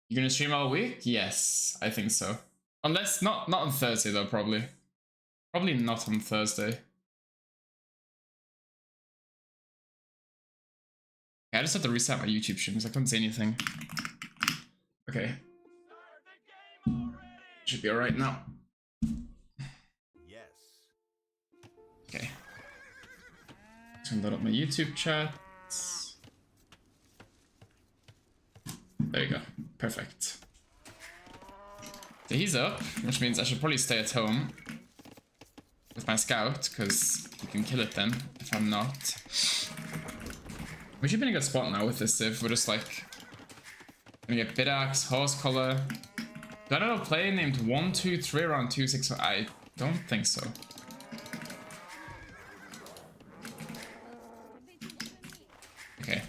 You gonna stream all week? Yes, I think so. Unless not on Thursday though, probably. Probably not on Thursday. I just had to reset my YouTube stream because I couldn't see anything. Okay. Should be alright now. Yes. Okay. Just load up my YouTube chat. There you go. Perfect. So he's up, which means I should probably stay at home with my scout, because you can kill it then if I'm not. We should be in a good spot now with this civ. We're just like gonna get Bidax, Horse Collar. Do I know a player named 123 around 26? I don't think so. Okay.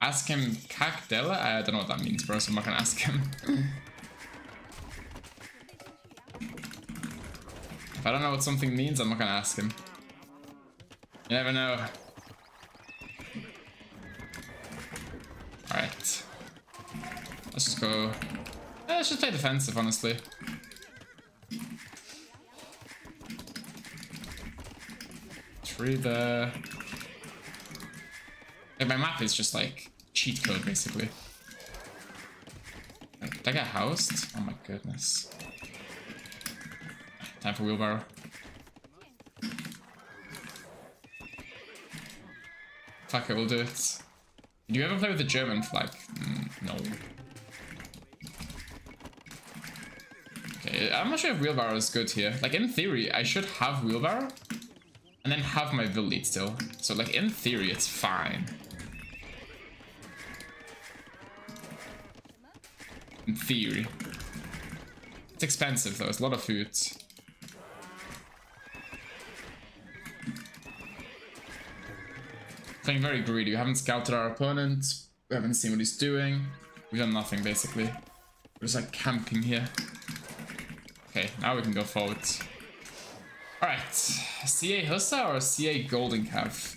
Ask him Cacdella? I don't know what that means, bro, so I'm not gonna ask him. If I don't know what something means, I'm not gonna ask him. You never know. Alright. Let's just go. Let's just play defensive, honestly. Tree there. Like, my map is just like cheat code, basically. Did I get housed? Oh my goodness. Time for wheelbarrow. Fuck it, we'll do it. Did you ever play with the German flag? No. Okay, I'm not sure if wheelbarrow is good here. Like, in theory, I should have wheelbarrow and then have my Vil lead still. So, like, in theory, it's fine. In theory. It's expensive, though. It's a lot of food. Playing very greedy. We haven't scouted our opponent. We haven't seen what he's doing. We've done nothing, basically. We're just like camping here. Okay, now we can go forward. Alright. CA Hussa or CA Golden Cav?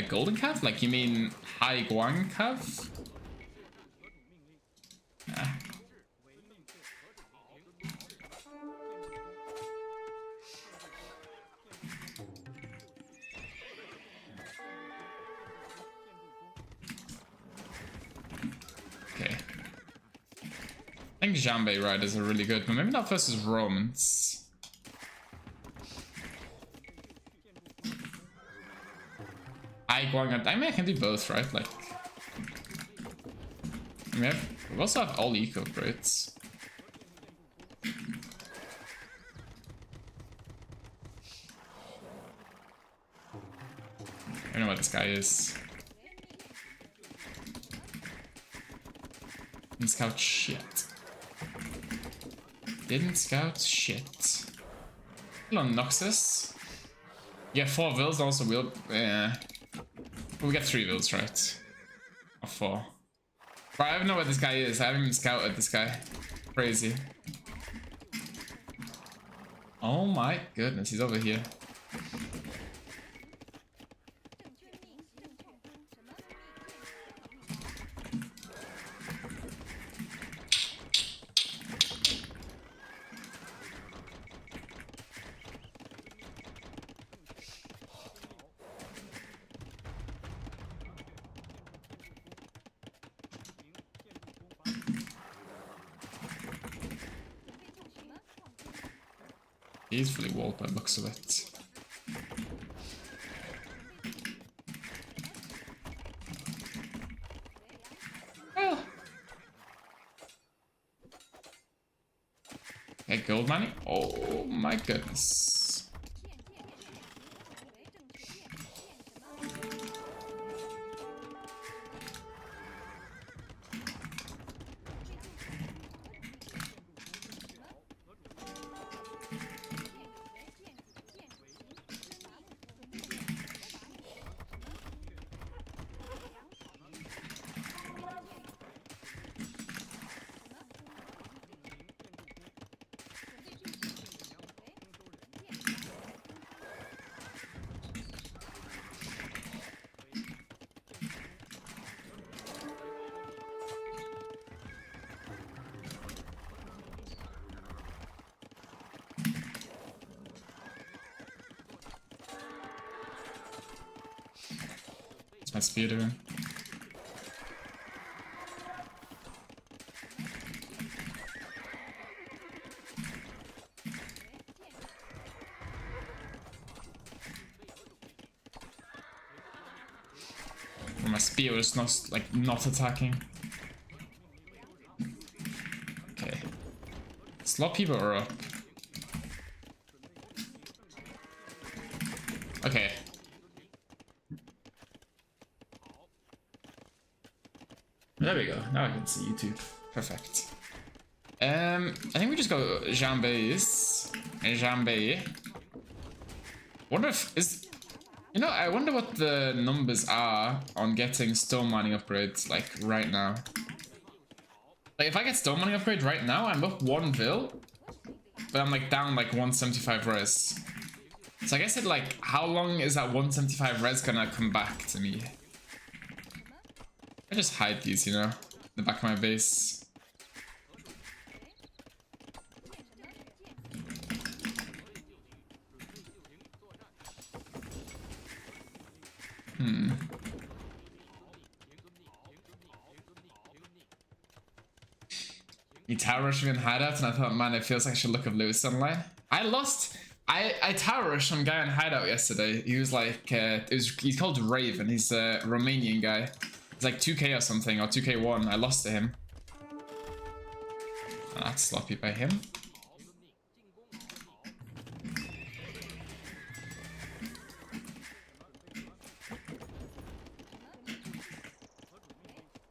Golden Cav? Like, you mean Hai Guang Cav? Yeah. Okay. I think Jambe riders are really good, but maybe not versus Romans. I mean, I can do both, right? Like, we also have all eco upgrades. I don't know what this guy is. Didn't scout shit. Didn't scout shit. Hello, Noxus. Yeah, 4 Vils, also wheel. We get 3 Vils, right? Or 4. Bro, I don't know what this guy is. I haven't even scouted this guy. Crazy. Oh my goodness, he's over here. He's fully walled by the looks of it. Well. Okay, gold money. Oh my goodness. my spear doing? Well, my spear was not attacking. Okay. Slot people are up. Okay. There we go. Now I can see YouTube. Perfect. I think we just go Jambes. Jambe. Wonder if is I wonder what the numbers are on getting stone mining upgrades like right now. Like if I get stone mining upgrade right now, I'm up 1 vil, but I'm like down like 175 res. So I guess how long is that 175 res gonna come back to me? I just hide these, in the back of my base. You tower rushed me in hideouts, and I thought, man, it feels like I should look up Lewisaoe online. I tower rushed some guy in hideout yesterday. He was like, he's called Raven. He's a Romanian guy. He's like 2k or something, or 2k1. I lost to him. Oh, that's sloppy by him.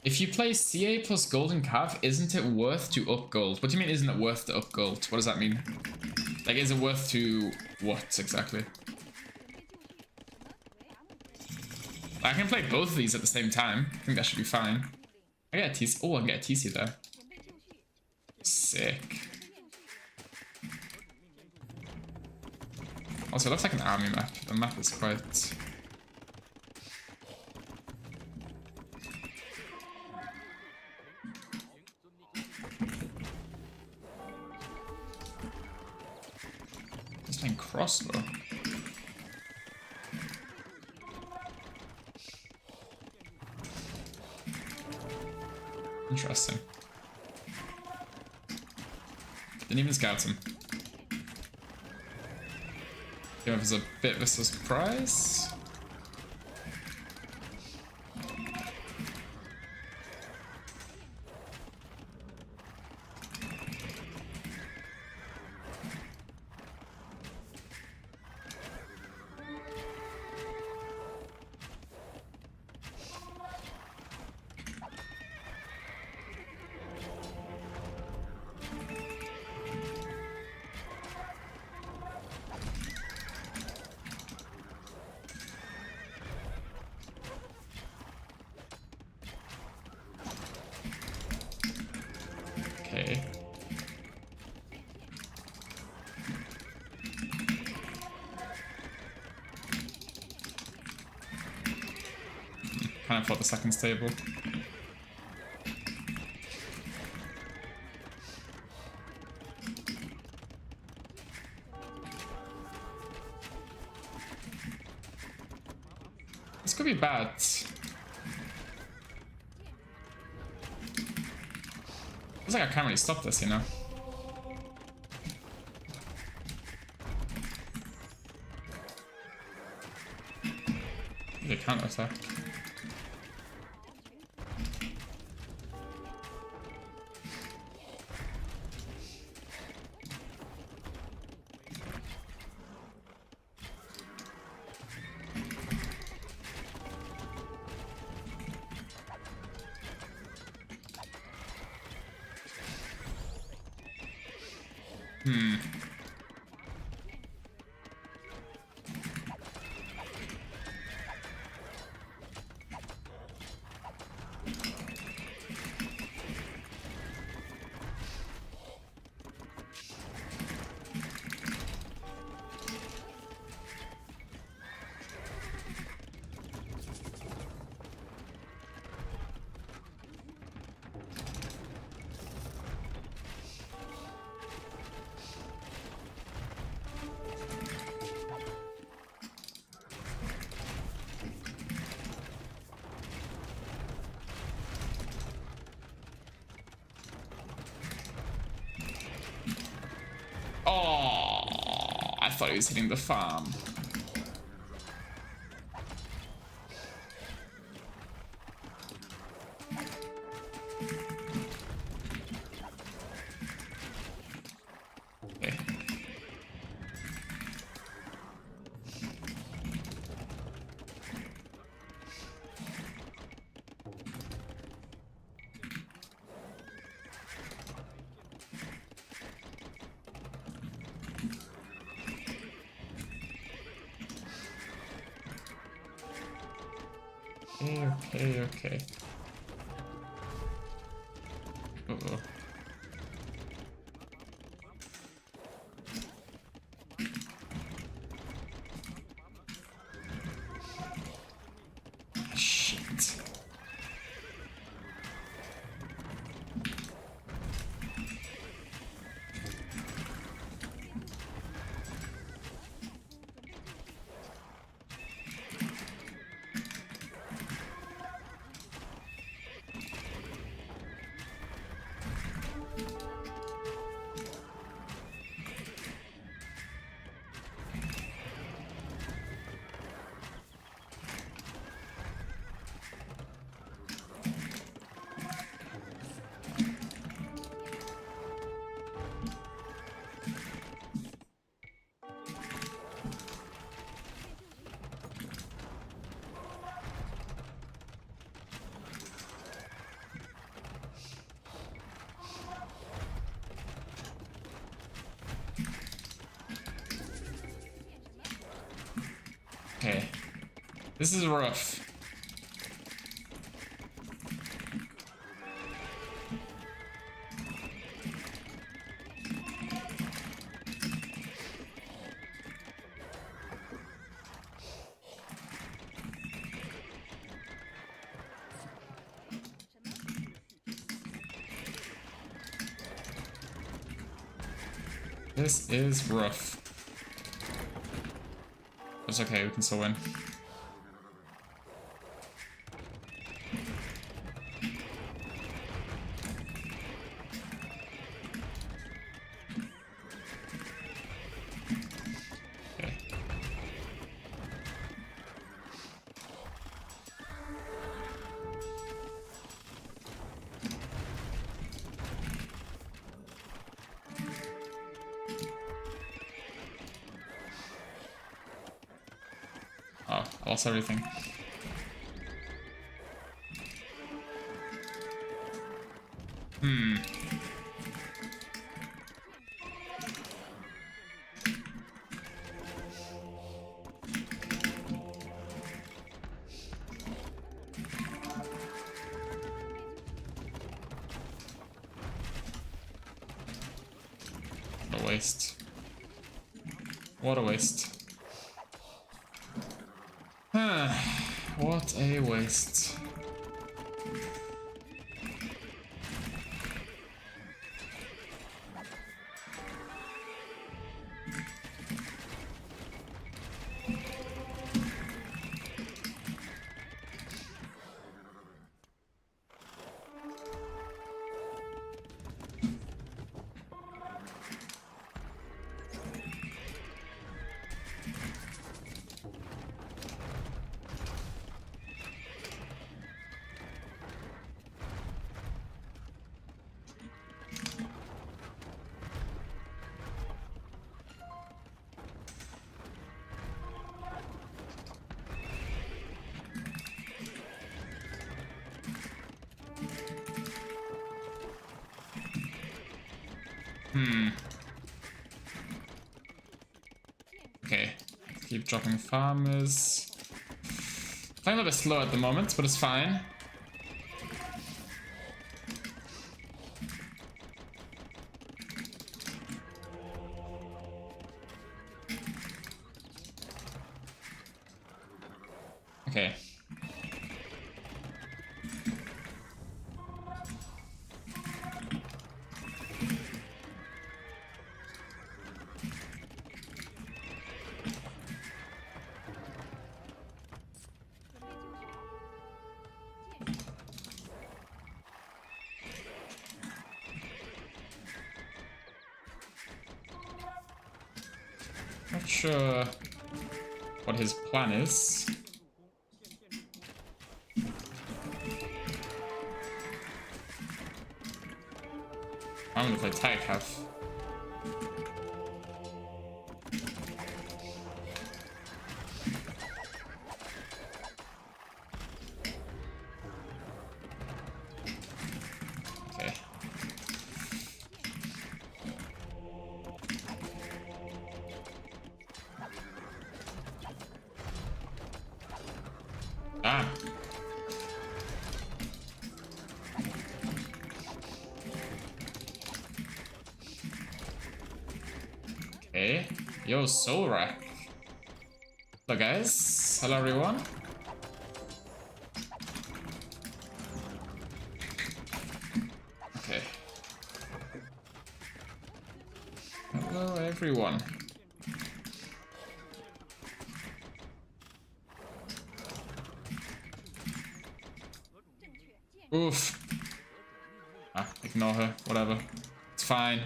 If you play CA plus Golden Calf, isn't it worth to up gold? What do you mean isn't it worth to up gold? What does that mean? Like, is it worth to what exactly? I can play both of these at the same time. I think that should be fine. I get a TC. Oh, I can get a TC there. Sick. Also, it looks like an army map. The map is quite... He's playing crossbow. Interesting. Didn't even scout him. Came up as a bit of a surprise. Okay. Kind of fought the second stable. This could be bad. Feels like I can't really stop this, They can't attack. thought he was hitting the farm. Okay. Okay. Uh-oh. Shit. Okay. This is rough. This is rough. It's okay, we can still win. Okay. Oh, I lost everything. What a waste. What a waste. What a waste. Okay, keep dropping farmers. Playing a little bit slow at the moment, but it's fine. Okay. sure what his plan is. I'm gonna play tag half. Okay. Ah. Okay. Yo, Soul Rack. Hello guys. Hello everyone. Okay. Hello everyone. Oof. Ah, ignore her. Whatever. It's fine.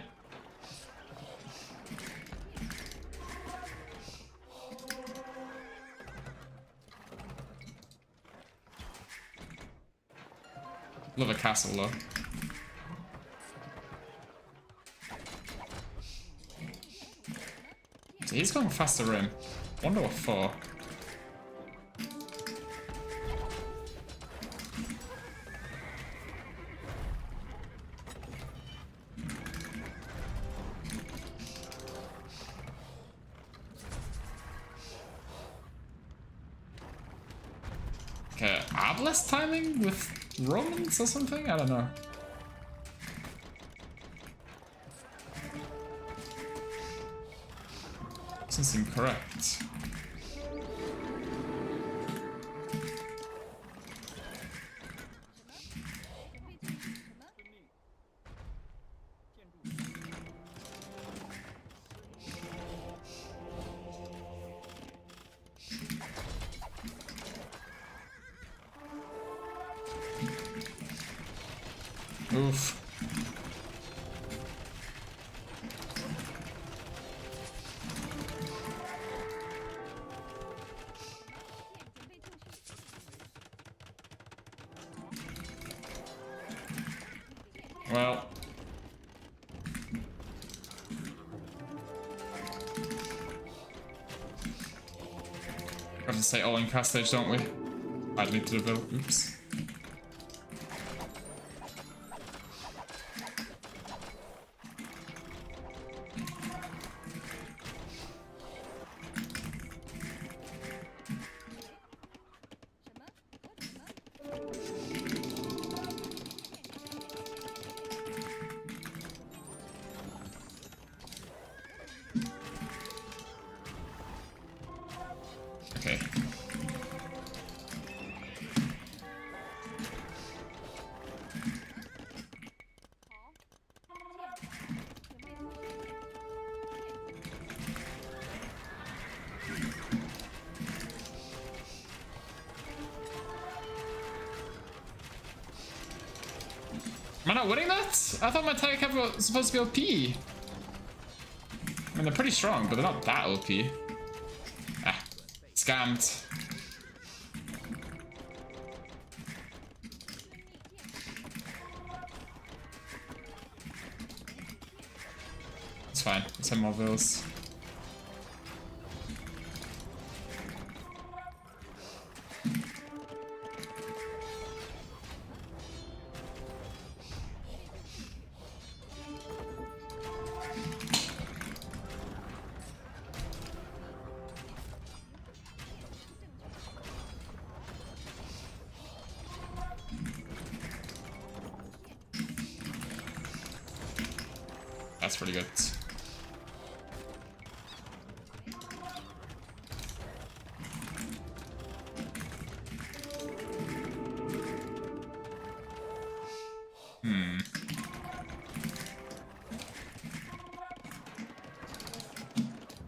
Love a castle though. So he's going faster rim. Wonder what for. Okay, Arblast timing with Romans or something? I don't know. Doesn't seem correct. Oof. Well. We have to say all in cast stage, don't we? I'd need to develop. Oops. Okay. Am I not winning that? I thought my Tiger Cap was supposed to be OP. I mean, they're pretty strong, but they're not that OP. Ah, scammed. It's fine. Let's have more vills. That's pretty good.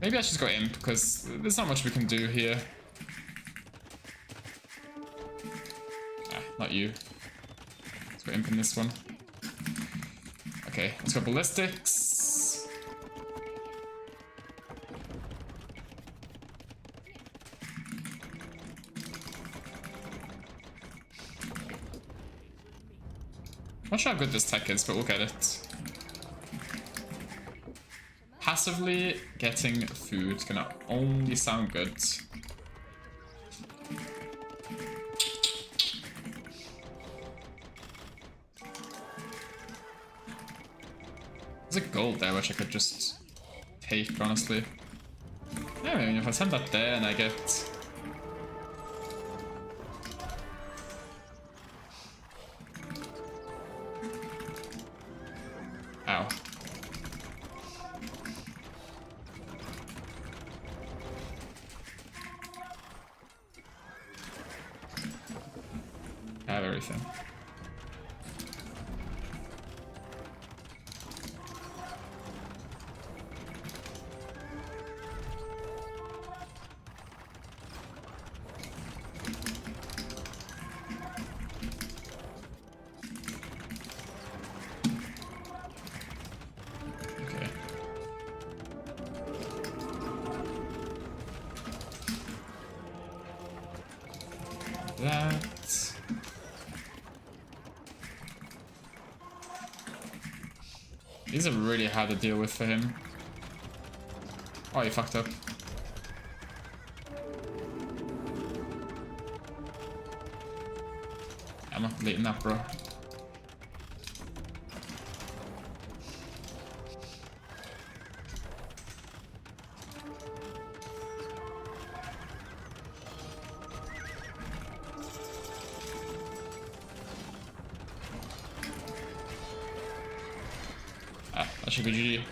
Maybe I should go imp, because there's not much we can do here. Ah, not you. Let's go imp in this one. Okay, let's go ballistics. Not sure how good this tech is, but we'll get it. Passively getting food gonna only sound good. There's a gold there which I could just take, honestly. Yeah, I mean, if I send that there and I get... Ow. I have everything. That. These are really hard to deal with for him. Oh, he fucked up. I'm not deleting that, bro. That should be GG.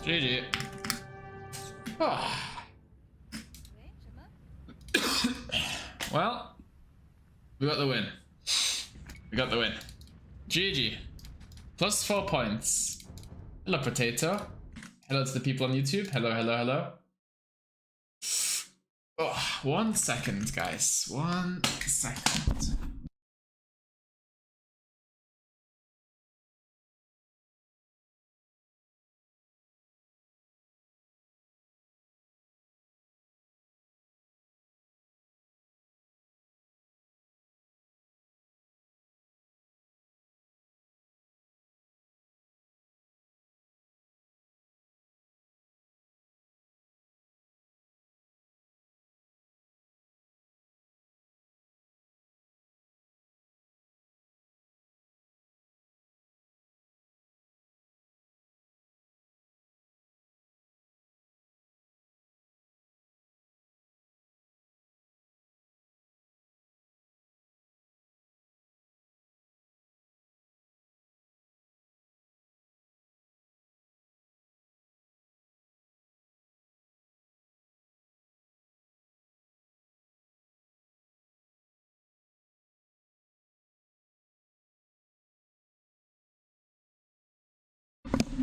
GG. Oh. Well, we got the win. We got the win. GG. Plus 4 points. Hello, Potato. Hello to the people on YouTube. Hello, hello, hello. Oh, 1 second, guys. 1 second.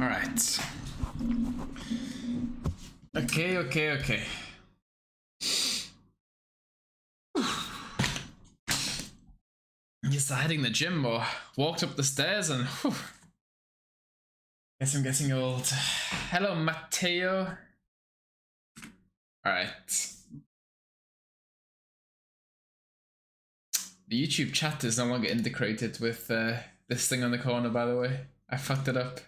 All right. Okay. He's hitting the gym or walked up the stairs and whew. Guess I'm getting old. Hello, Matteo. All right. The YouTube chat is no longer integrated with this thing on the corner, by the way. I fucked it up.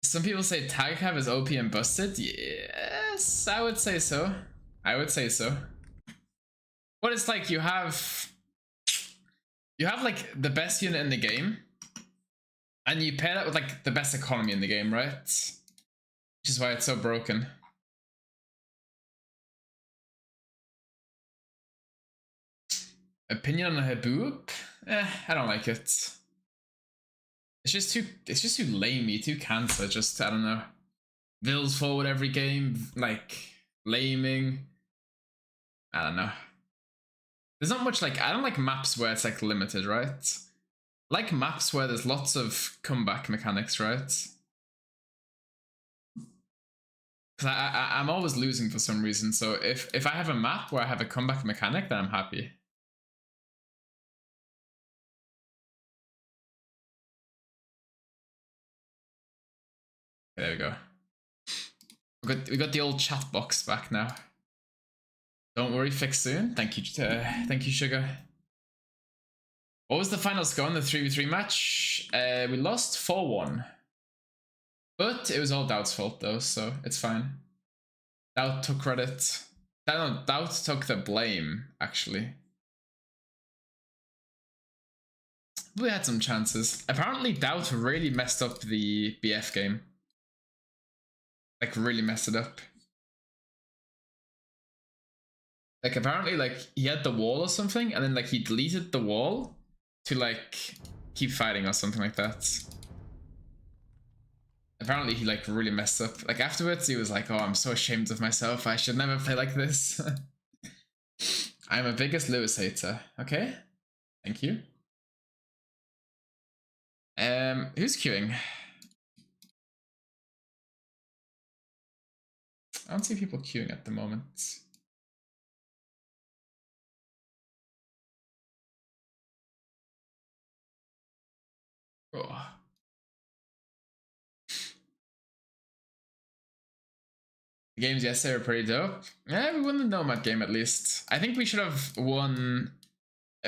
Some people say tag have is OP and busted. Yes, I would say so. I would say so. But it's like you have like the best unit in the game, and you pair that with like the best economy in the game, right? Which is why it's so broken. Opinion on Haboop? I don't like it. It's just too lamey, too cancer, just I don't know. Vills forward every game, like laming. I don't know. There's not much like I don't like maps where it's like limited, right? I like maps where there's lots of comeback mechanics, right? Because I'm always losing for some reason, so if I have a map where I have a comeback mechanic, then I'm happy. There we go. We got the old chat box back now. Don't worry, fix soon. Thank you, Sugar. What was the final score in the 3v3 match? We lost 4-1. But it was all Doubt's fault though, so it's fine. Doubt took credit. No, Doubt took the blame, actually. We had some chances. Apparently Doubt really messed up the BF game. Like, really messed it up. Like, apparently, like, he had the wall or something, and then, like, he deleted the wall to, like, keep fighting or something like that. Apparently, he, like, really messed up. Like, afterwards, he was like, oh, I'm so ashamed of myself. I should never play like this. I'm a biggest Lewis hater. Okay. Thank you. Who's queuing? I don't see people queuing at the moment. Oh. The games yesterday were pretty dope. Yeah, we won the Nomad game at least. I think we should have won.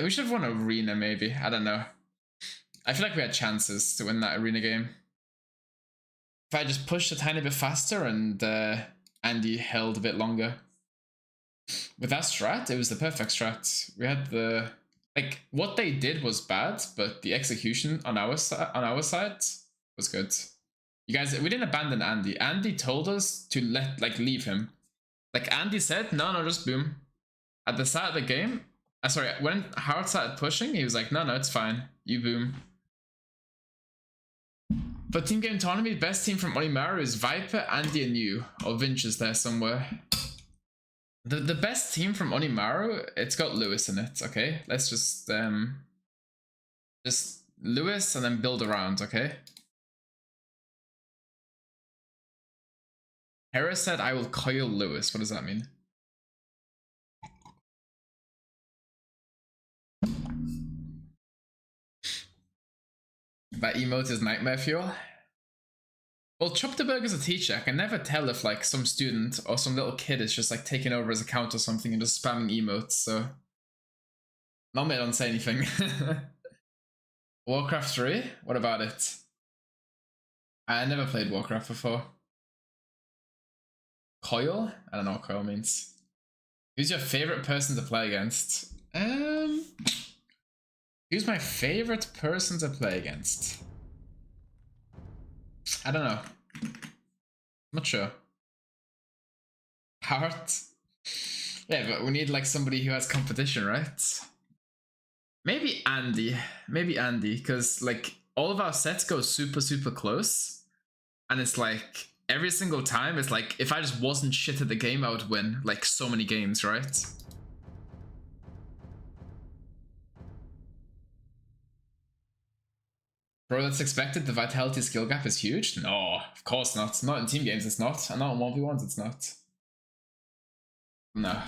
We should have won Arena maybe. I don't know. I feel like we had chances to win that Arena game. If I just pushed a tiny bit faster and Andy held a bit longer. With that strat, it was the perfect strat. We had the... Like, what they did was bad, but the execution on our side was good. You guys, we didn't abandon Andy. Andy told us to leave him. Like, Andy said, no, just boom. At the start of the game, sorry, when Howard started pushing, he was like, no, it's fine. You boom. But Team Game Tournament, best team from Onimaru is Viper, Andy, and you. Or Vinch is there somewhere. The best team from Onimaru, it's got Lewis in it, okay? Let's just Lewis and then build around, okay? Hera said, I will coil Lewis. What does that mean? That emote is nightmare fuel. Well, Chopterberg is a teacher. I can never tell if like some student or some little kid is just like taking over his account or something and just spamming emotes, so... Normally I don't say anything. Warcraft 3? What about it? I never played Warcraft before. Coil? I don't know what coil means. Who's your favorite person to play against? Who's my favorite person to play against? I don't know. I'm not sure. Heart? Yeah, but we need like somebody who has competition, right? Maybe Andy. Maybe Andy, because like all of our sets go super close. And it's like every single time it's like if I just wasn't shit at the game, I would win like so many games, right? Bro, that's expected. The vitality skill gap is huge? No, of course not. Not in team games, it's not. And not in 1v1s, it's not. No.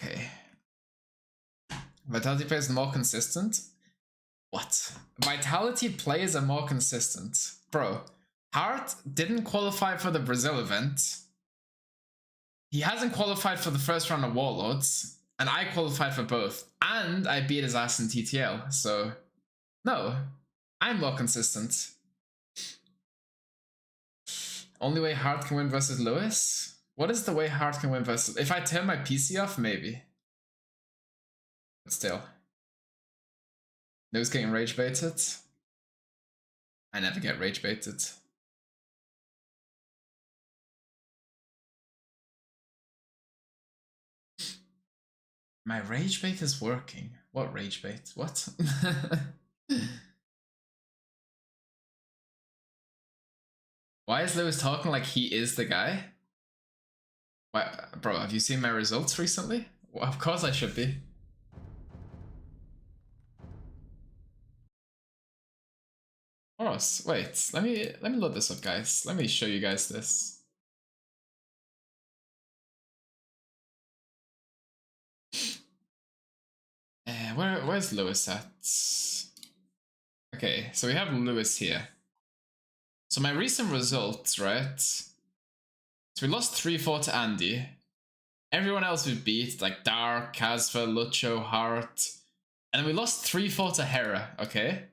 Okay. Vitality players are more consistent? What? Vitality players are more consistent. Bro, Hart didn't qualify for the Brazil event. He hasn't qualified for the first round of Warlords, and I qualified for both. And I beat his ass in TTL, so... No, I'm more consistent. Only way Hart can win versus Lewis? What is the way Hart can win versus... If I turn my PC off, maybe. But still. Lewis getting rage baited? I never get rage baited. My rage bait is working. What rage bait? What? Why is Lewis talking like he is the guy? Why, bro, have you seen my results recently? Well, of course I should be. Of course. Wait, let me load this up, guys. Let me show you guys this. Where's Lewis at? Okay, so we have Lewis here. So my recent results, right? So we lost 3-4 to Andy. Everyone else we beat, like Dark, Casper, Lucho, Hart. And then we lost 3-4 to Hera, okay?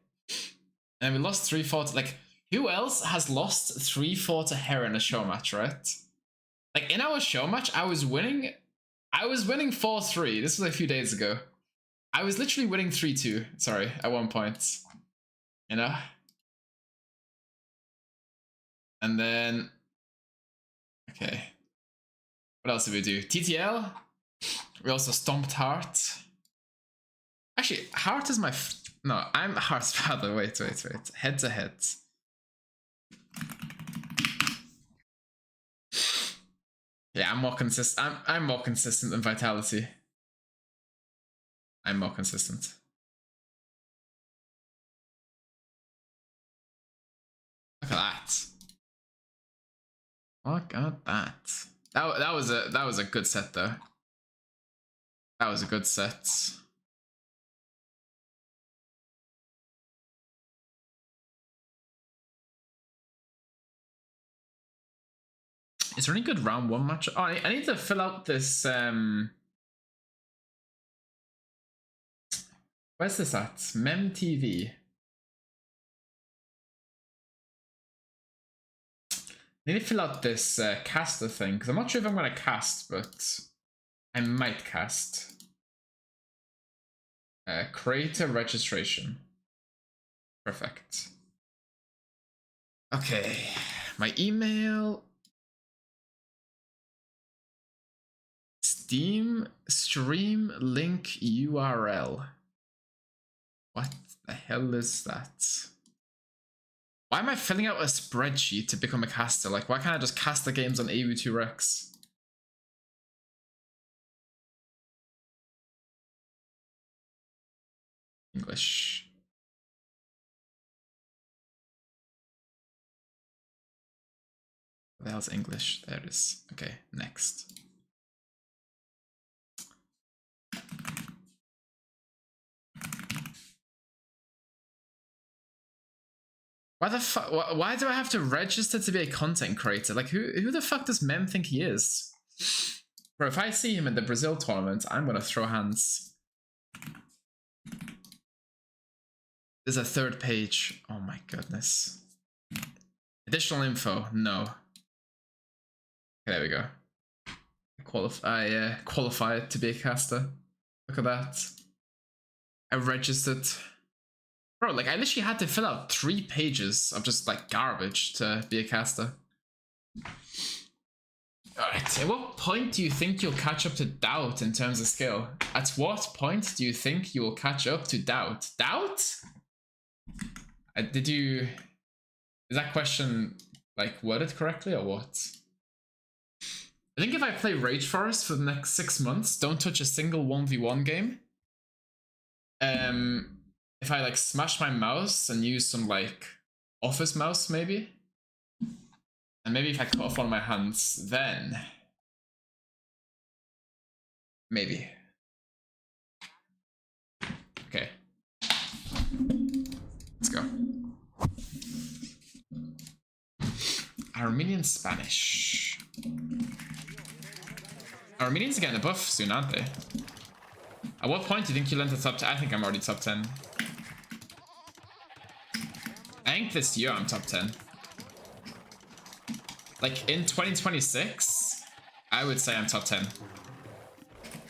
And then we lost 3-4 to, like, who else has lost 3-4 to Hera in a show match, right? Like, in our show match, I was winning 4-3. This was a few days ago. I was literally winning 3-2, sorry, at one point. You know? And then... Okay. What else did we do? TTL? We also stomped Hart. Actually, Hart is my... No, I'm Hart's father. Wait. Head to head. Yeah, I'm more consistent. I'm more consistent than Vitality. I'm more consistent. Look at that. Look at that. That was a good set though. That was a good set. Is there any good round one match? Oh, I need to fill out this. Where's this at? Mem TV. I need to fill out this caster thing because I'm not sure if I'm gonna cast, but I might cast. Creator registration. Perfect. Okay, my email. Steam stream link URL. What the hell is that? Why am I filling out a spreadsheet to become a caster? Like, why can't I just cast the games on AU2 Rex? English. What the hell's English? There it is. Okay, next. Why the fuck? Why do I have to register to be a content creator? Like, who the fuck does Mem think he is? Bro, if I see him in the Brazil tournament, I'm gonna throw hands. There's a third page. Oh my goodness. Additional info. No. Okay, there we go. I qualified to be a caster. Look at that. I registered. Bro, like I literally had to fill out 3 pages of just like garbage to be a caster. Alright, at what point do you think you'll catch up to Doubt in terms of skill? At what point do you think you will catch up to Doubt? Doubt? Is that question like worded correctly or what? I think if I play Rage Forest for the next 6 months, don't touch a single 1v1 game. If I like smash my mouse and use some like office mouse maybe, and maybe if I cut off one of my hands, then maybe. Okay, let's go. Armenian Spanish. Armenians are getting a buff soon, aren't they? At what point do you think you'll enter top 10? I think I'm already top 10. I think this year I'm top 10. Like in 2026, I would say I'm top 10.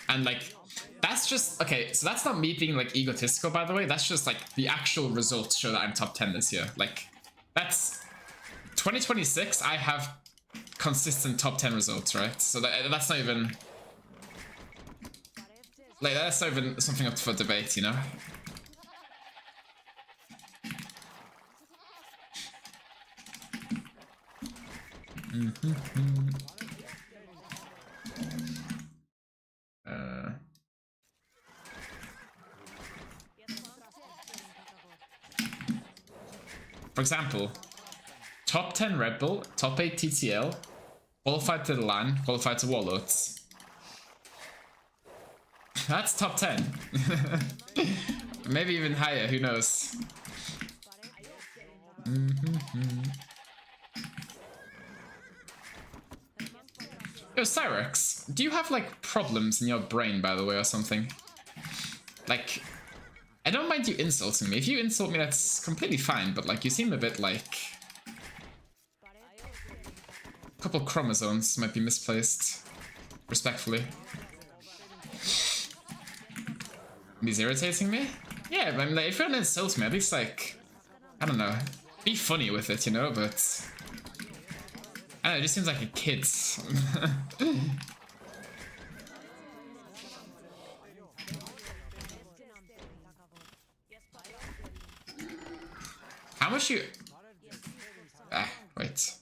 And like, that's just, okay, so that's not me being like egotistical, by the way. That's just like the actual results show that I'm top 10 this year. Like, that's 2026, I have consistent top 10 results, right? So that's not even, like, that's not even something up for debate, you know? For example, top 10 Red Bull, top 8 TTL, qualified to the LAN, qualified to Warlords. That's top 10. Maybe even higher, who knows? Yo, Cyrex, do you have like problems in your brain, by the way, or something? Like, I don't mind you insulting me. If you insult me, that's completely fine, but like, you seem a bit like... A couple chromosomes might be misplaced. Respectfully. He's irritating me? Yeah, but like, if you're gonna insult me, at least like... I don't know. Be funny with it, you know, but... I don't know, it just seems like a kid. How much you... wait.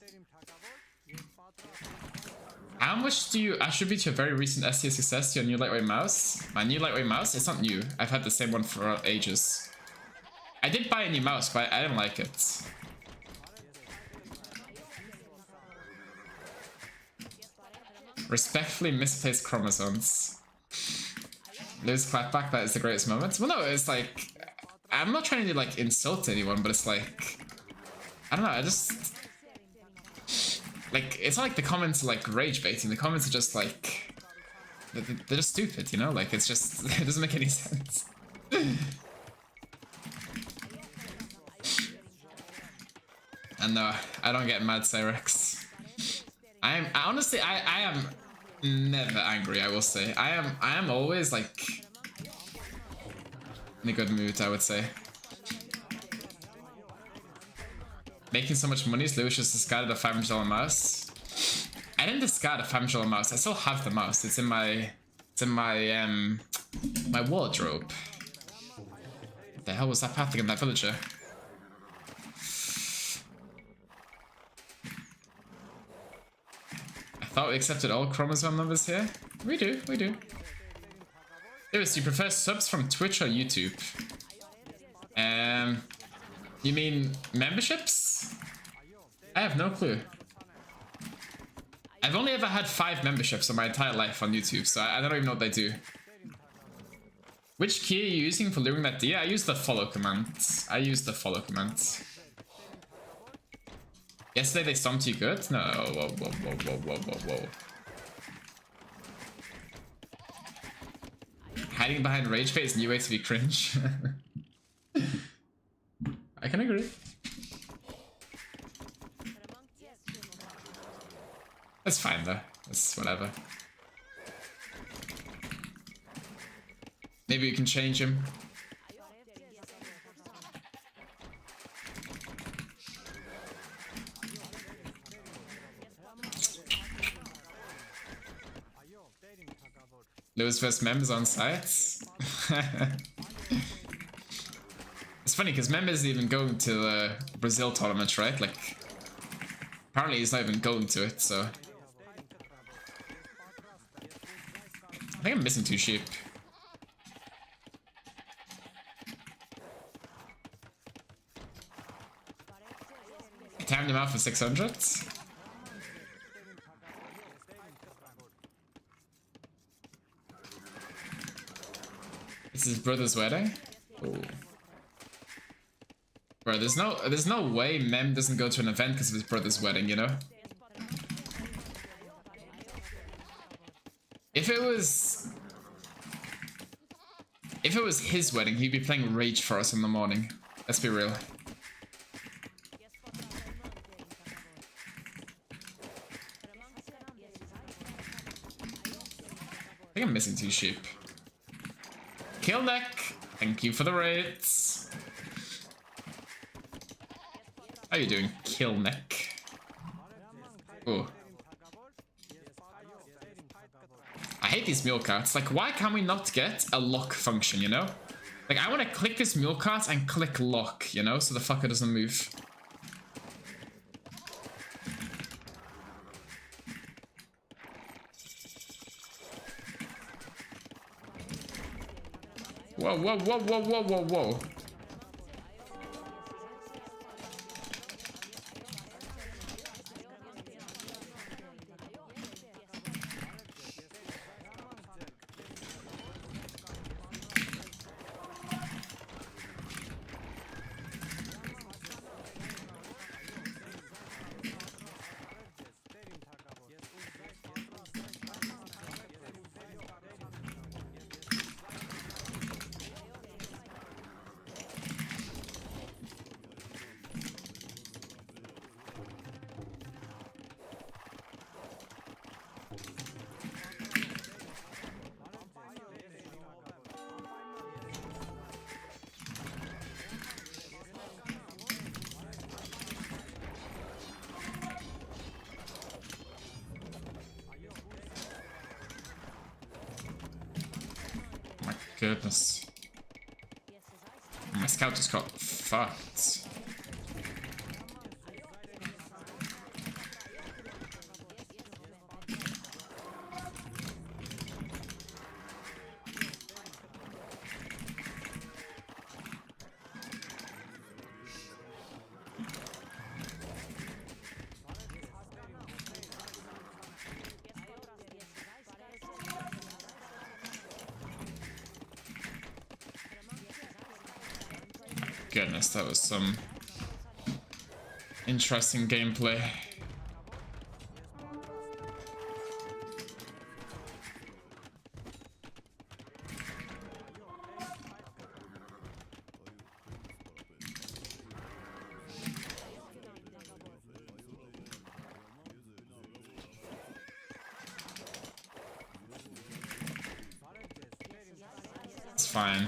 How much do you attribute your very recent STS success to your new lightweight mouse? My new lightweight mouse? It's not new. I've had the same one for ages. I did buy a new mouse, but I didn't like it. Respectfully misplaced chromosomes. Lose clapback, that is the greatest moment. Well, no, it's like... I'm not trying to, like, insult anyone, but it's like... I don't know, I just... Like, it's not like the comments are, like, rage baiting. The comments are just, like... They're just stupid, you know? Like, it's just... It doesn't make any sense. And no, I don't get mad, Cyrex. Honestly, I am never angry, I will say. I am always, like... in a good mood, I would say. Making so much money, Lewis just discarded a $500 mouse. I didn't discard a $500 mouse. I still have the mouse. It's in my my wardrobe. What the hell was that pathing in that villager? I thought we accepted all chromosome numbers here. We do, we do. Lewis, do you prefer subs from Twitch or YouTube? You mean memberships? I have no clue. I've only ever had 5 memberships in my entire life on YouTube, so I don't even know what they do. Which key are you using for luring that deer? I use the follow command. Yesterday they stomped you good? No, whoa. Hiding behind rage bait is a new way to be cringe. I can agree. That's fine though. That's whatever. Maybe we can change him. Lewis vs. Members on sites. It's funny because Mem isn't even going to the Brazil tournament, right? Like, apparently he's not even going to it, so. I think I'm missing 2 sheep. I timed him out for 600. It's his brother's wedding? Ooh. Bro, there's no way Mem doesn't go to an event because of his brother's wedding, you know? If it was his wedding, he'd be playing Rage for us in the morning. Let's be real. I think I'm missing 2 sheep. Kill neck. Thank you for the rates. How are you doing, kill neck? Oh. I hate these mule carts. Like, why can we not get a lock function, you know? Like, I want to click this mule cart and click lock, you know? So the fucker doesn't move. Whoa. Goodness. My scout just got fucked. Goodness, that was some interesting gameplay. It's fine.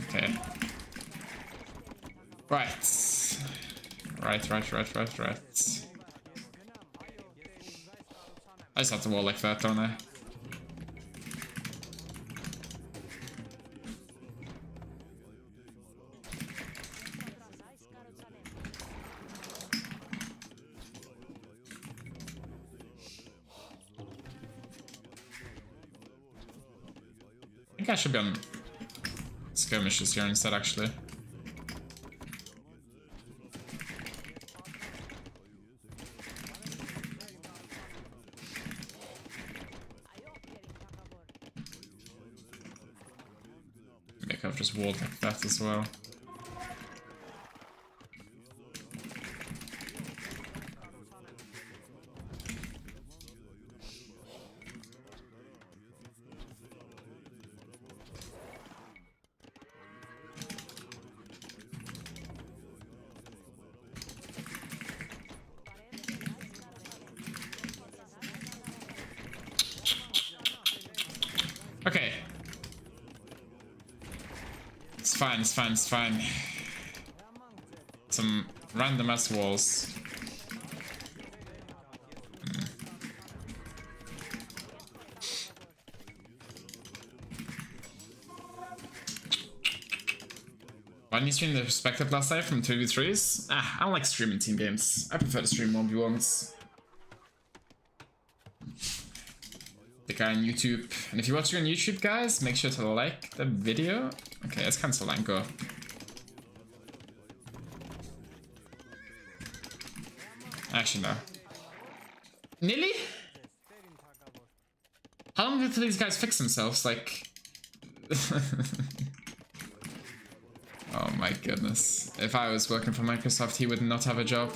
Okay. Right. Right. I just have to wall like that, don't I? I think I should be on skirmishes here instead, actually. Maybe I've just walled like that as well. Okay. It's fine. Some random ass walls. Why didn't you stream the perspective last night from 2v3s? I don't like streaming team games. I prefer to stream 1v1s. The guy on YouTube. And if you're watching on YouTube, guys, make sure to like the video. Okay, let's cancel and go. Actually, no. Nearly? How long until these guys fix themselves? Like... Oh my goodness. If I was working for Microsoft, he would not have a job.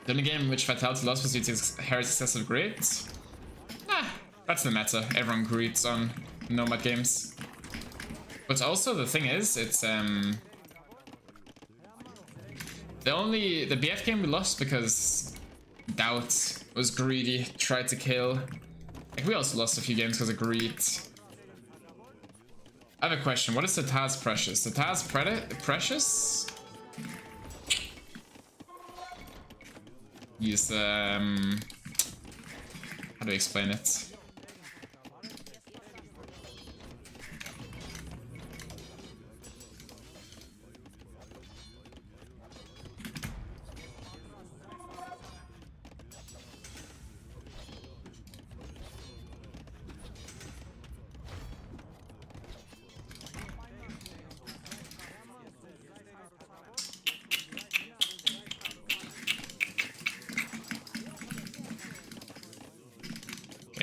The only game in which Vitality lost was due to Harry's excessive grades? That's the meta. Everyone greets on Nomad games. But also the thing is, it's the BF game we lost because Doubt was greedy, tried to kill. Like, we also lost a few games because of greed. I have a question. What is the Taz Precious? The Taz Precious? Use how do I explain it?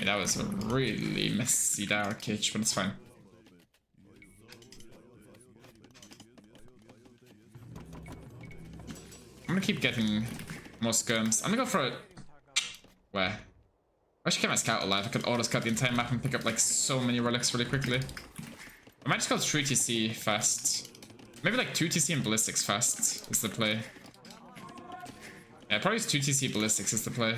That was a really messy dark catch, but it's fine. I'm gonna keep getting more skirms. I'm gonna go for it. Where? I should keep my scout alive. I could auto-scout the entire map and pick up like so many relics really quickly. I might just go 3 TC fast. Maybe like 2 TC and ballistics fast is the play. Yeah, probably 2 TC ballistics is the play.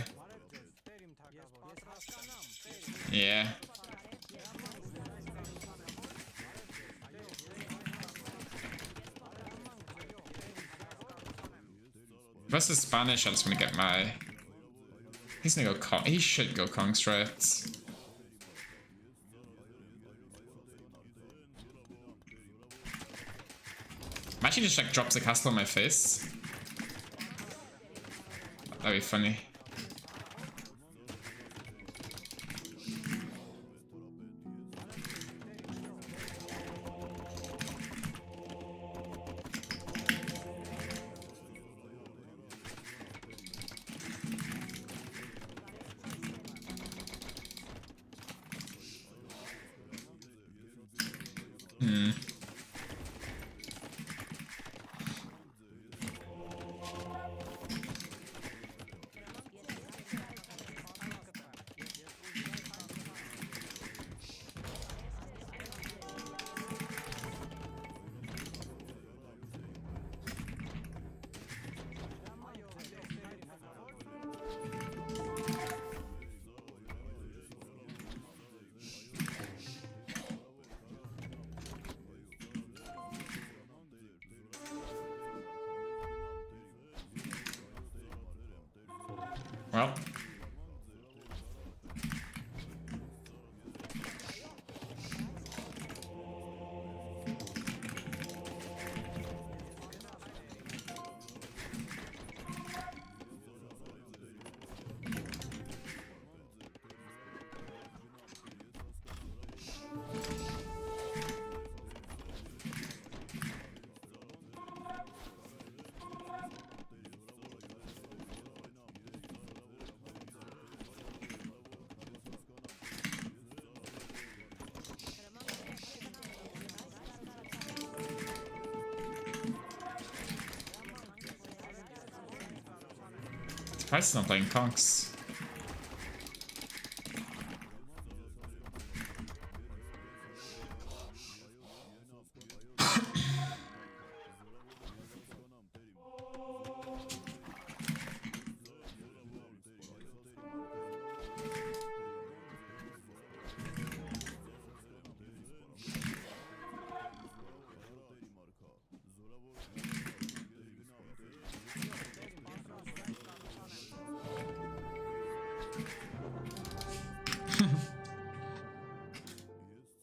Yeah. Versus Spanish, I just want to get my... He's gonna go Kong. He should go Kong straight. Imagine just like drops a castle on my face. That'd be funny. Well. Surprised he's not playing conks.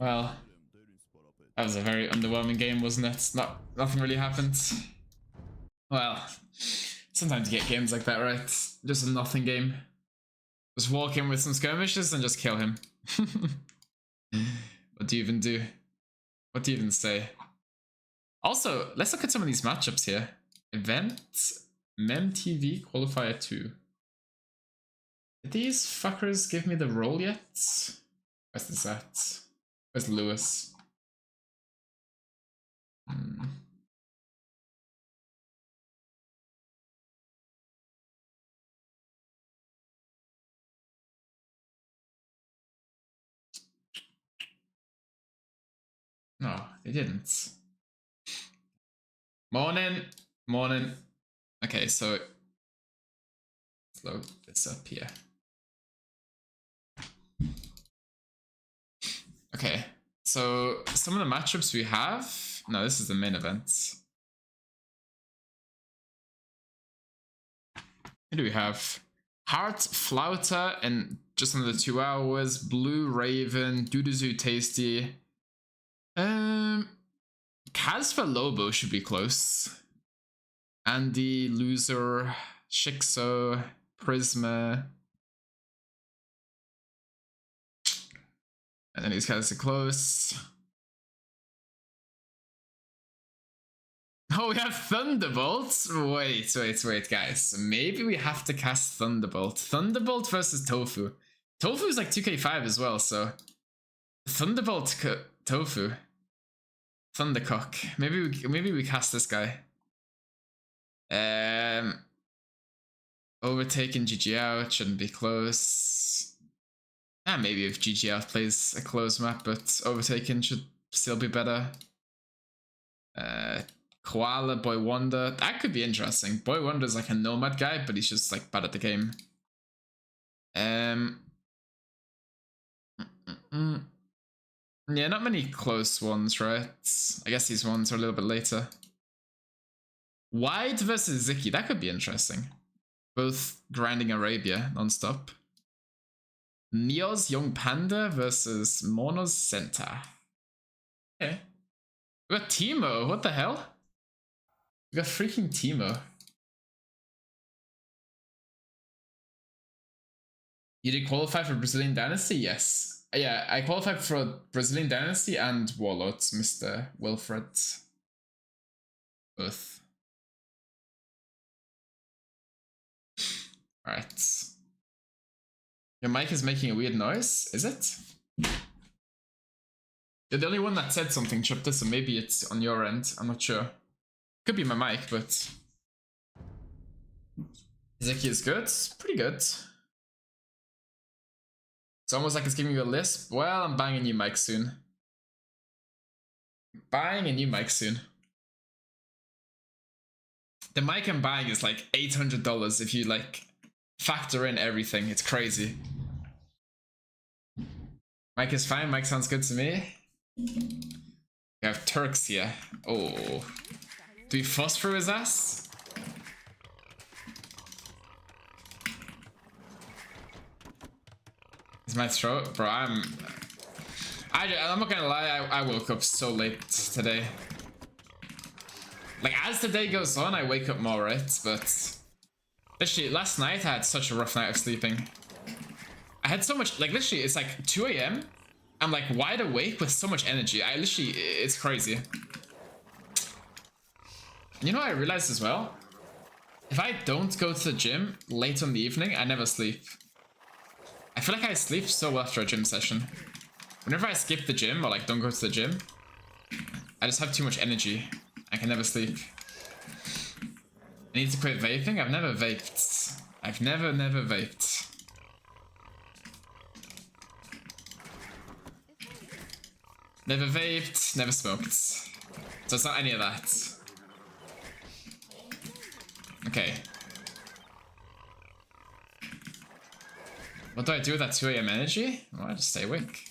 Well, that was a very underwhelming game, wasn't it? Nothing really happened. Well, sometimes you get games like that, right? Just a nothing game. Just walk in with some skirmishes and just kill him. What do you even do? What do you even say? Also, let's look at some of these matchups here. Event MemTV Qualifier 2. Did these fuckers give me the role yet? Where's this at? Where's Lewis? No, they didn't. Morning. Morning. Okay, so let's load this up here. Okay, so some of the matchups we have. No, this is the main event. Who do we have? Heart Flouter in just under 2 hours. Blue Raven, Duduzu Tasty. Casper Lobo should be close. Andy, Loser, Shixo, Prisma. And then these guys are close. Oh, we have Thunderbolt. Wait, guys. Maybe we have to cast Thunderbolt. Thunderbolt versus Tofu. Tofu is like 2k5 as well, so Thunderbolt Tofu. Thundercock. Maybe we cast this guy. Overtaking GG out shouldn't be close. Maybe if GG out plays a close map, but overtaking should still be better. Koala, Boy Wonder. That could be interesting. Boy Wonder's like a nomad guy, but he's just like bad at the game. Yeah, not many close ones, right? I guess these ones are a little bit later. Wide versus Ziki. That could be interesting. Both grinding Arabia non-stop. Neo's Young Panda versus Mono's Centa. Okay. We got Timo. What the hell? We got freaking Timo. You did qualify for Brazilian Dynasty? Yes. Yeah, I qualified for Brazilian Dynasty and Warlords, Mr. Wilfred. Both. Alright. Your mic is making a weird noise, is it? You're the only one that said something, Chupta, so maybe it's on your end. I'm not sure. Could be my mic, but... Zeki is good. Pretty good. It's almost like it's giving you a lisp. Well, I'm buying a new mic soon. Buying a new mic soon. The mic I'm buying is like $800 if you like factor in everything. It's crazy. Mic is fine. Mic sounds good to me. We have Turks here. Oh. Do we fuss through his ass? Is my throat? Bro, I'm not gonna lie, I woke up so late today. Like, as the day goes on, I wake up more, right? But literally, last night I had such a rough night of sleeping. I had so much, like, literally, it's like 2 a.m. I'm like wide awake with so much energy. I literally, it's crazy. You know what I realized as well? If I don't go to the gym late in the evening, I never sleep. I feel like I sleep so well after a gym session. Whenever I skip the gym or like don't go to the gym, I just have too much energy. I can never sleep. I need to quit vaping. I've never vaped. I've never vaped. Never vaped, never smoked. So it's not any of that. Okay. What do I do with that 2 a.m. energy? Well, I just stay awake.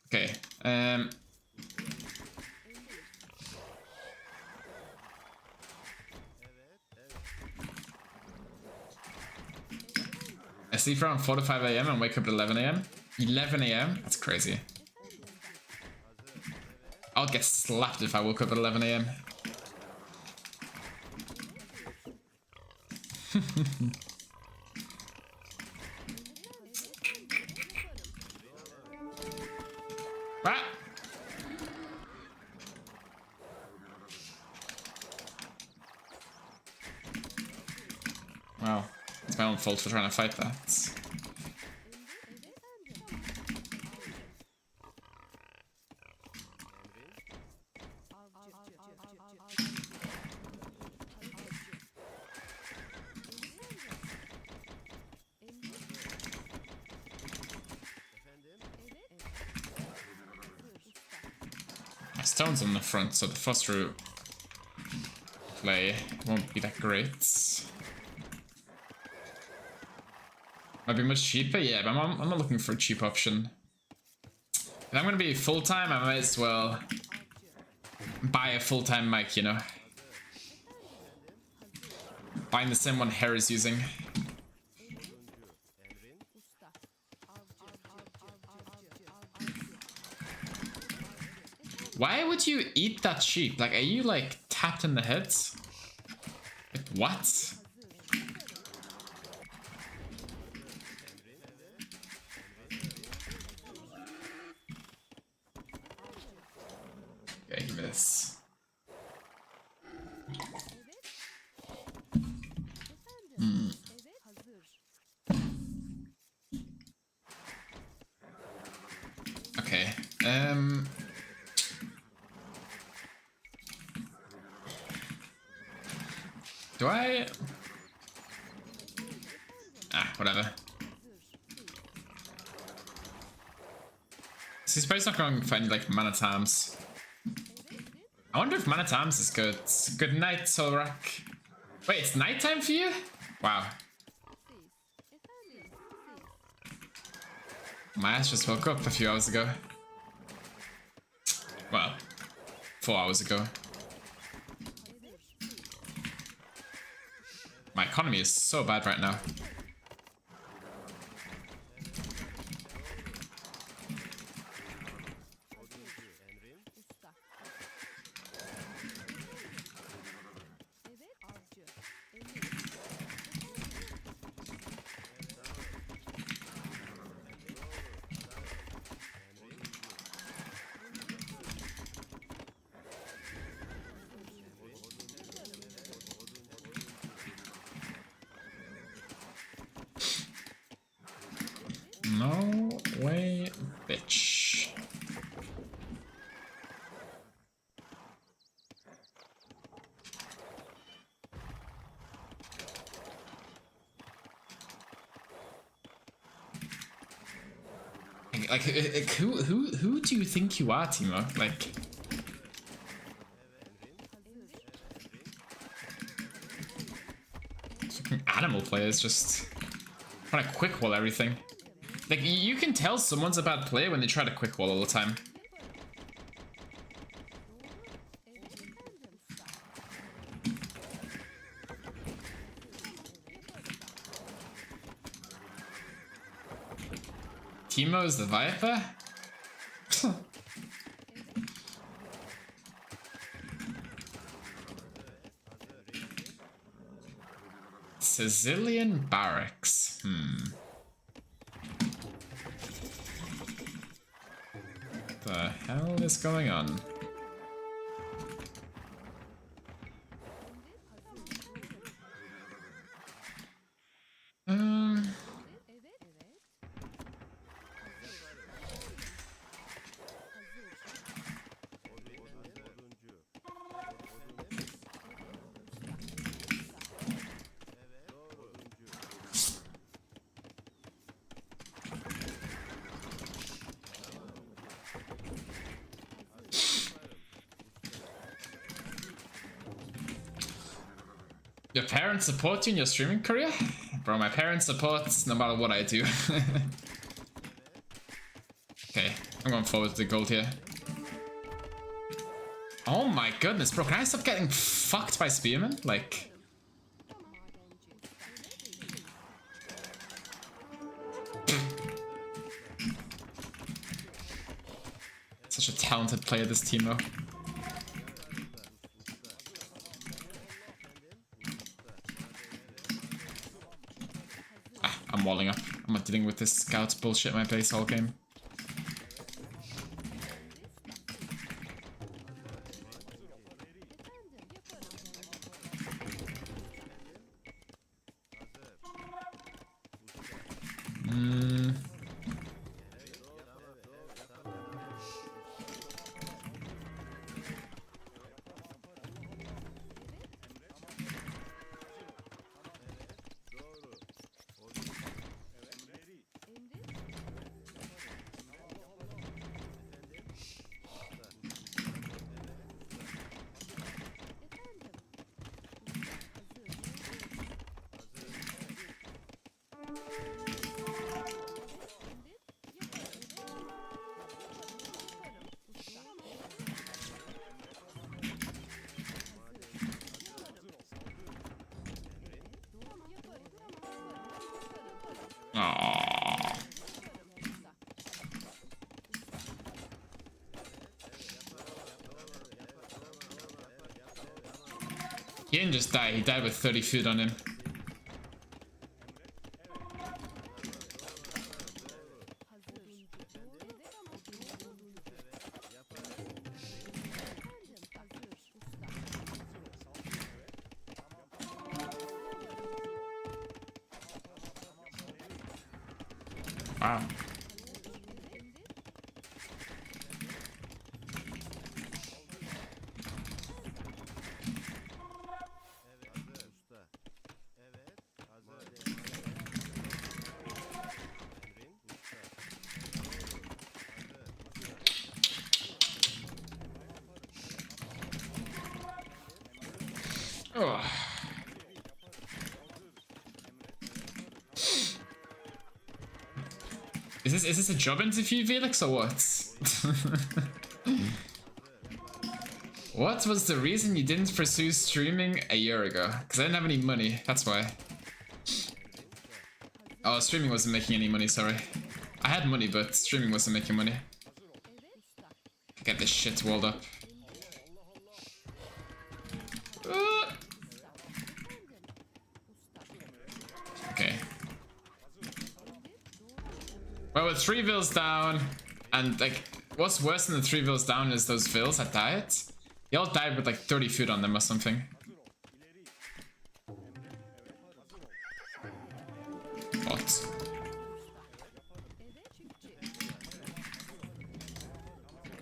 Okay. I sleep around 4 to 5 a.m. and wake up at 11 a.m. 11 a.m.? That's crazy. I'll get slapped if I woke up at 11 a.m. What? Wow. It's my own fault for trying to fight that. Stone's on the front, so the first route play won't be that great. Might be much cheaper, yeah, but I'm not looking for a cheap option. If I'm gonna be full-time, I might as well buy a full-time mic, you know? Buying the same one Hair is using. Why would you eat that sheep? Like, are you like tapped in the head? Like, what? Okay, give me this. Okay. Do I? Ah, whatever. So he's probably not going for any like mana times. I wonder if mana times is good. Good night, Solrak. Wait, it's nighttime for you? Wow. My ass just woke up a few hours ago. Well, 4 hours ago. My economy is so bad right now. No way, bitch. Like, who do you think you are, Timo? Like, fucking animal players just trying to quick wall everything. Like, you can tell someone's a bad player when they try to quick wall all the time. Timo's the Viper? Sicilian barracks. What the hell is going on? Your parents support you in your streaming career? Bro, my parents support no matter what I do. Okay, I'm going forward to the gold here. Oh my goodness, bro, can I stop getting fucked by spearmen? Like... Such a talented player, this Timo. I'm walling up. I'm not dealing with this scout bullshit in my base all game. Aww. He didn't just die, he died with 30 food on him. Wow. Oh. Is this a job interview, Felix, or what? What was the reason you didn't pursue streaming a year ago? Because I didn't have any money, that's why. Oh, streaming wasn't making any money, sorry. I had money, but streaming wasn't making money. Get this shit walled up. Okay. Well, with 3 vills down, and like, what's worse than the 3 vills down is those vills that died. They all died with like 30 food on them or something. What?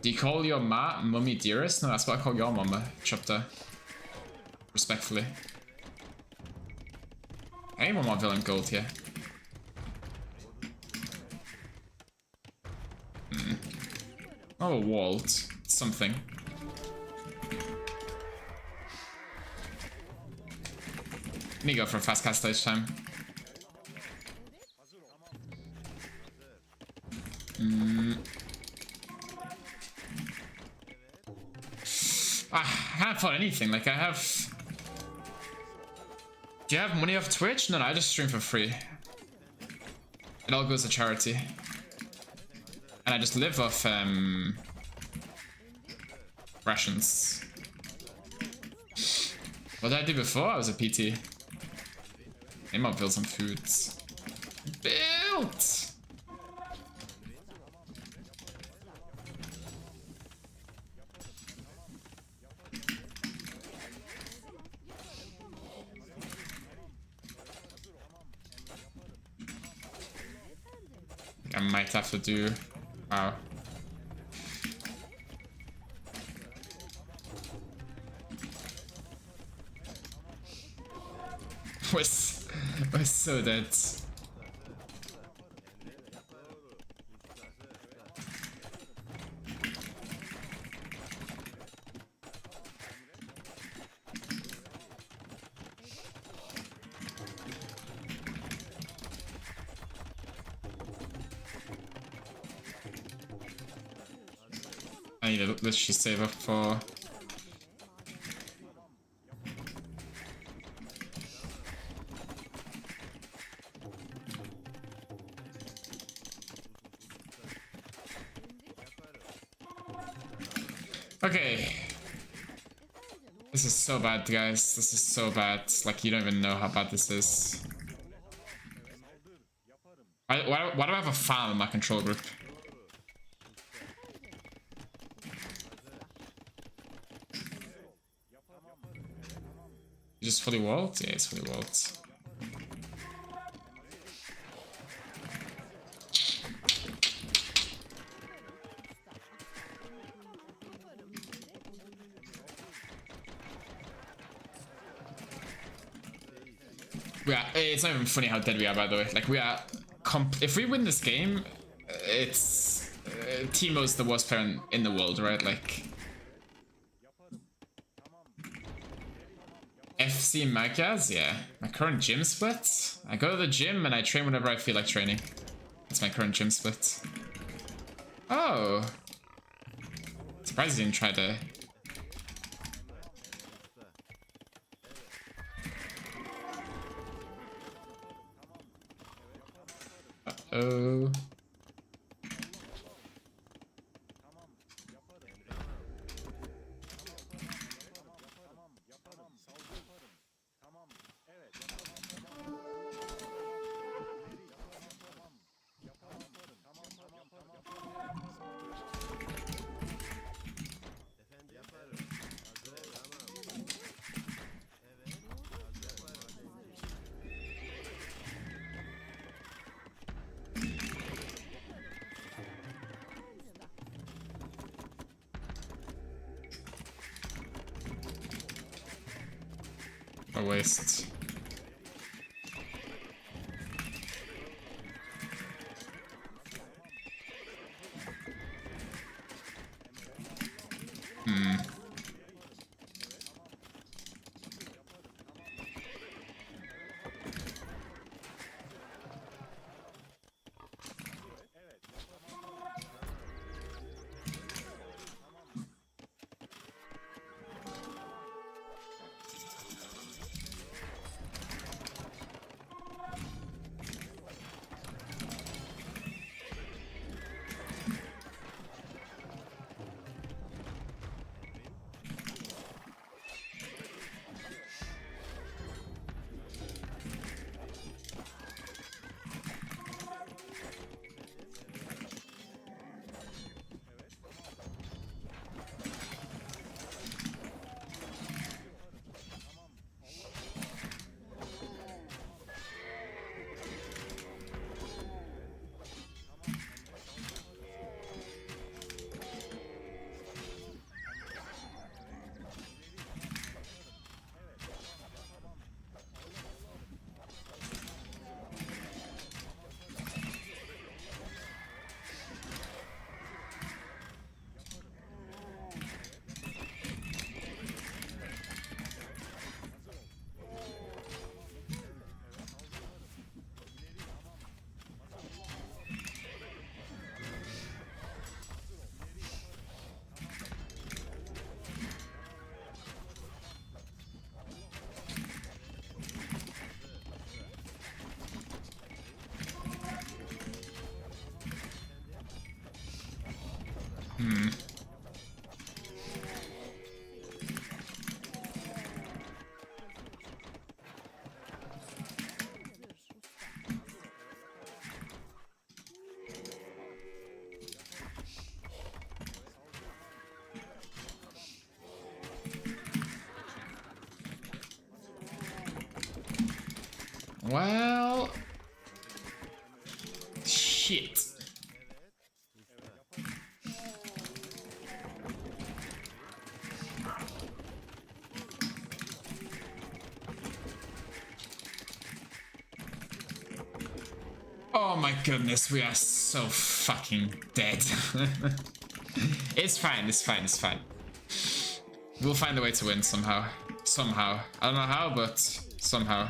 Do you call your mummy dearest? No, that's what I call your mama, Chopta. Respectfully. I need one more villain gold here. Oh, a walled. Something. Let me go for a fast cast stage time. I can't afford anything. Like, I have... Do you have money off Twitch? No, I just stream for free. It all goes to charity. And I just live off, rations. What did I do before? I was a PT. Maybe I'll build some foods. Built! I might have to do... Wow. We're so dead. I need to literally save up for... Okay. This is so bad, guys. This is so bad. Like, you don't even know how bad this is. Why do I have a farm in my control group? You just fully walled? Yeah, it's fully walled. It's not even funny how dead we are, by the way. Like, we are... If we win this game, it's... Teemo's the worst player in the world, right? Like... FC Magaz? Yeah. My current gym split? I go to the gym and I train whenever I feel like training. That's my current gym split. Oh. Surprised he didn't try to... Uh-oh. A waste. Well... Shit. Oh my goodness, we are so fucking dead. It's fine, it's fine, it's fine. We'll find a way to win somehow. Somehow. I don't know how, but somehow.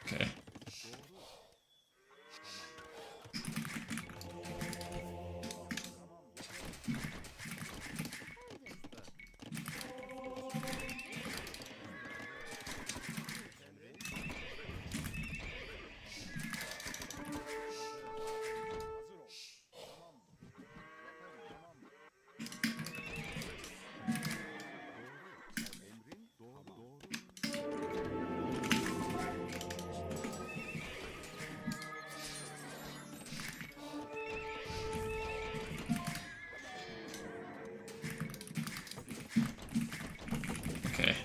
Okay. Okay.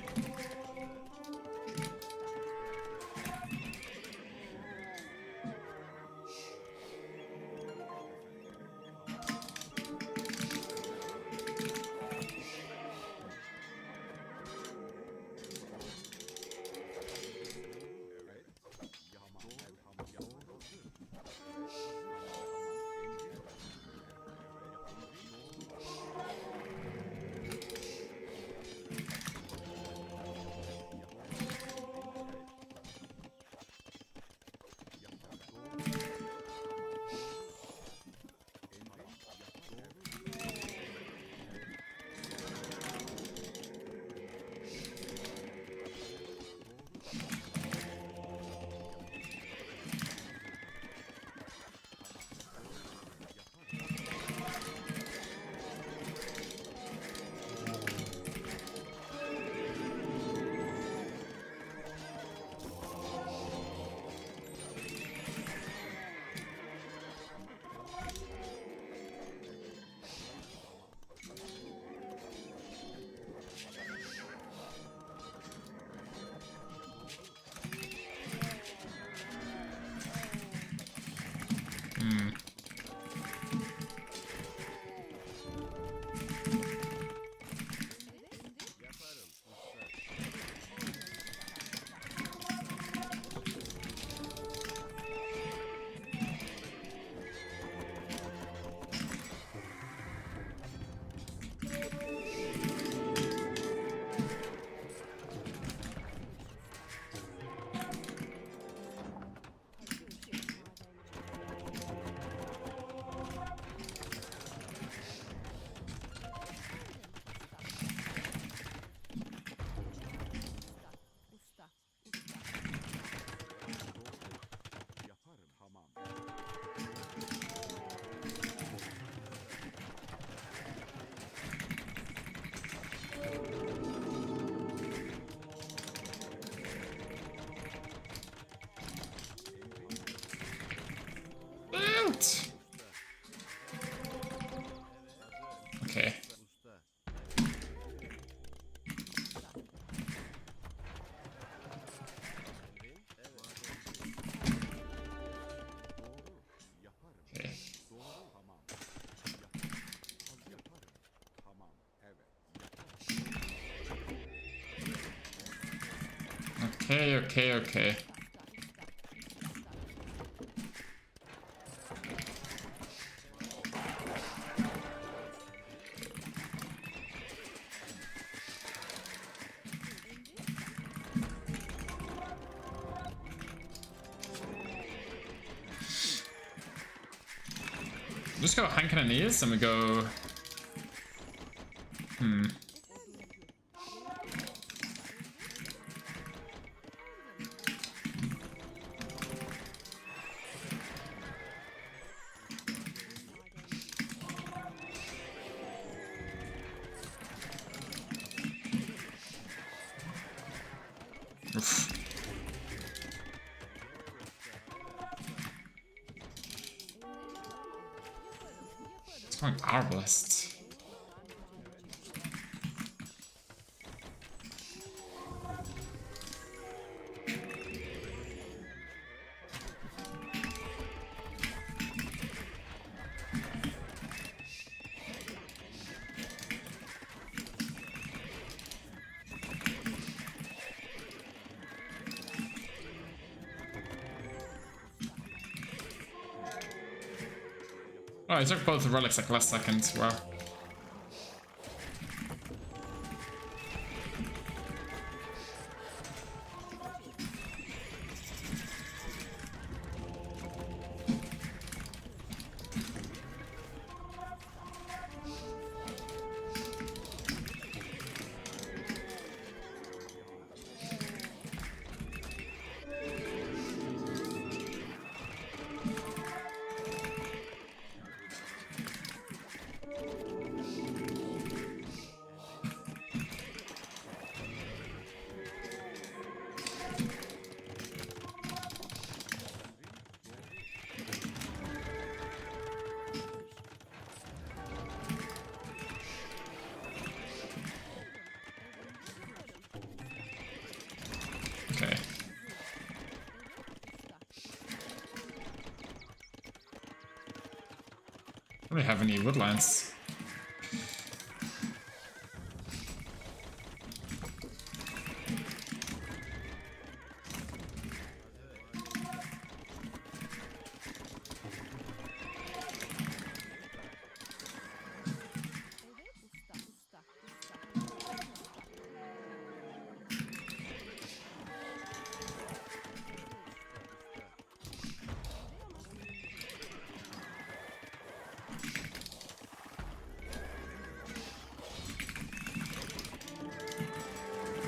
out. Okay. Okay. Just go Hank and knees and we go... Oof. It's going Arbalest. Oh, I took both the relics like last second. Wow. Okay. I don't have any woodlands.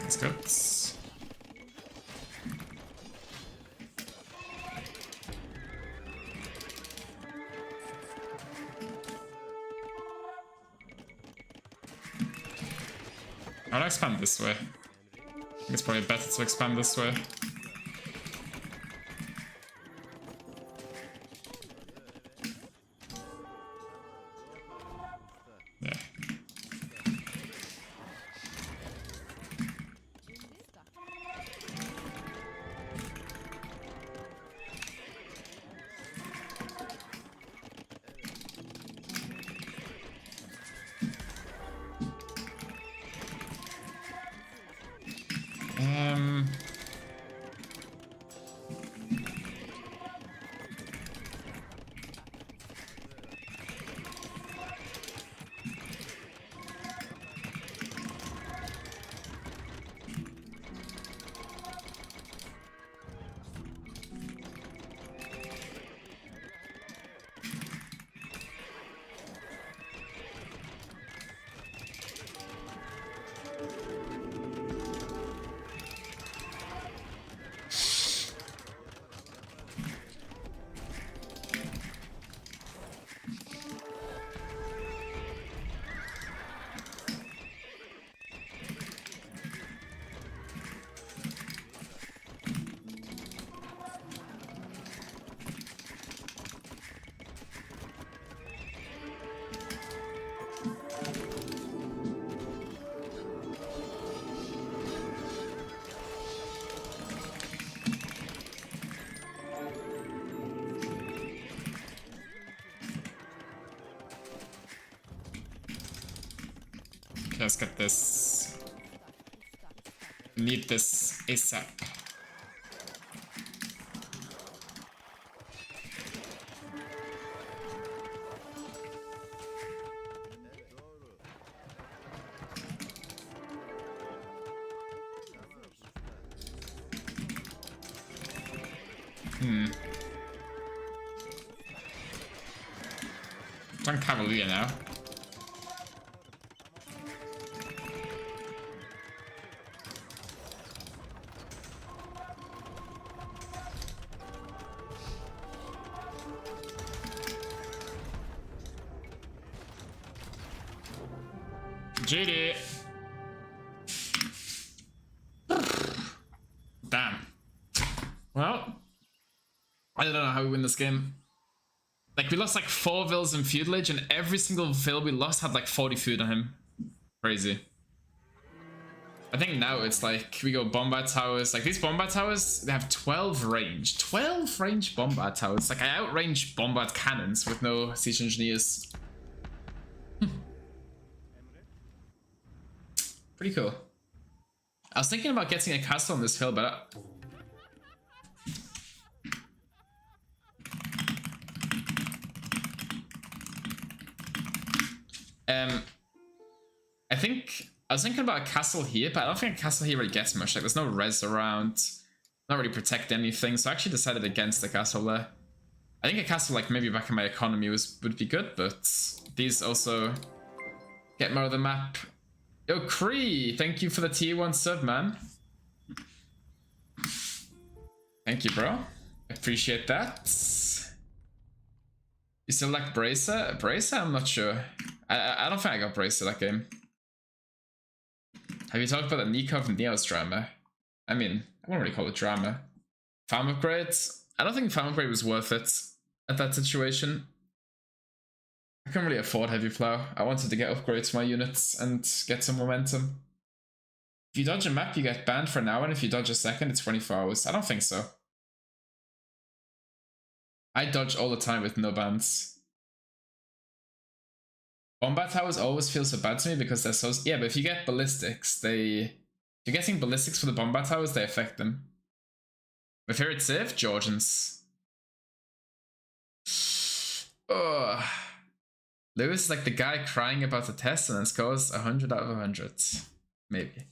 That's good. I'll expand this way. I think it's probably better to expand this way. Yeah. Let's get this. Need this ASAP. It's on Cavalier now. GD. Damn. Well, I don't know how we win this game. Like, we lost like 4 vills in feudalage, and every single vill we lost had like 40 food on him. Crazy. I think now it's like we go bombard towers. Like, these bombard towers, they have 12 range. 12 range bombard towers. Like, I outrange bombard cannons with no siege engineers. Pretty cool. I was thinking about getting a castle on this hill, but I was thinking about a castle here, but I don't think a castle here really gets much. Like, there's no res around, not really protect anything, so I actually decided against the castle there. I think a castle like maybe back in my economy would be good, but these also get more of the map. Yo, Cree, thank you for the tier 1 sub, man. Thank you, bro. Appreciate that. You still like Bracer? Bracer? I'm not sure. I don't think I got Bracer that game. Have you talked about the Nikov and Neos drama? I mean, I wouldn't really call it drama. Farm upgrades? I don't think farm upgrade was worth it at that situation. I couldn't really afford heavy plow. I wanted to get upgrades to my units and get some momentum. If you dodge a map, you get banned for an hour, and if you dodge a second, it's 24 hours. I don't think so. I dodge all the time with no bans. Bombard towers always feel so bad to me because they're so... Yeah, but if you get ballistics, if you're getting ballistics for the bombard towers, they affect them. My favorite civ? Georgians. Ugh. Lewis is like the guy crying about the test and then scores 100 out of 100. Maybe.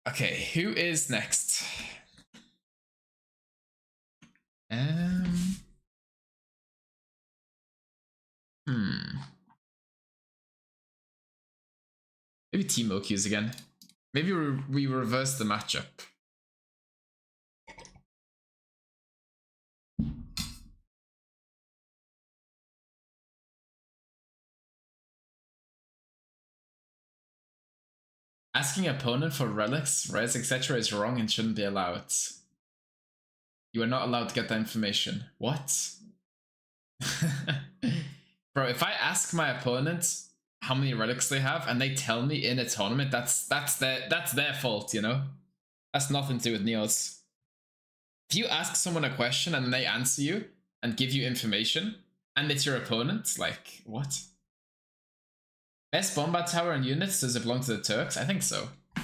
Okay, who is next? Maybe Team Okies again. Maybe we reverse the matchup. Asking opponent for relics, res, etc. is wrong and shouldn't be allowed. You are not allowed to get that information. What? Bro, if I ask my opponent how many relics they have and they tell me in a tournament, that's their fault, you know? That's nothing to do with Neos. If you ask someone a question and they answer you and give you information and it's your opponent, like, what? Best bombard tower and units, does it belong to the Turks? I think so. I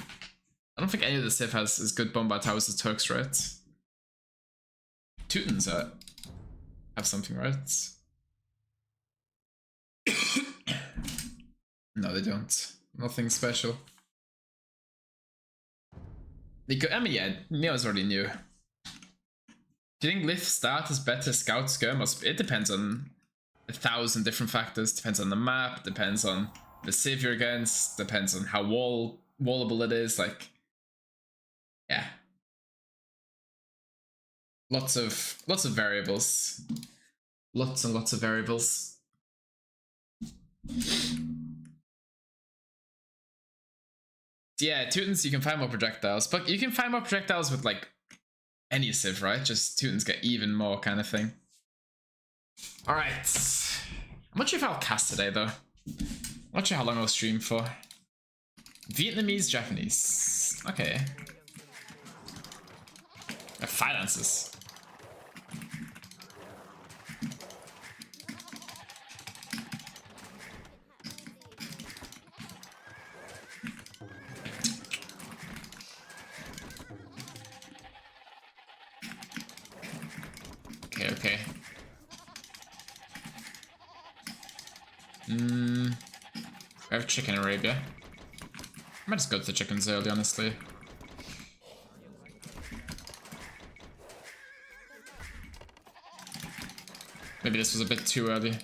don't think any of the Civ has as good bombard towers as Turks, right? Teutons have something, right? No, they don't. Nothing special. I mean, yeah, Neo's already new. Do you think Lith start is better scout skirmers? It depends on 1,000 different factors. Depends on the map, depends on the civ you're against, depends on how wallable it is, like, yeah. Lots of variables. Lots and lots of variables. Yeah, Teutons, you can find more projectiles, but you can find more projectiles with, like, any civ, right? Just Teutons get even more kind of thing. Alright. I'm not sure if I'll cast today, though. I'm not sure how long I'll stream for. Vietnamese, Japanese. Okay. Finances. I have chicken Arabia. I might just go to the chickens early, honestly. Maybe this was a bit too early.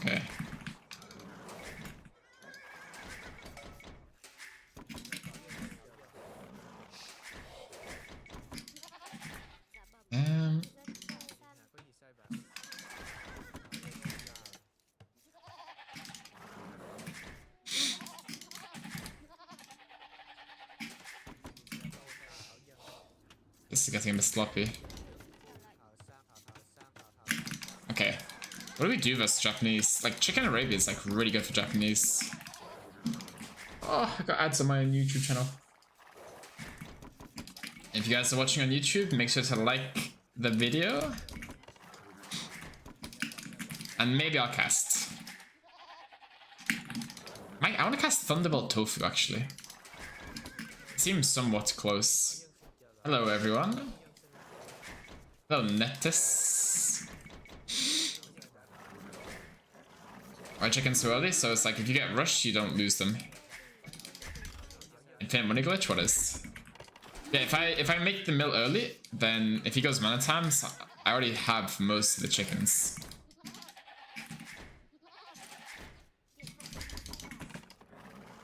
Okay. This is getting a bit sloppy. Okay. What do we do versus Japanese? Like, chicken Arabia is like really good for Japanese. Oh, I got ads on my YouTube channel. If you guys are watching on YouTube, make sure to like the video. And maybe I'll cast. I want to cast Thunderbolt Tofu, actually. It seems somewhat close. Hello, everyone. Hello, Netis. Why chicken so early? So it's like if you get rushed, you don't lose them. Infinite money glitch? What is? Yeah, if I make the mill early, then if he goes mana times, I already have most of the chickens.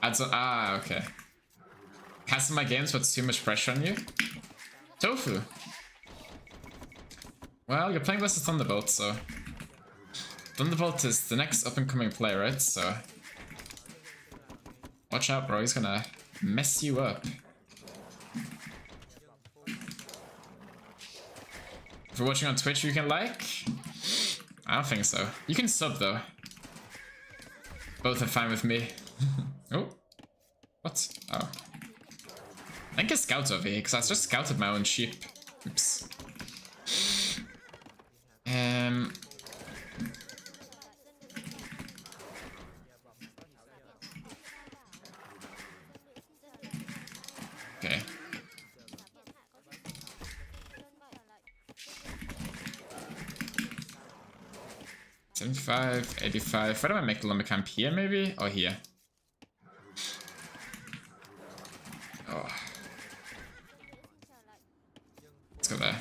Okay. Cancel my games puts too much pressure on you. Tofu. Well, you're playing versus Thunderbolt, so Thunderbolt is the next up-and-coming player, right? So watch out, bro. He's gonna mess you up. If you're watching on Twitch, you can like? I don't think so. You can sub, though. Both are fine with me. Oh. What? Oh. I think it's scouts over here, because I just scouted my own sheep. Oops. Okay. 75, 85. Where do I make the lumber camp? Here, maybe? Or here? Oh. Let's go there.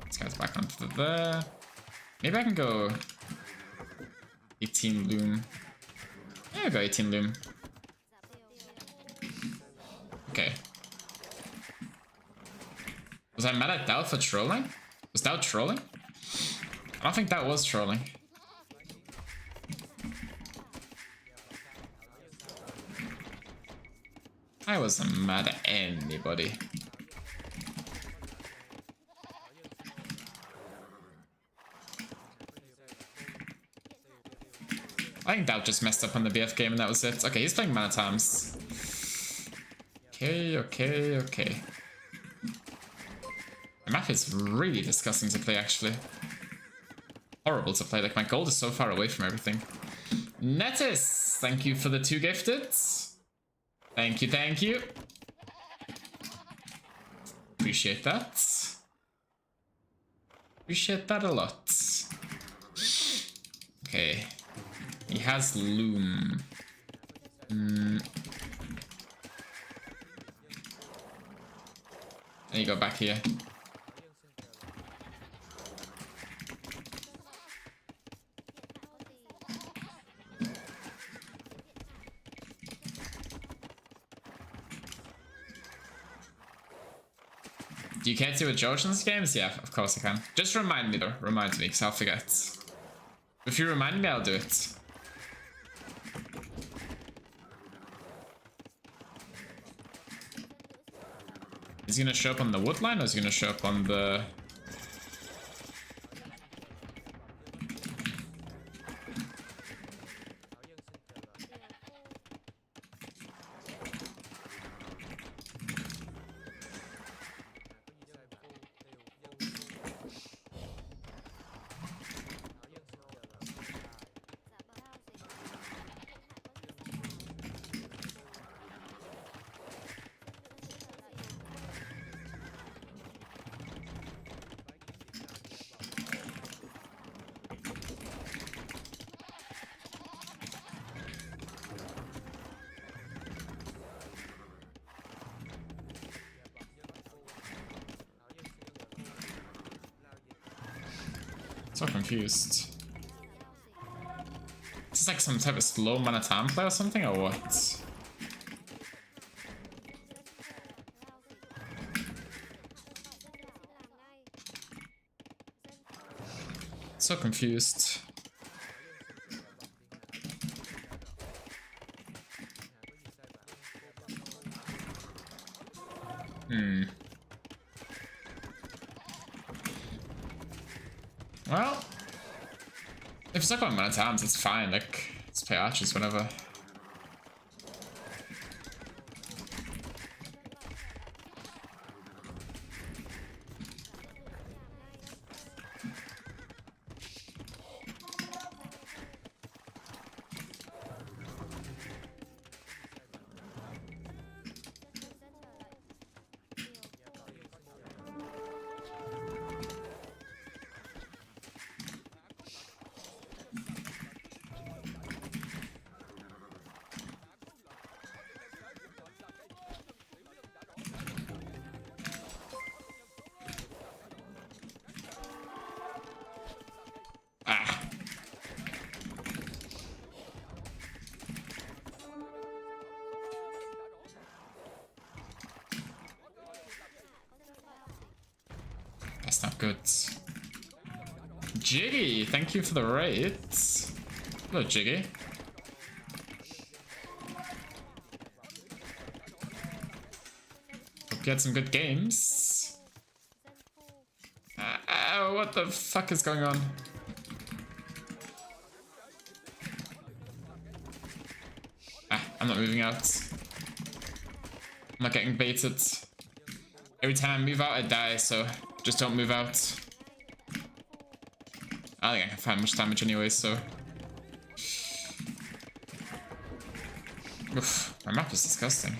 This guy's back onto there. Maybe I can go 18 loom. Yeah, I'll go 18 loom. Okay. Was I mad at Dow for trolling? Was Dow trolling? I don't think that was trolling. I wasn't mad at anybody. I think Dow just messed up on the BF game and that was it. Okay, he's playing mana times. Okay. The map is really disgusting to play, actually. Horrible to play. Like, my gold is so far away from everything. Netis! Thank you for the 2 gifted. Thank you. Appreciate that. Appreciate that a lot. Okay. He has loom. And you go back here. Do you care to with Joshin's games? Yeah, of course I can. Just remind me though. Remind me, because I'll forget. If you remind me, I'll do it. Is he gonna show up on the wood line or is he gonna show up on the... So confused. Is this like some type of slow Manatan play or something, or what? So confused. Well, if it's not going Manatans, it's fine. Like, let's play archers whenever. Ah. That's not good. Jiggy, thank you for the raid. Hello, Jiggy. Hope you had some good games. What the fuck is going on? I'm not moving out. I'm not getting baited. Every time I move out, I die, so just don't move out. I don't think I can find much damage anyway, so... Oof, my map is disgusting.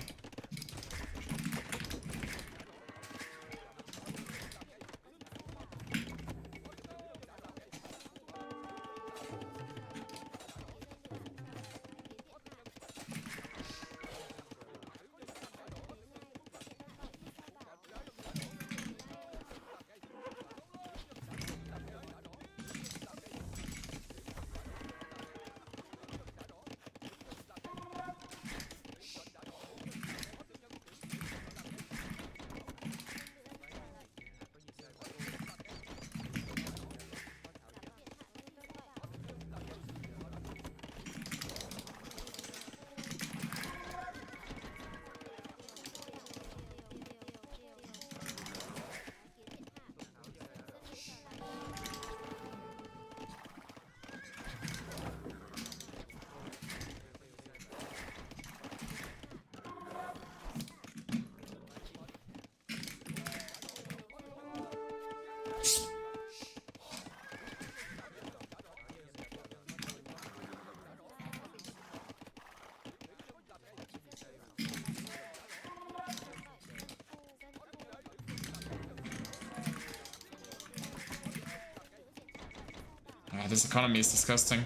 This economy is disgusting.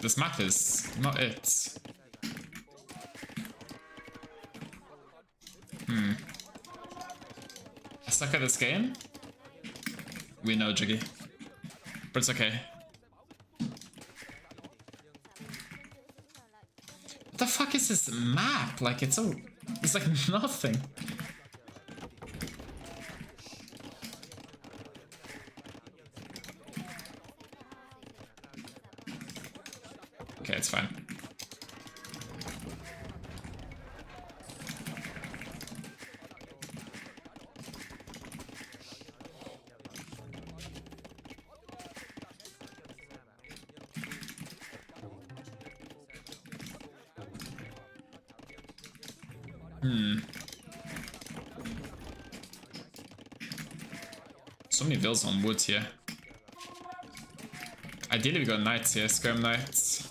This map is not it. I suck at this game? We know, Jiggy. But it's okay. What the fuck is this map? Like, it's so... It's like nothing. Okay, it's fine. So many vills on wood here. Ideally we got knights here, skirm knights.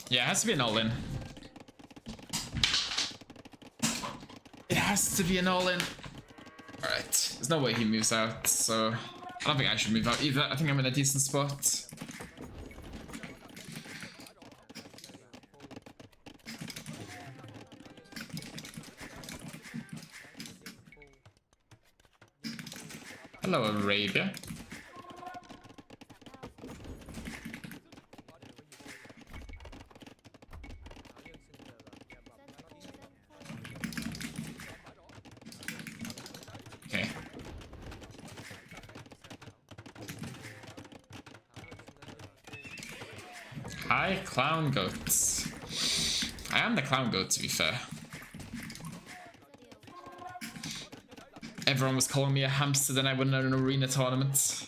Yeah, it has to be an all-in. It has to be an all-in. Alright, there's no way he moves out, so... I don't think I should move out either. I think I'm in a decent spot. Hello, Arabia. Okay. Hi, clown goats. I am the clown goat, to be fair. Everyone was calling me a hamster, then I won an arena tournament.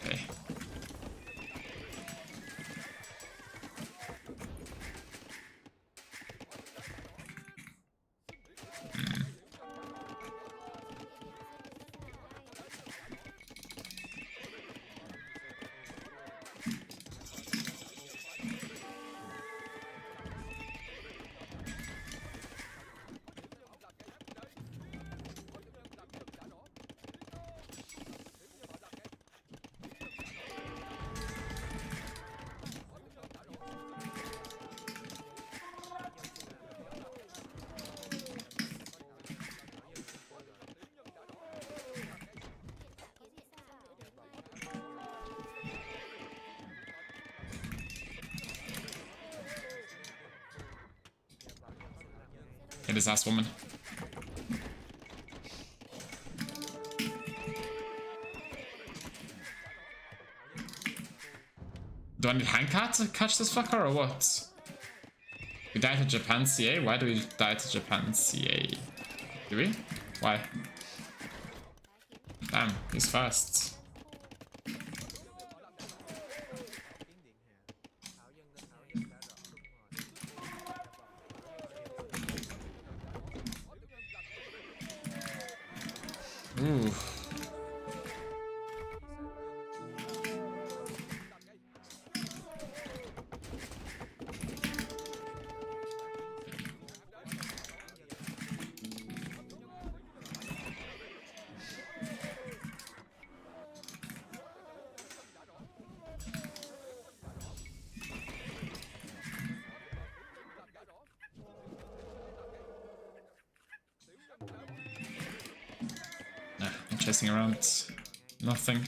Okay. Get his ass, woman. Do I need handcart to catch this fucker or what? We died to Japan CA? Why do we die to Japan CA? Do we? Why? Damn, he's fast. Ooh. Chasing around, nothing.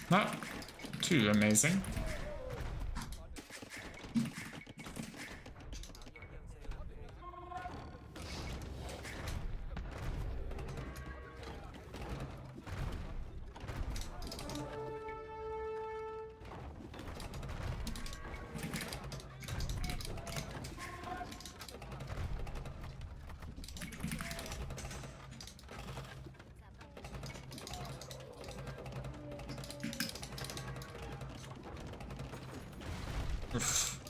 Not too amazing. Oof.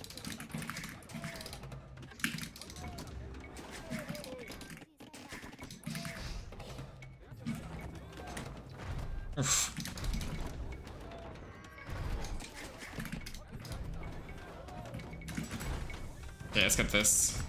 Oof. Okay, let's get this.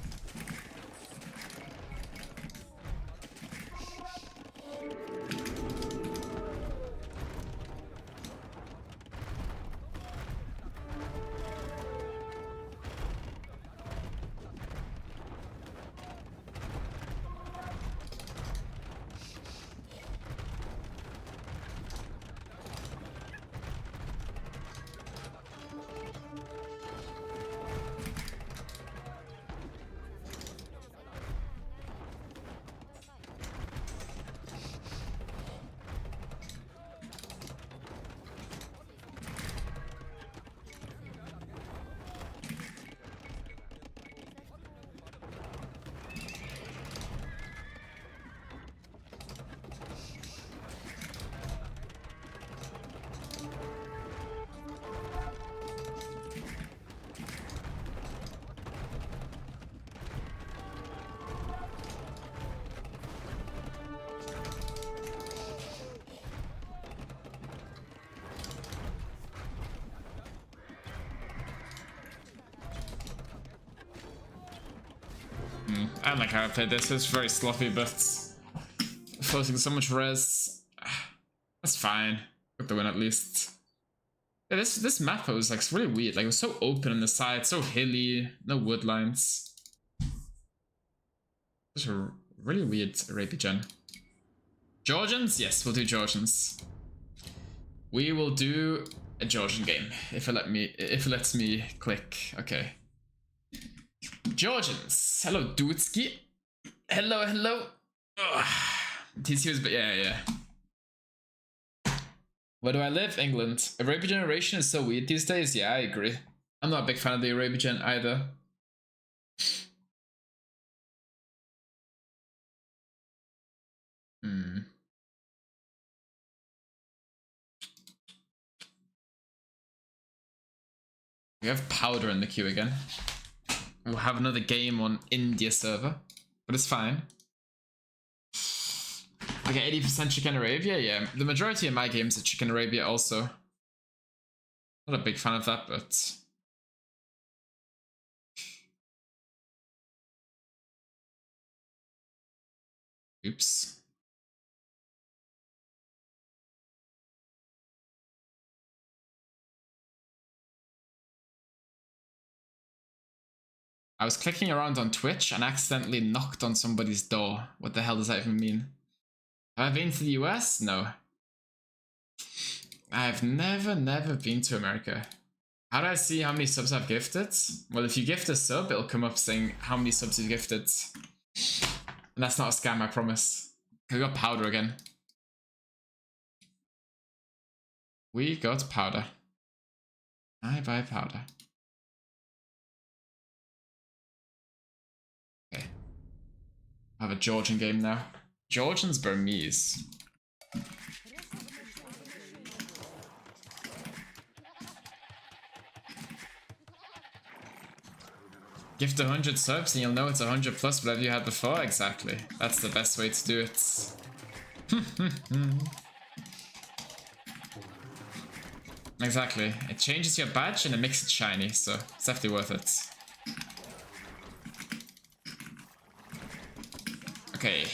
I don't like how I played this. It's very sloppy, but floating so much res. That's fine. Got the win at least. Yeah, this map was like really weird. Like it was so open on the side, so hilly, no wood lines. It's a really weird rapey gen. Georgians? Yes, we'll do Georgians. We will do a Georgian game if it lets me click. Okay. Georgians. Hello, Dudski. Hello, hello. TCU's, but yeah. Where do I live? England. Arabian generation is so weird these days. Yeah, I agree. I'm not a big fan of the Arabian gen either. We have powder in the queue again. We'll have another game on India server, but it's fine. Okay, 80% Chicken Arabia, yeah. The majority of my games are Chicken Arabia also. Not a big fan of that, but... Oops. I was clicking around on Twitch and accidentally knocked on somebody's door. What the hell does that even mean? Have I been to the US? No. I've never been to America. How do I see how many subs I've gifted? Well, if you gift a sub, it'll come up saying how many subs you've gifted. And that's not a scam, I promise. We got powder again. We got powder. I buy powder. Okay. I have a Georgian game now. Georgians, Burmese. Gift 100 subs and you'll know it's 100 plus whatever you had before. Exactly. That's the best way to do it. Exactly. It changes your badge and it makes it shiny, so it's definitely worth it. Okay.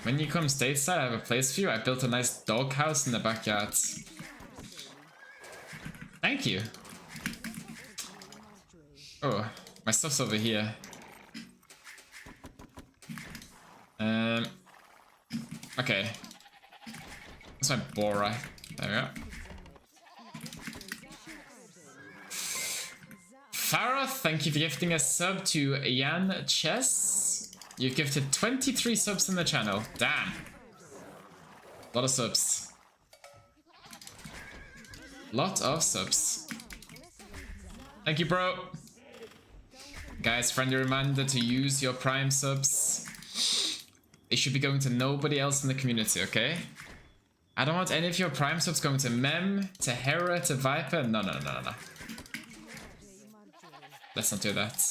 When you come stateside, I have a place for you. I built a nice doghouse in the backyard. Thank you. Oh, my stuff's over here. Okay. That's my Bora. There we go. Farah, thank you for gifting a sub to Jan Chess. You've gifted 23 subs in the channel. Damn. A lot of subs. Lot of subs. Thank you, bro. Guys, friendly reminder to use your Prime subs. It should be going to nobody else in the community, okay? I don't want any of your Prime subs going to Mem, to Hera, to Viper. No. Let's not do that.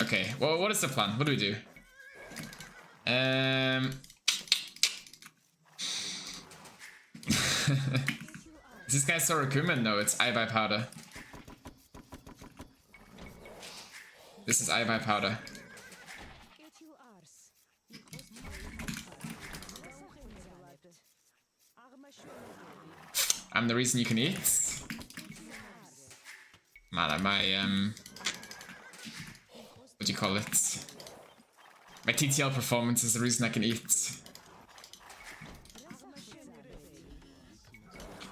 Okay, well, what is the plan? What do we do? Is this guy Sorokuman? No, it's I buy powder. This is I buy powder. I'm the reason you can eat. Man, my what do you call it? My TTL performance is the reason I can eat.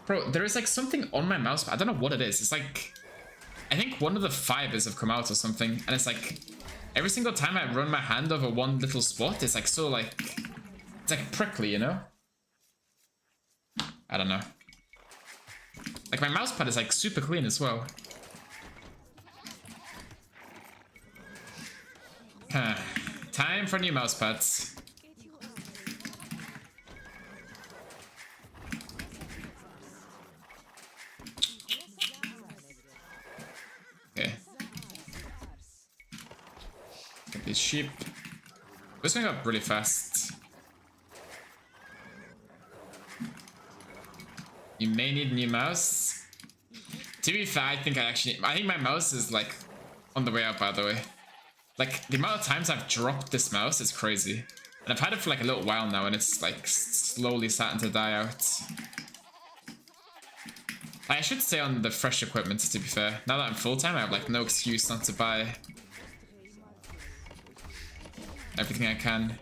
Bro, there is like something on my mouse, but I don't know what it is. It's like, I think one of the fibers have come out or something, and it's like, every single time I run my hand over one little spot, it's like so like, it's like prickly, you know? I don't know. Like my mouse pad is like super clean as well. Huh. Time for new mouse pads. Okay. Get these sheep. This going up really fast. You may need a new mouse. To be fair, I think my mouse is like on the way out, by the way. Like, the amount of times I've dropped this mouse is crazy. And I've had it for like a little while now, and it's like slowly starting to die out. I should stay on the fresh equipment, to be fair. Now that I'm full-time, I have like no excuse not to buy everything I can.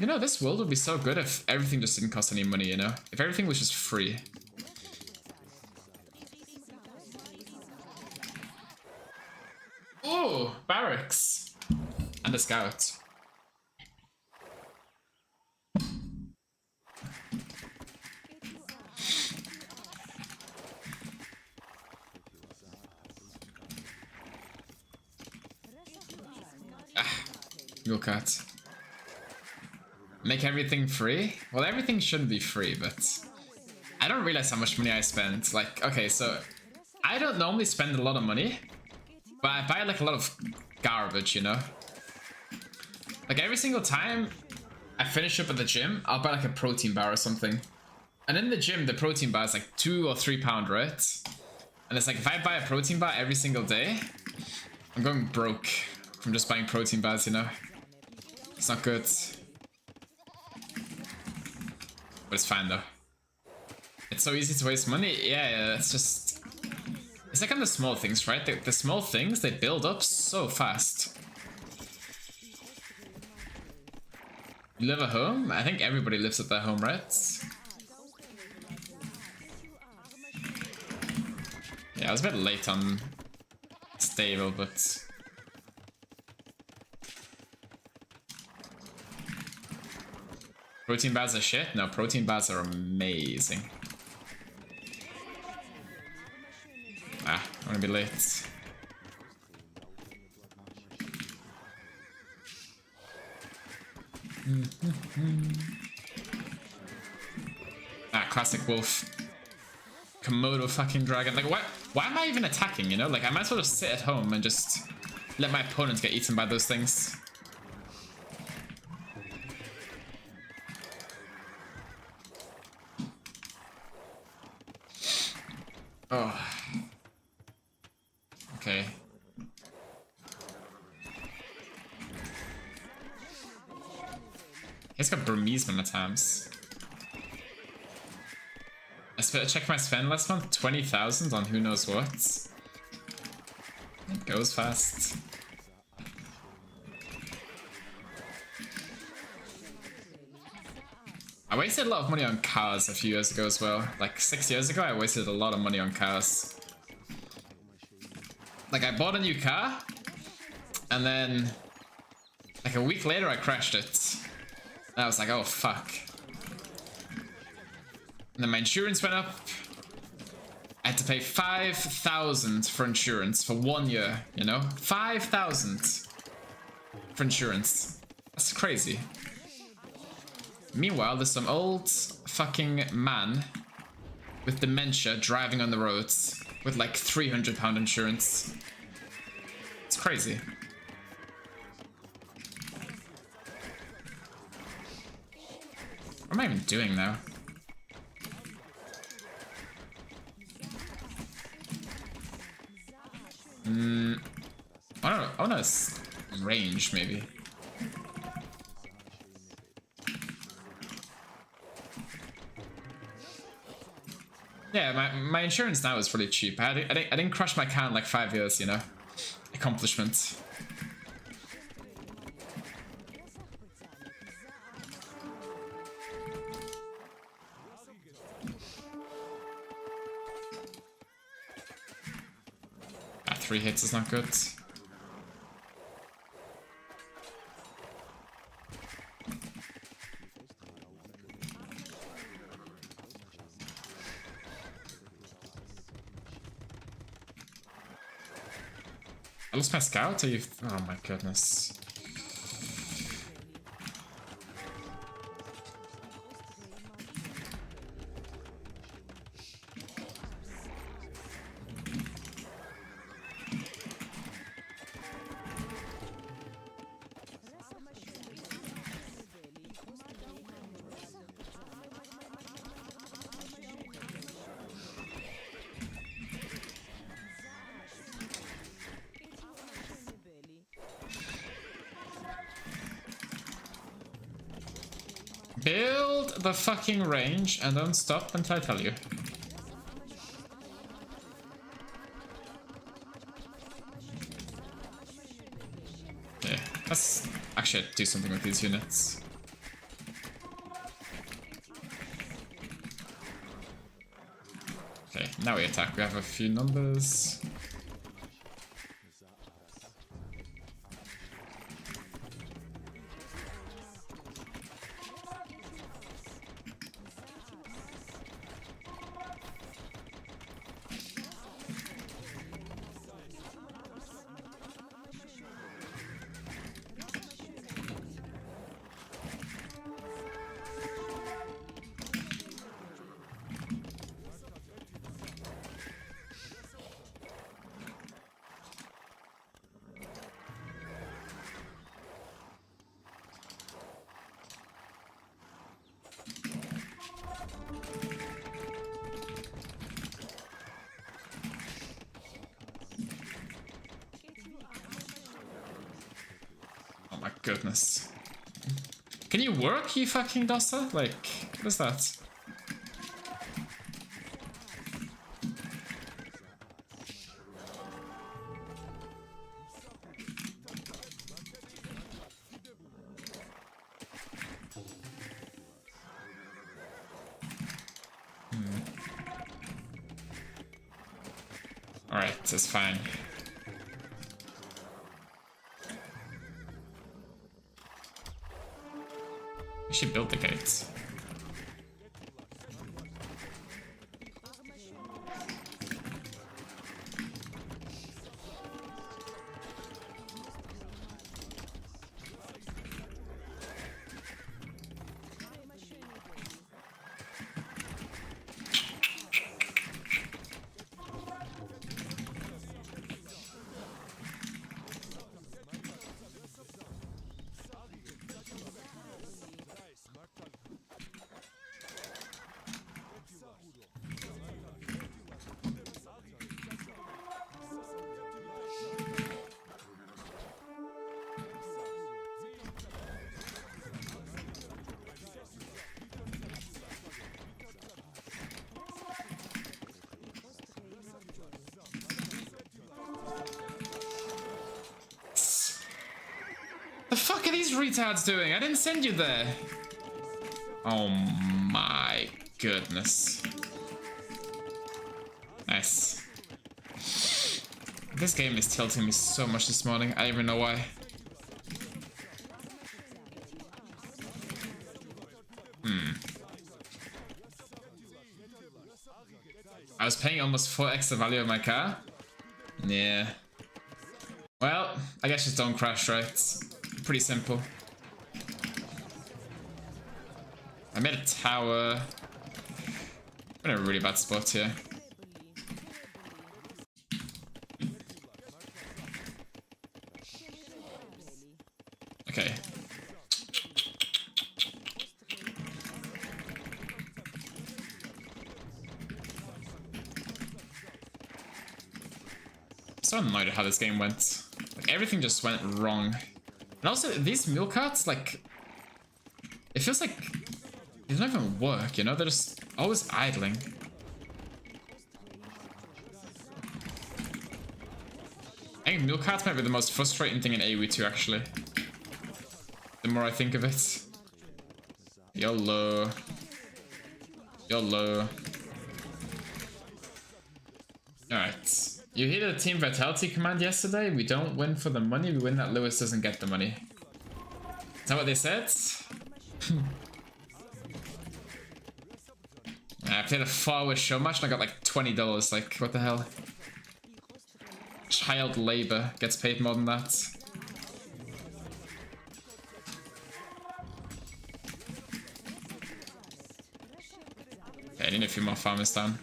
You know, this world would be so good if everything just didn't cost any money, you know? If everything was just free. Oh, barracks. And a scout. Mule cat. Make everything free? Well, everything shouldn't be free, but I don't realize how much money I spend. Like, okay, so I don't normally spend a lot of money, but I buy like a lot of garbage, you know? Like every single time I finish up at the gym, I'll buy like a protein bar or something. And in the gym, the protein bar is like £2 or £3, right? And it's like, if I buy a protein bar every single day, I'm going broke from just buying protein bars, you know? It's not good. But it's fine though. It's so easy to waste money. Yeah, it's just... It's like on the small things, right? The small things, they build up so fast. You live at home? I think everybody lives at their home, right? Yeah, I was a bit late on stable, but... Protein bars are shit? No, protein bars are amazing. Ah, I'm gonna be late. Ah, classic wolf. Komodo fucking dragon. Like, why am I even attacking, you know? Like, I might as well just sit at home and just let my opponents get eaten by those things. Oh. Okay. He's got Burmese man at times. I checked my spend last month, 20,000 on who knows what. It goes fast. I wasted a lot of money on cars a few years ago as well. Like 6 years ago, I wasted a lot of money on cars. Like I bought a new car, and then like a week later I crashed it. And I was like, oh fuck. And then my insurance went up. I had to pay 5,000 for insurance for 1 year, you know? 5,000 for insurance. That's crazy. Meanwhile, there's some old fucking man with dementia driving on the roads with like £300 insurance. It's crazy. What am I even doing now? I don't know. I want to range maybe. Yeah, my insurance now is pretty cheap. I didn't crush my car in like 5 years, you know? Accomplishment. Ah, 3 hits is not good. I lost my scout, or you... Oh my goodness. Build the fucking range and don't stop until I tell you. Yeah, let's actually do something with these units. Okay, now we attack. We have a few numbers. Goodness. Can you work, you fucking Dossa? Like, what is that? Alright, that's fine. We should build the gates. fuck are these retards doing? I didn't send you there. Oh my goodness. Nice. This game is tilting me so much this morning. I don't even know why. I was paying almost 4x the value of my car. Yeah. Well, I guess just don't crash, right? It's pretty simple. I made a tower. I'm in a really bad spot here. Okay. So annoyed at how this game went. Like, everything just went wrong. And also, these mule carts, like... It feels like... They don't even work, you know? They're just always idling. I think mule carts might be the most frustrating thing in AoE2, actually. The more I think of it. YOLO. YOLO. Alright. You hit a team vitality command yesterday. We don't win for the money, we win that Lewis doesn't get the money. Is that what they said? I played a forward show match and I got like $20. Like, what the hell? Child labor gets paid more than that. Okay, I need a few more farmers down.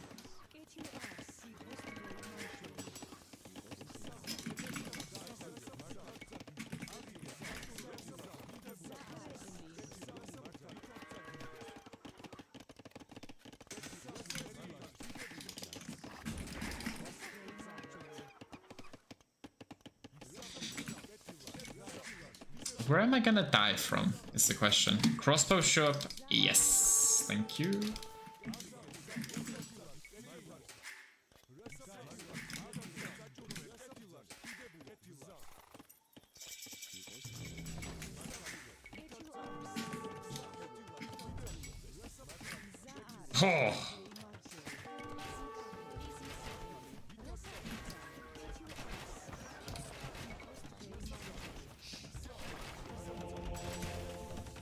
Where am I gonna die from, is the question. Crossbow show up? Yes. Thank you. Oh.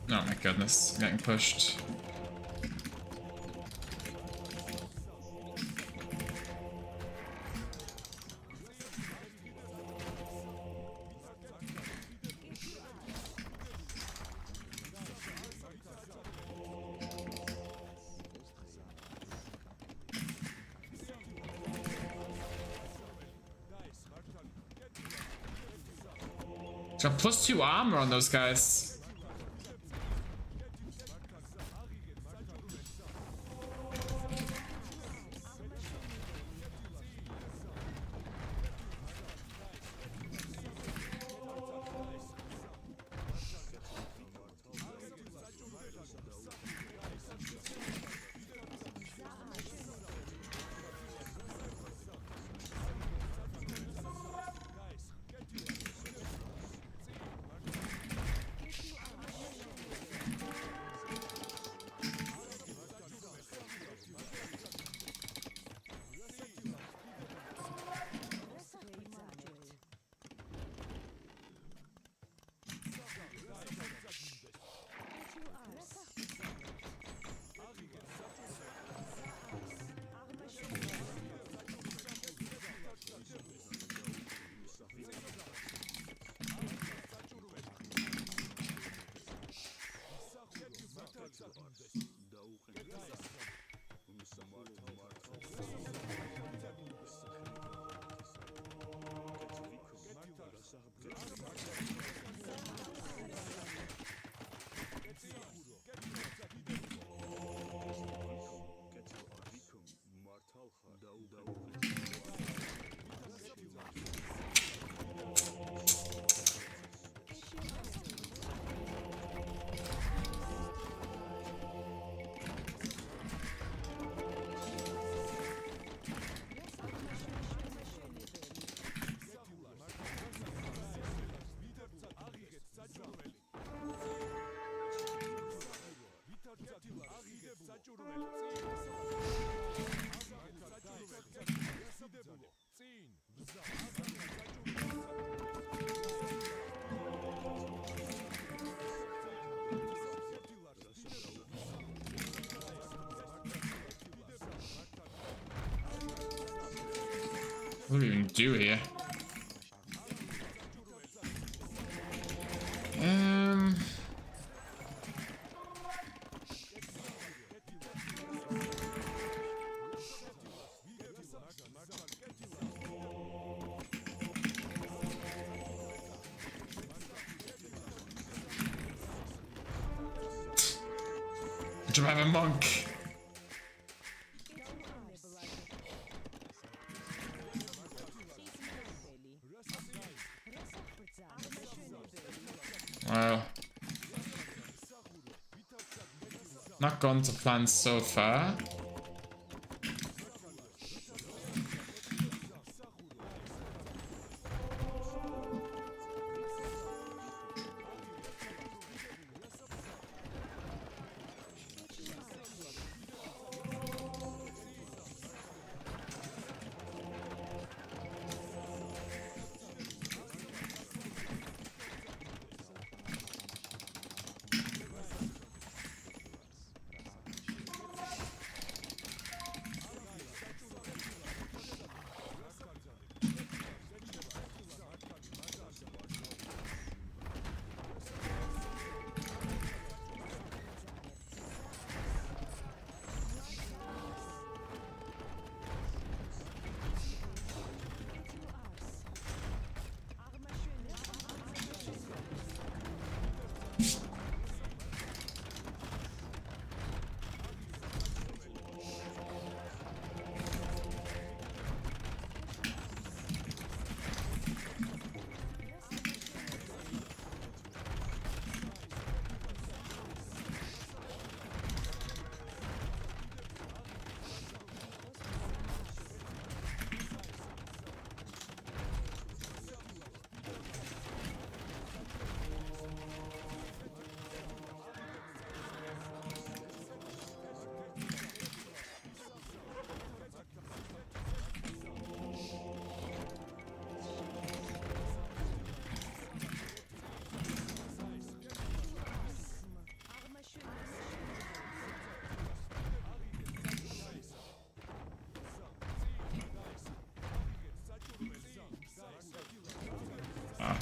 Oh my goodness, I'm getting pushed. Got +2 armor on those guys. What do we even do here? Do I have a monk? Well, not gone to plan so far.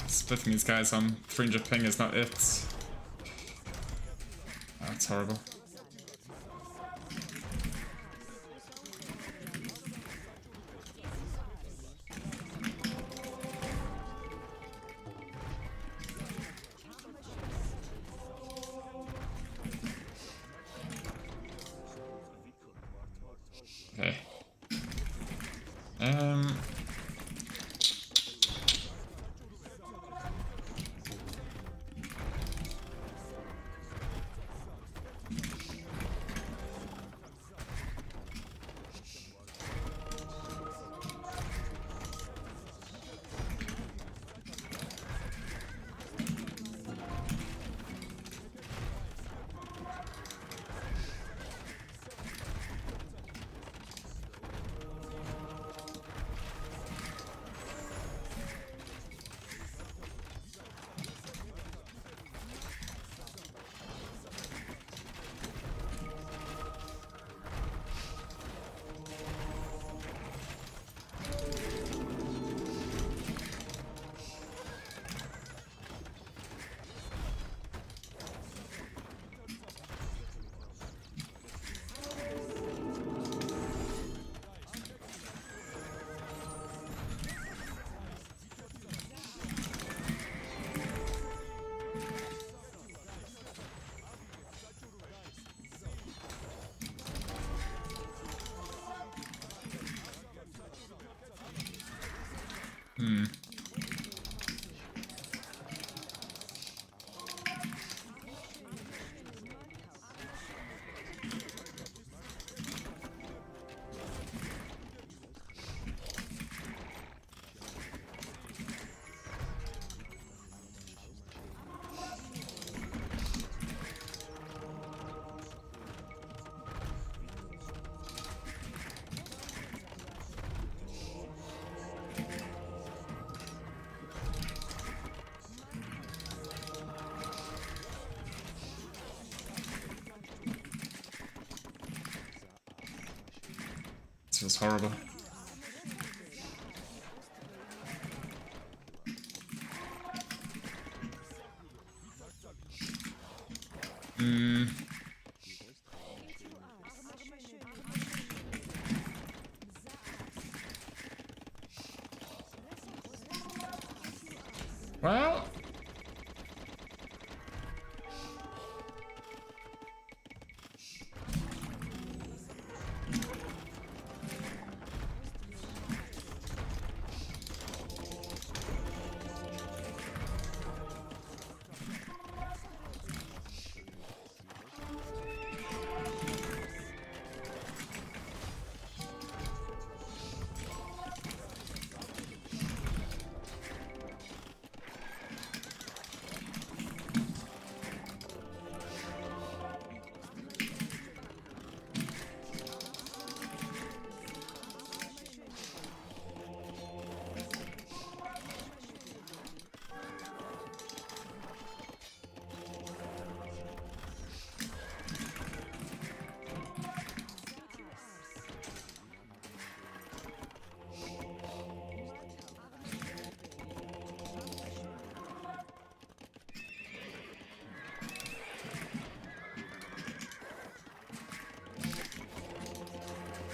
Splitting these guys on 300 ping is not it. Oh, that's horrible. Okay. This feels horrible. Well,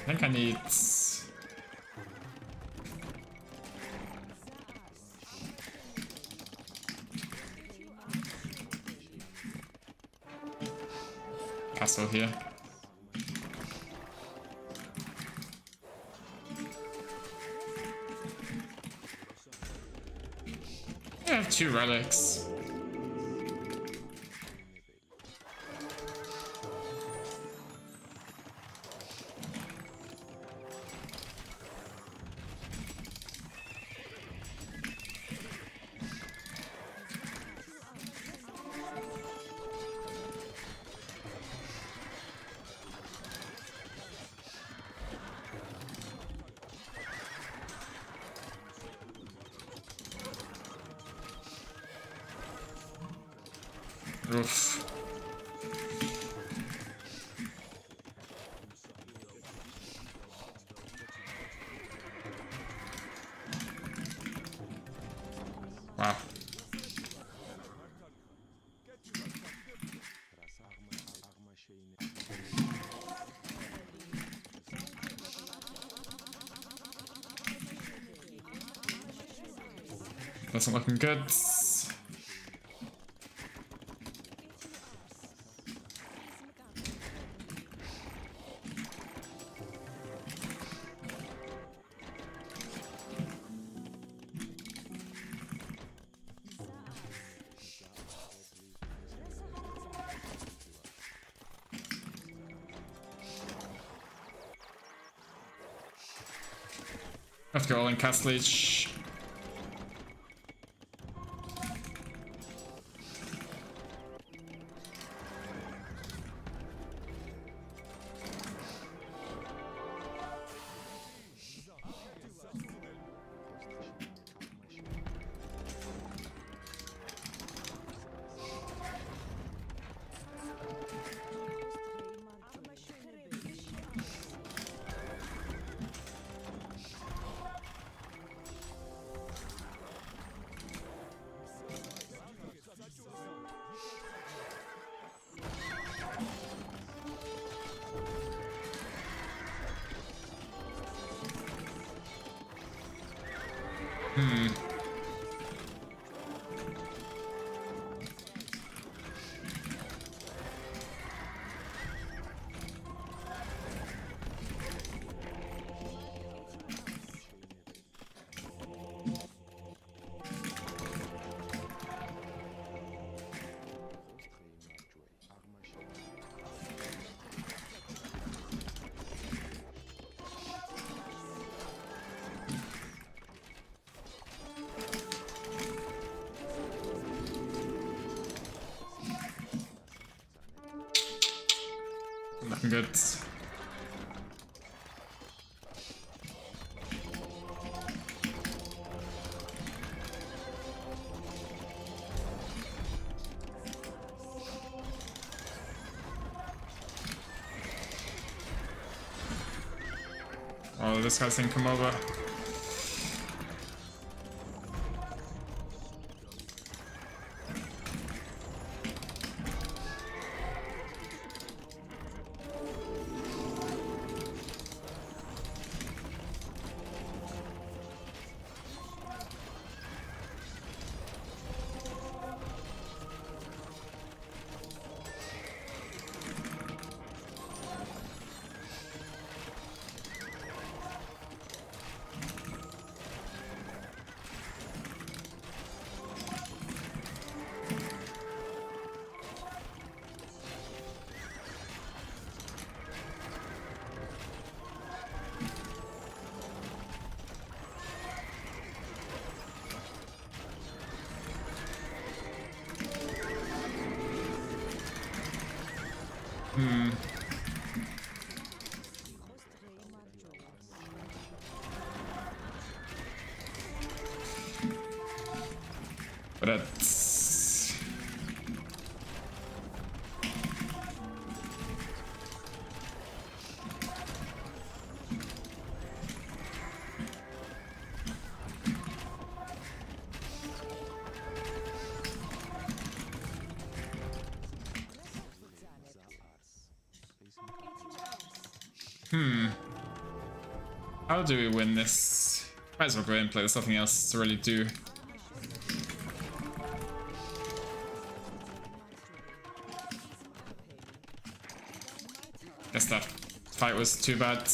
I think I need... castle here. I have 2 relics. Oof. Wow. That's not looking good. Have to go all in Castle Leech. Looking good. Oh, this guy's didn't come over. But that's... How do we win this? Might as well go ahead and play. There's nothing else to really do. Guess that fight was too bad.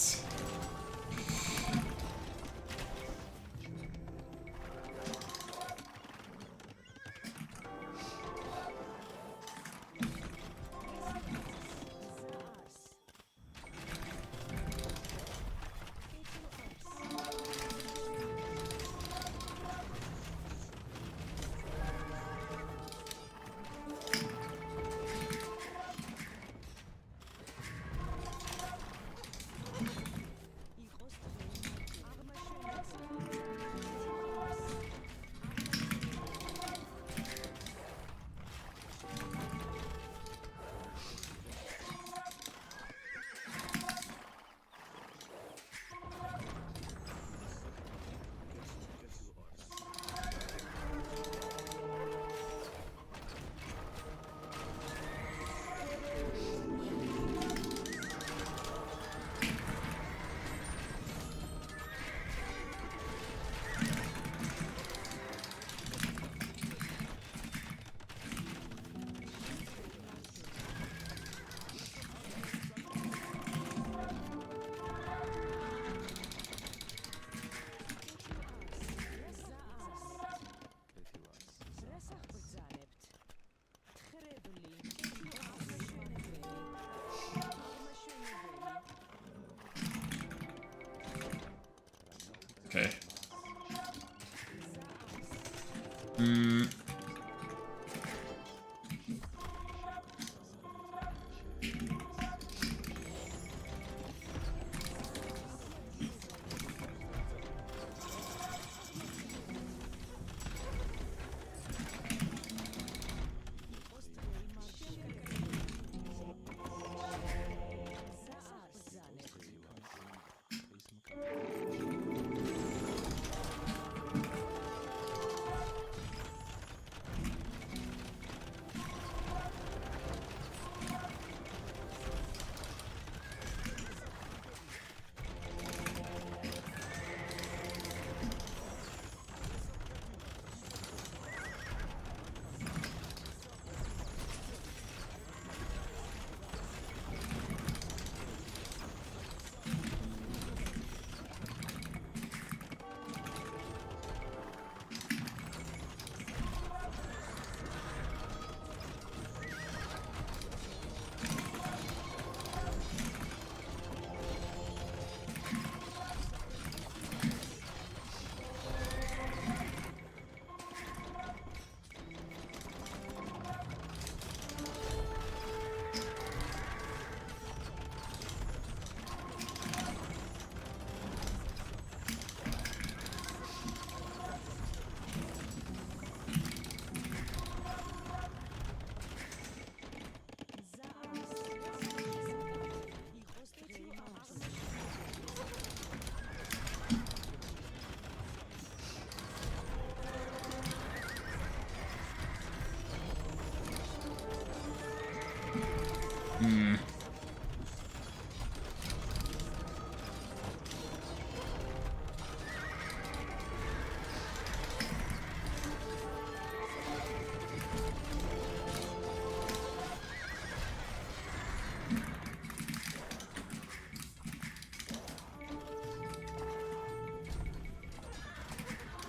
Okay.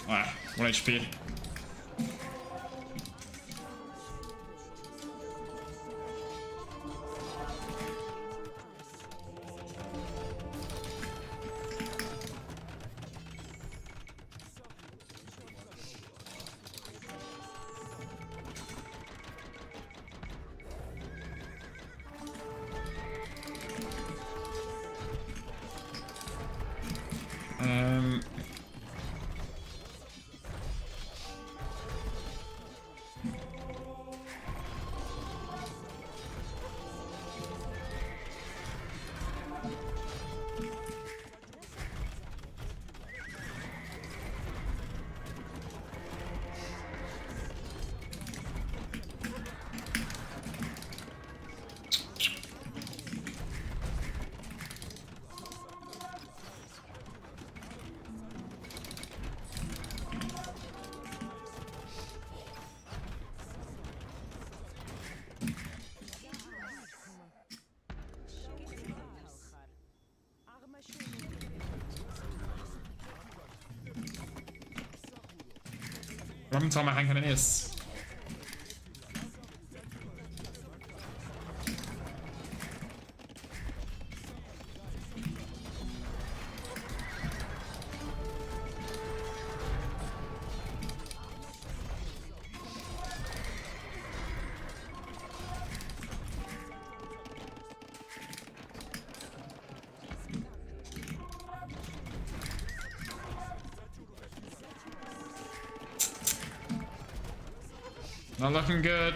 Ah, 1 HP. Jag vill inte ta med han kan en is. Not looking good.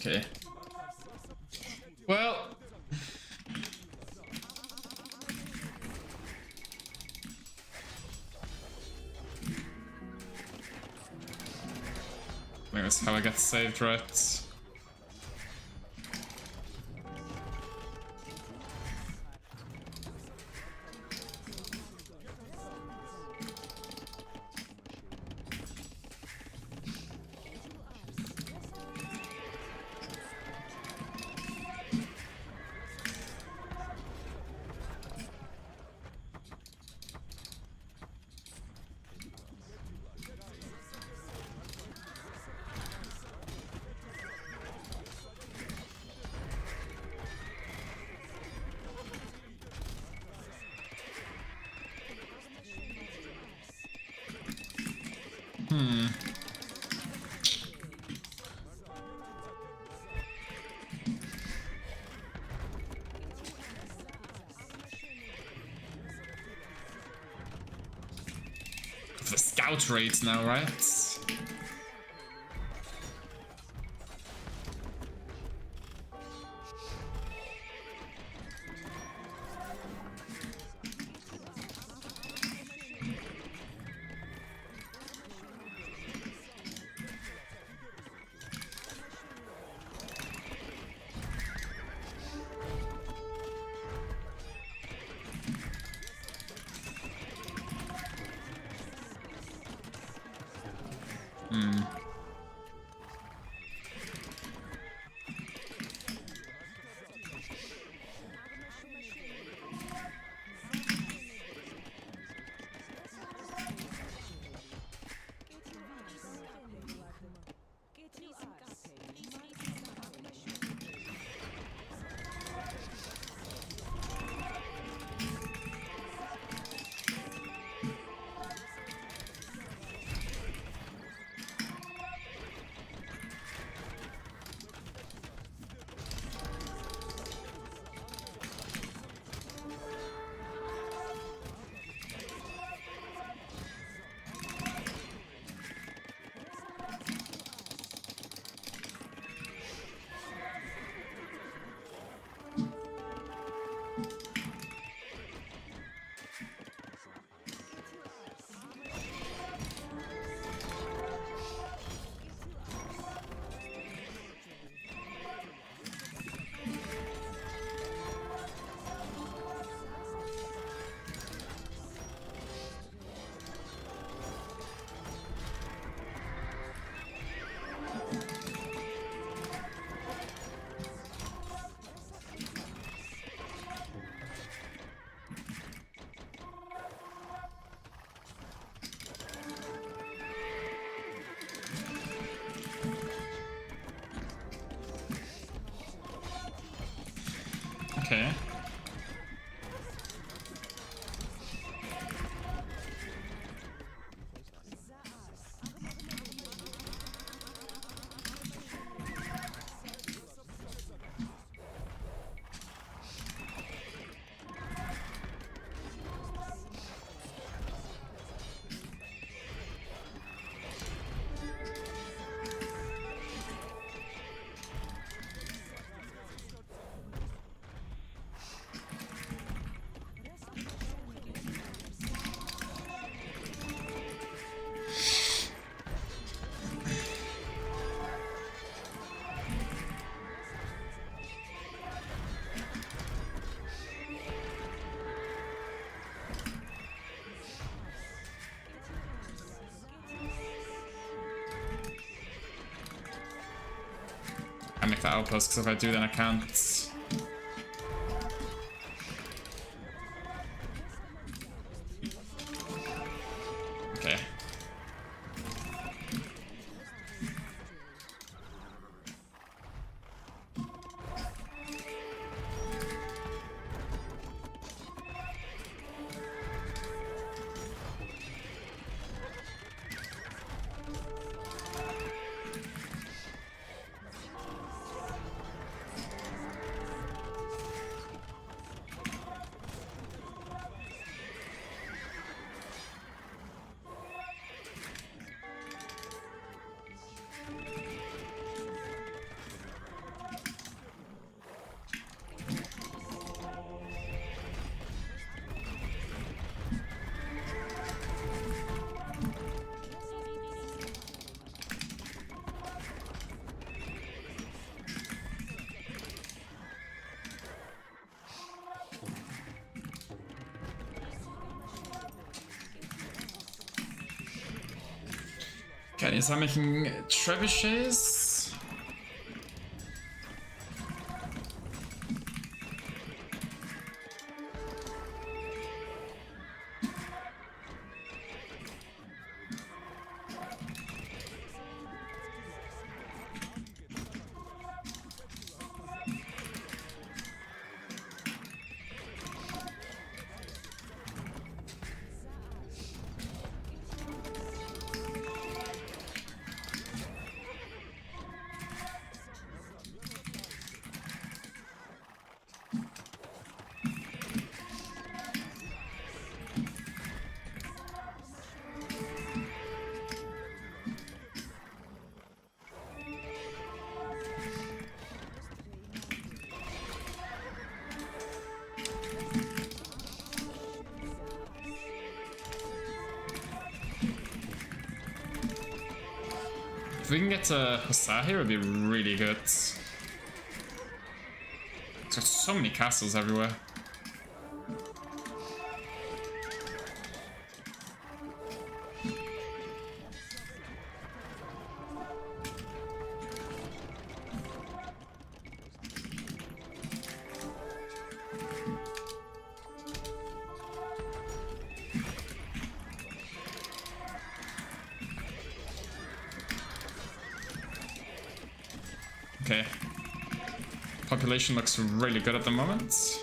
Okay. Well. I think that's how I get saved, right? The scout rate now, right? Okay. make that outpost, because if I do, then I can't. Okay. Okay, is that making trebuchets? If we can get to Hussar here, it would be really good. It's got so many castles everywhere. Okay. Population looks really good at the moment.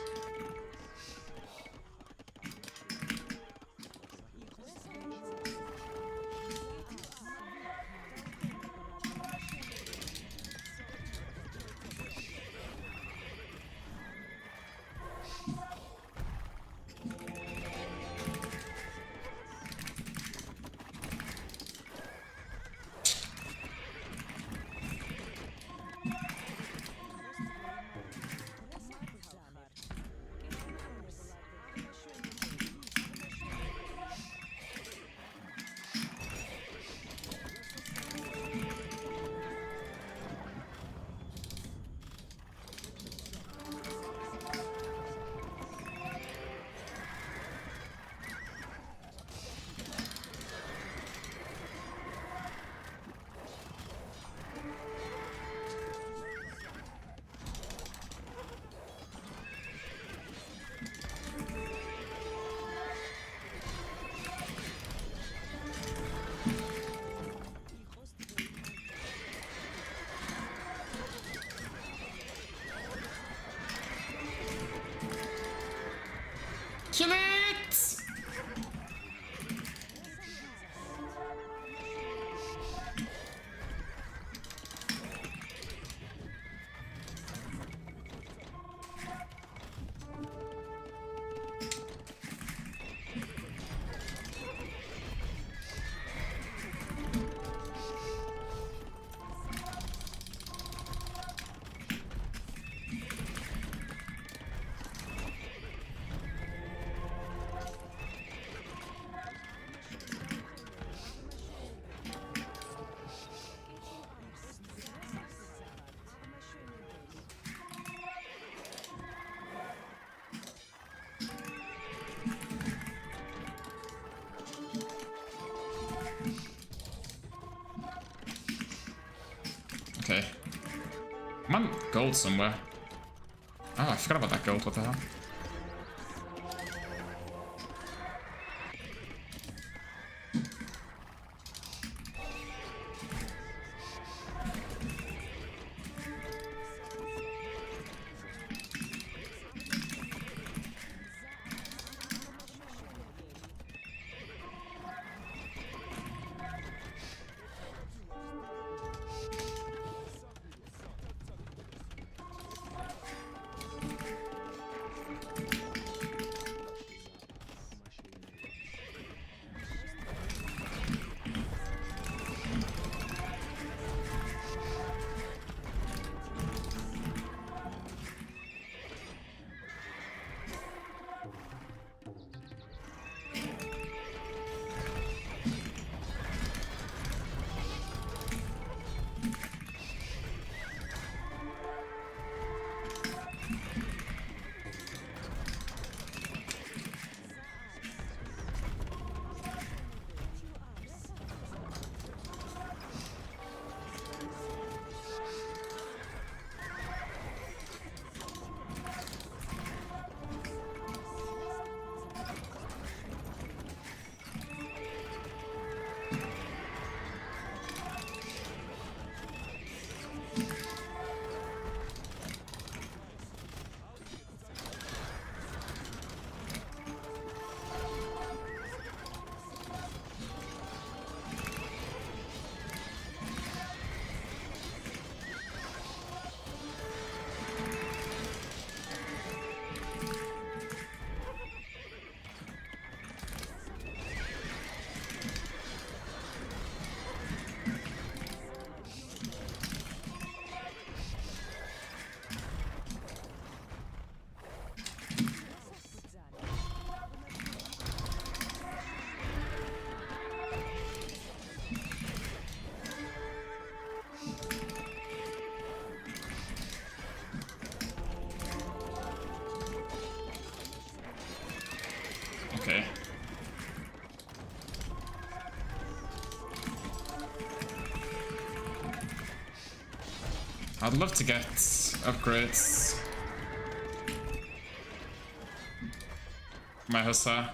Kill it! I'm on gold somewhere. Oh, I forgot about that gold. What the hell? Okay. I'd love to get upgrades. My hussar.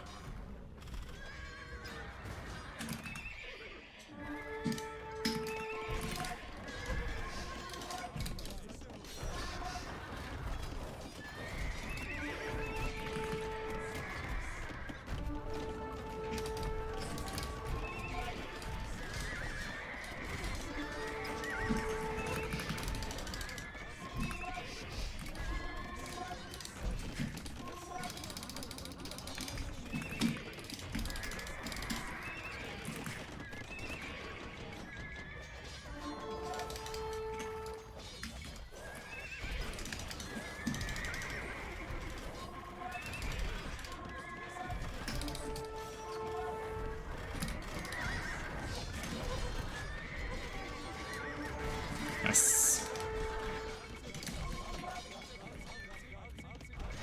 Nice.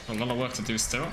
A lot of work to do still.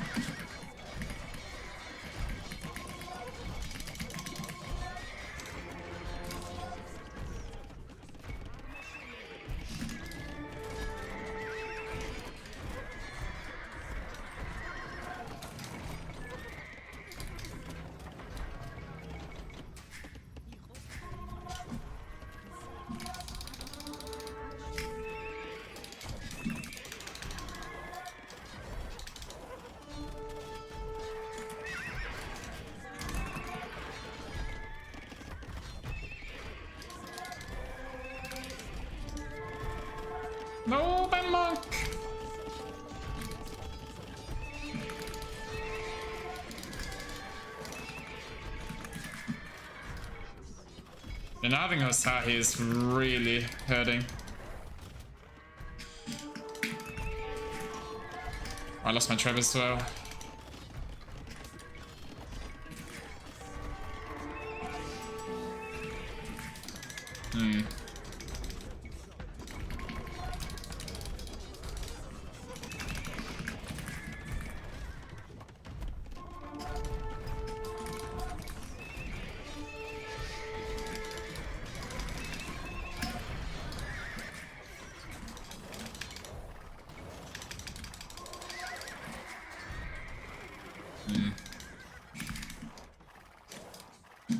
No, my monk! And having Hussar here is really hurting. I lost my Trevor as well.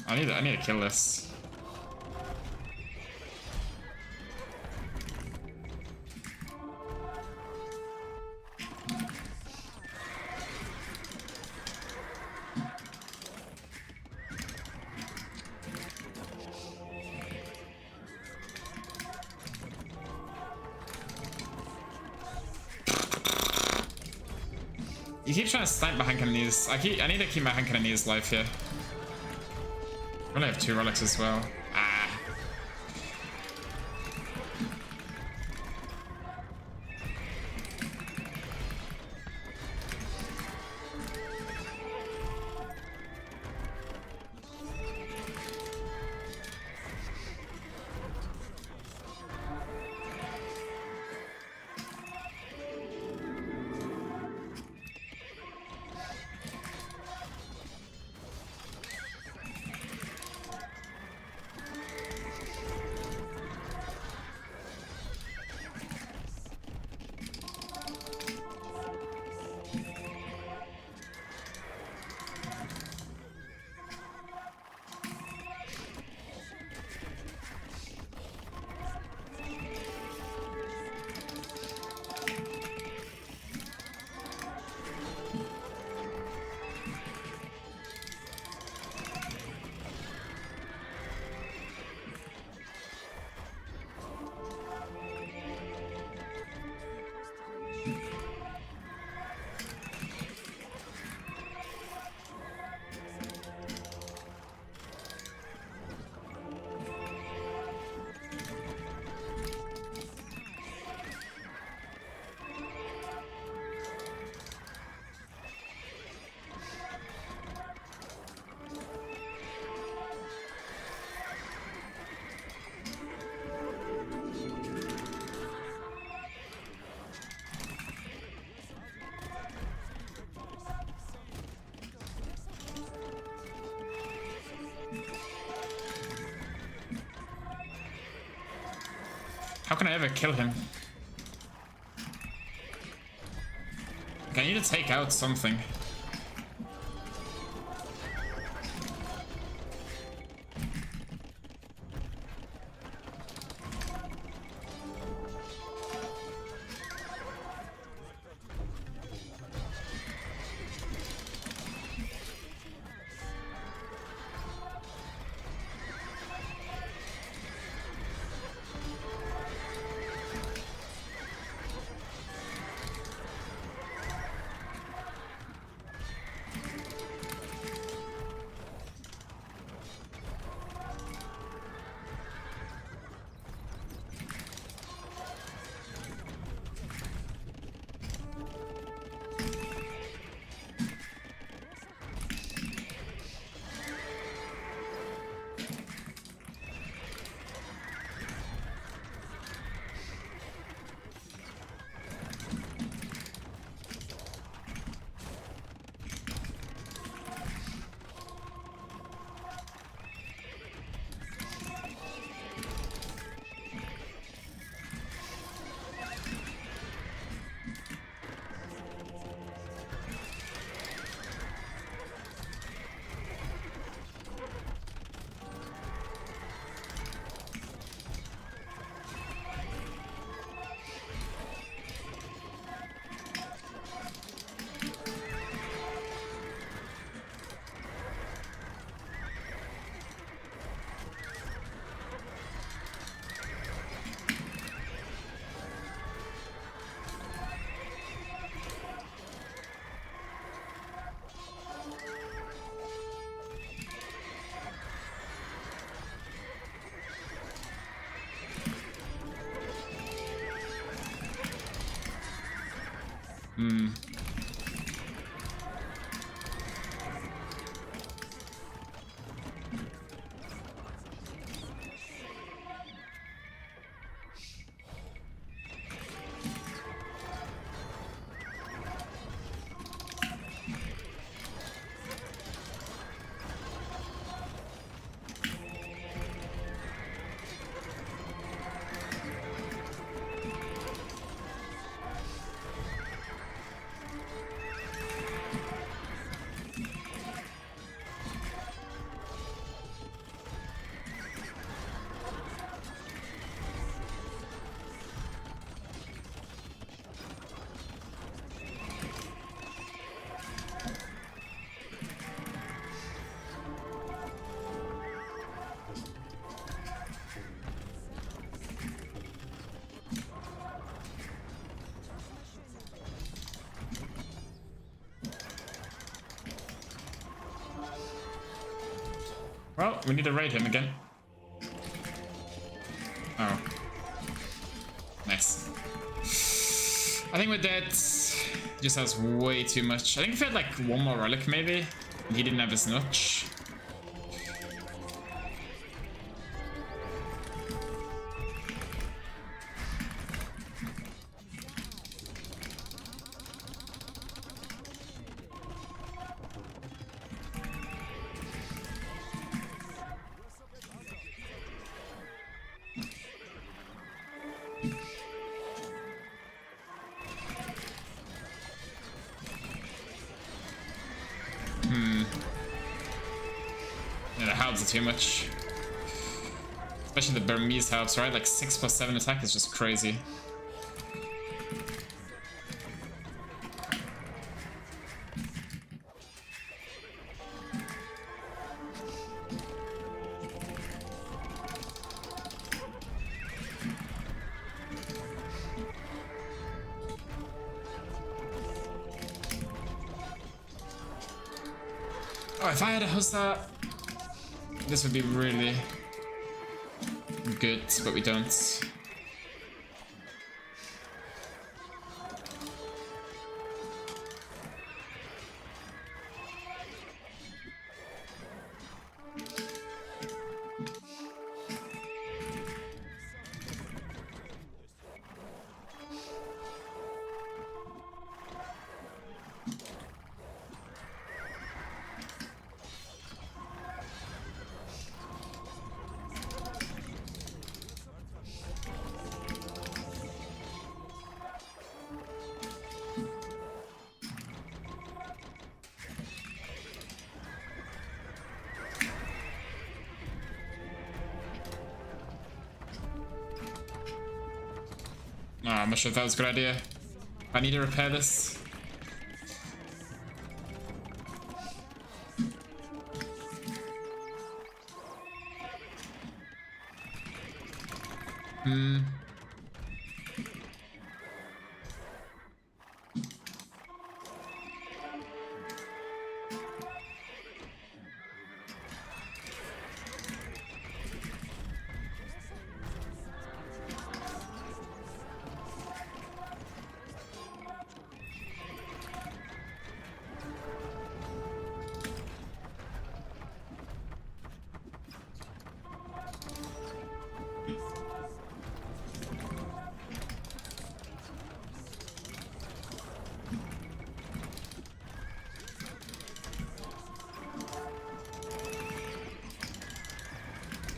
I need to kill this. You keep trying to snipe my hand cannonies. I need to keep my hand cannonies alive here. I only have 2 relics as well. Ah. How can I ever kill him? Okay, I need to take out something. Well, we need to raid him again. Oh. Nice. I think with that, he just has way too much. I think if he had like one more relic maybe, and he didn't have his notch. Yeah, the halves are too much. Especially the Burmese halves, right? Like 6+7 attack is just crazy. Oh, if I had a Husa, this would be really good, but we don't. Oh, I'm not sure if that was a good idea. I need to repair this.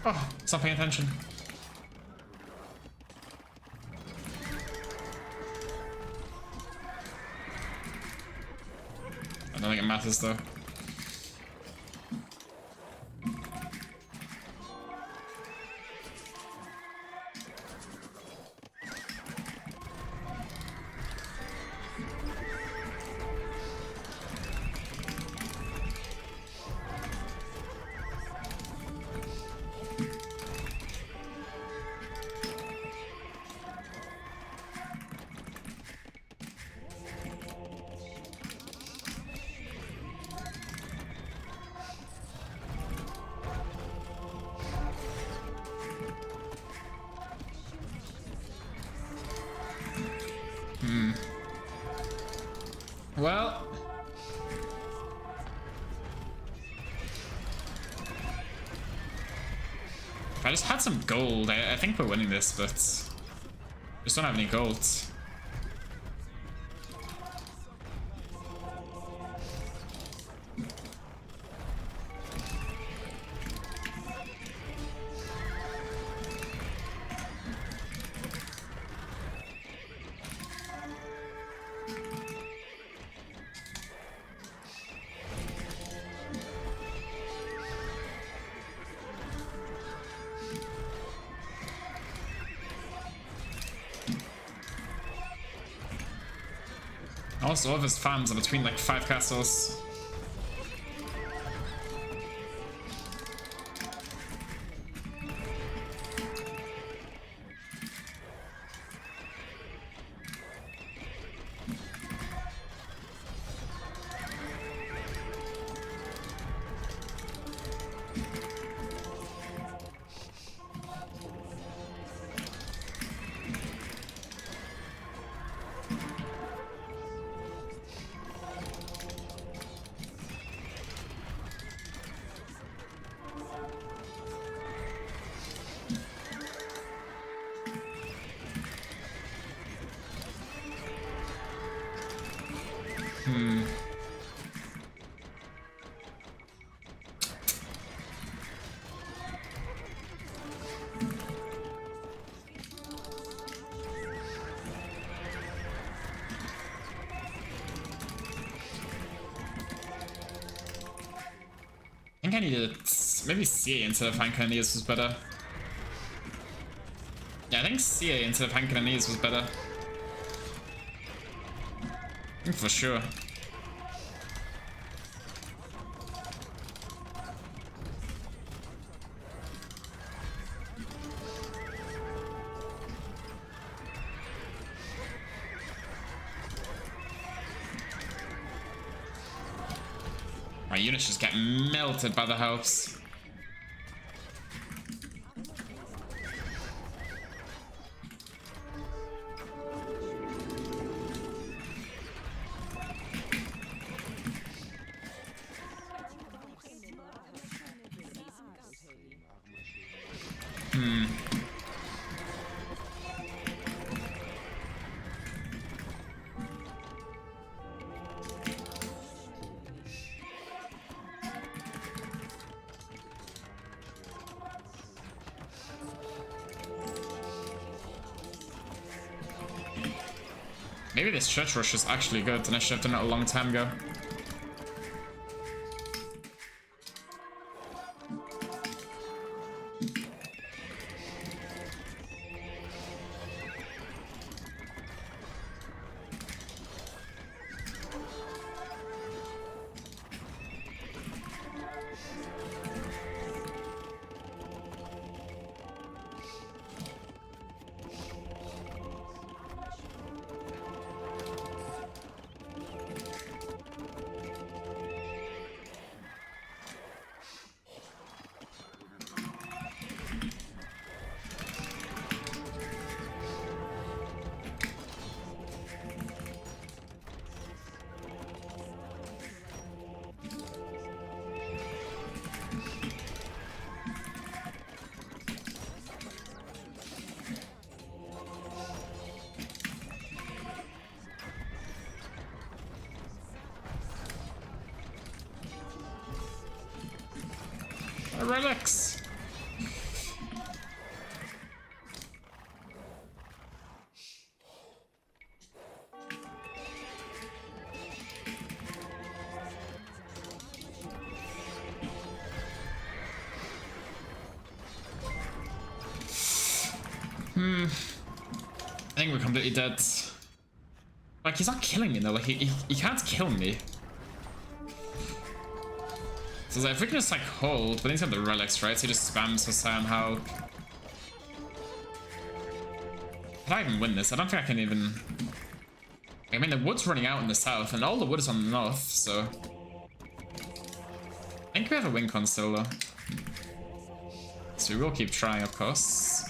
Oh, stop paying attention. I don't think it matters though. Well, if I just had some gold, I think we're winning this, but just don't have any gold. Also, all of his farms are between like 5 castles. think I needed maybe CA instead of Hank and Aeneas was better. Yeah, I think CA instead of Hank and Aeneas was better. I think for sure. My units just get melted by the helps. Maybe this church rush is actually good, and I should have done it a long time ago. Relics. I think we're completely dead. Like, he's not killing me though. Like, he can't kill me. So like, if we can just like hold, but he's got the relics, right? So he just spams for Sam Hulk. Can I even win this? I don't think I can even. I mean, the wood's running out in the south, and all the wood is on the north, so. I think we have a win con solo. So we will keep trying, of course.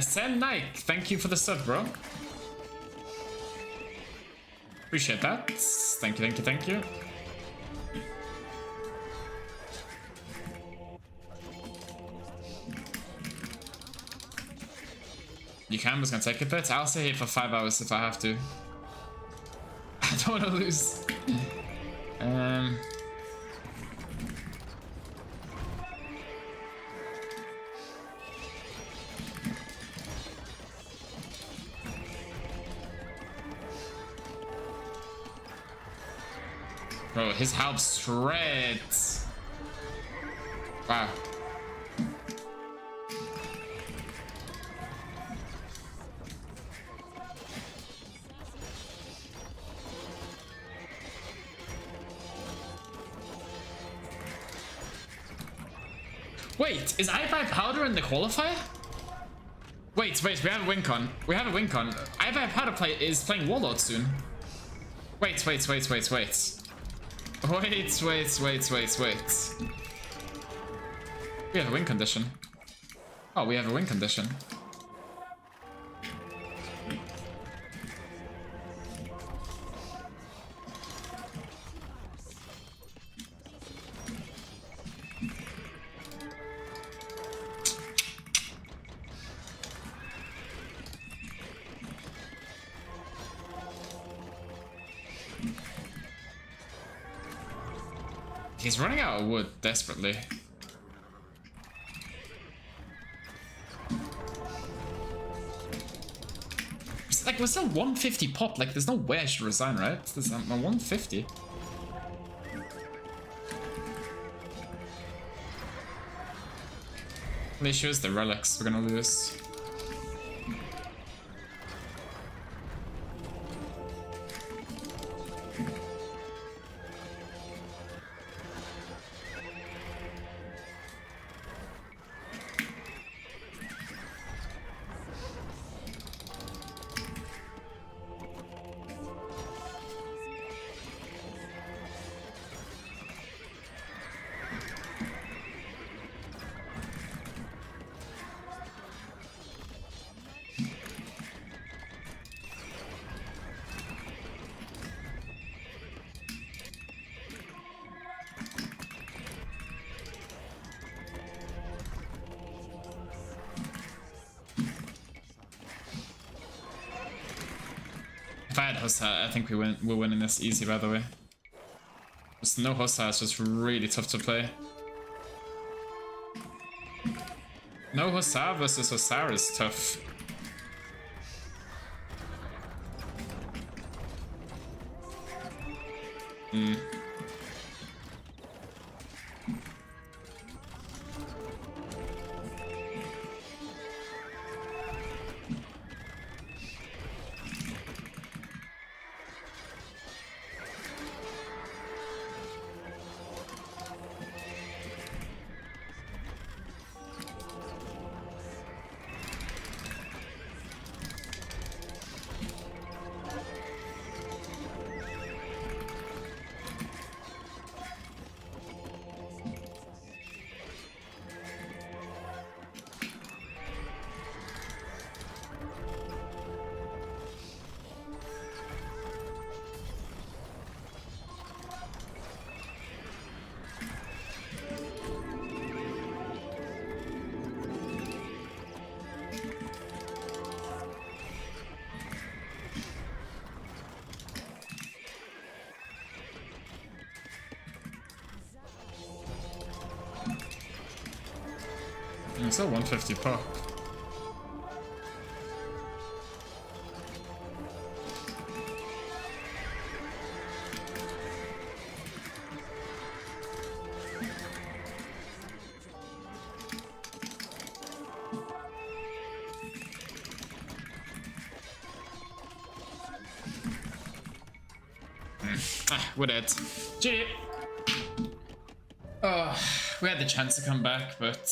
Sam Nike, thank you for the sub, bro. Appreciate that. Thank you, thank you, thank you. You can, but it's gonna take a bit. I'll stay here for 5 hours if I have to. I don't want to lose. Bro, his help shreds. Wow. Wait, is I buy powder in the qualifier? Wait, we have a win con. We have a win con. I buy powder is playing Warlord soon. Wait. Wait. We have a win condition. Oh, we have a win condition. He's running out of wood desperately. It's like, we're still 150 pop. Like, there's no way I should resign, right? There's 150. The issue is the relics we're gonna lose. If I had Hussa, I think we're winning this easy, by the way. Just no Hussa is just really tough to play. No Hussa versus Hussar is tough. It's still 150 pop. With it. GG. Oh, we had the chance to come back, but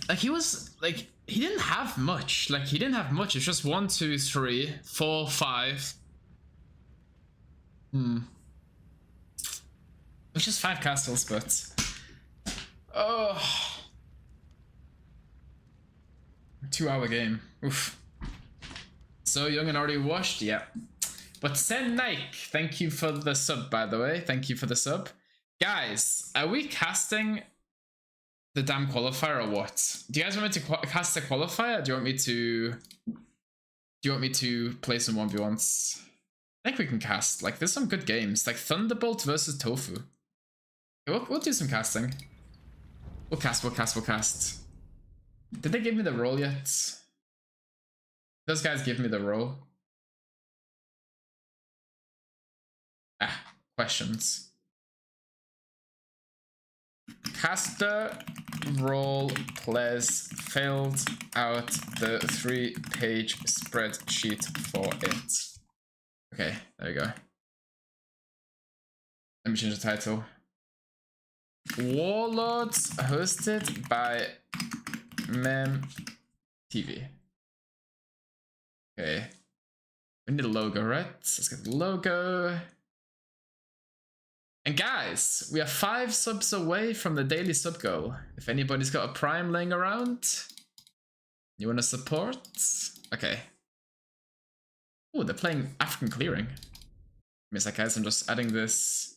like he was like he didn't have much. Like he didn't have much. It's just 1, 2, 3, 4, 5. It's just 5 castles, but oh, 2-hour game. Oof. So young and already washed, yeah. But Sen Nike, thank you for the sub, by the way. Thank you for the sub. Guys, are we casting the damn qualifier or what? Do you guys want me to cast a qualifier? Or do you want me to play some 1v1s? I think we can cast. Like, there's some good games. Like Thunderbolt versus Tofu. Okay, we'll do some casting. We'll cast. Did they give me the role yet? Those guys give me the role. Questions. Caster role plays filled out the 3-page spreadsheet for it. Okay, there we go. Let me change the title. Warlords hosted by Mem TV. Okay. We need a logo, right? Let's get the logo. And guys, we are 5 subs away from the daily sub goal. If anybody's got a prime laying around, you want to support? Okay. Oh, they're playing African Clearing. Give me a sec, guys. I'm just adding this.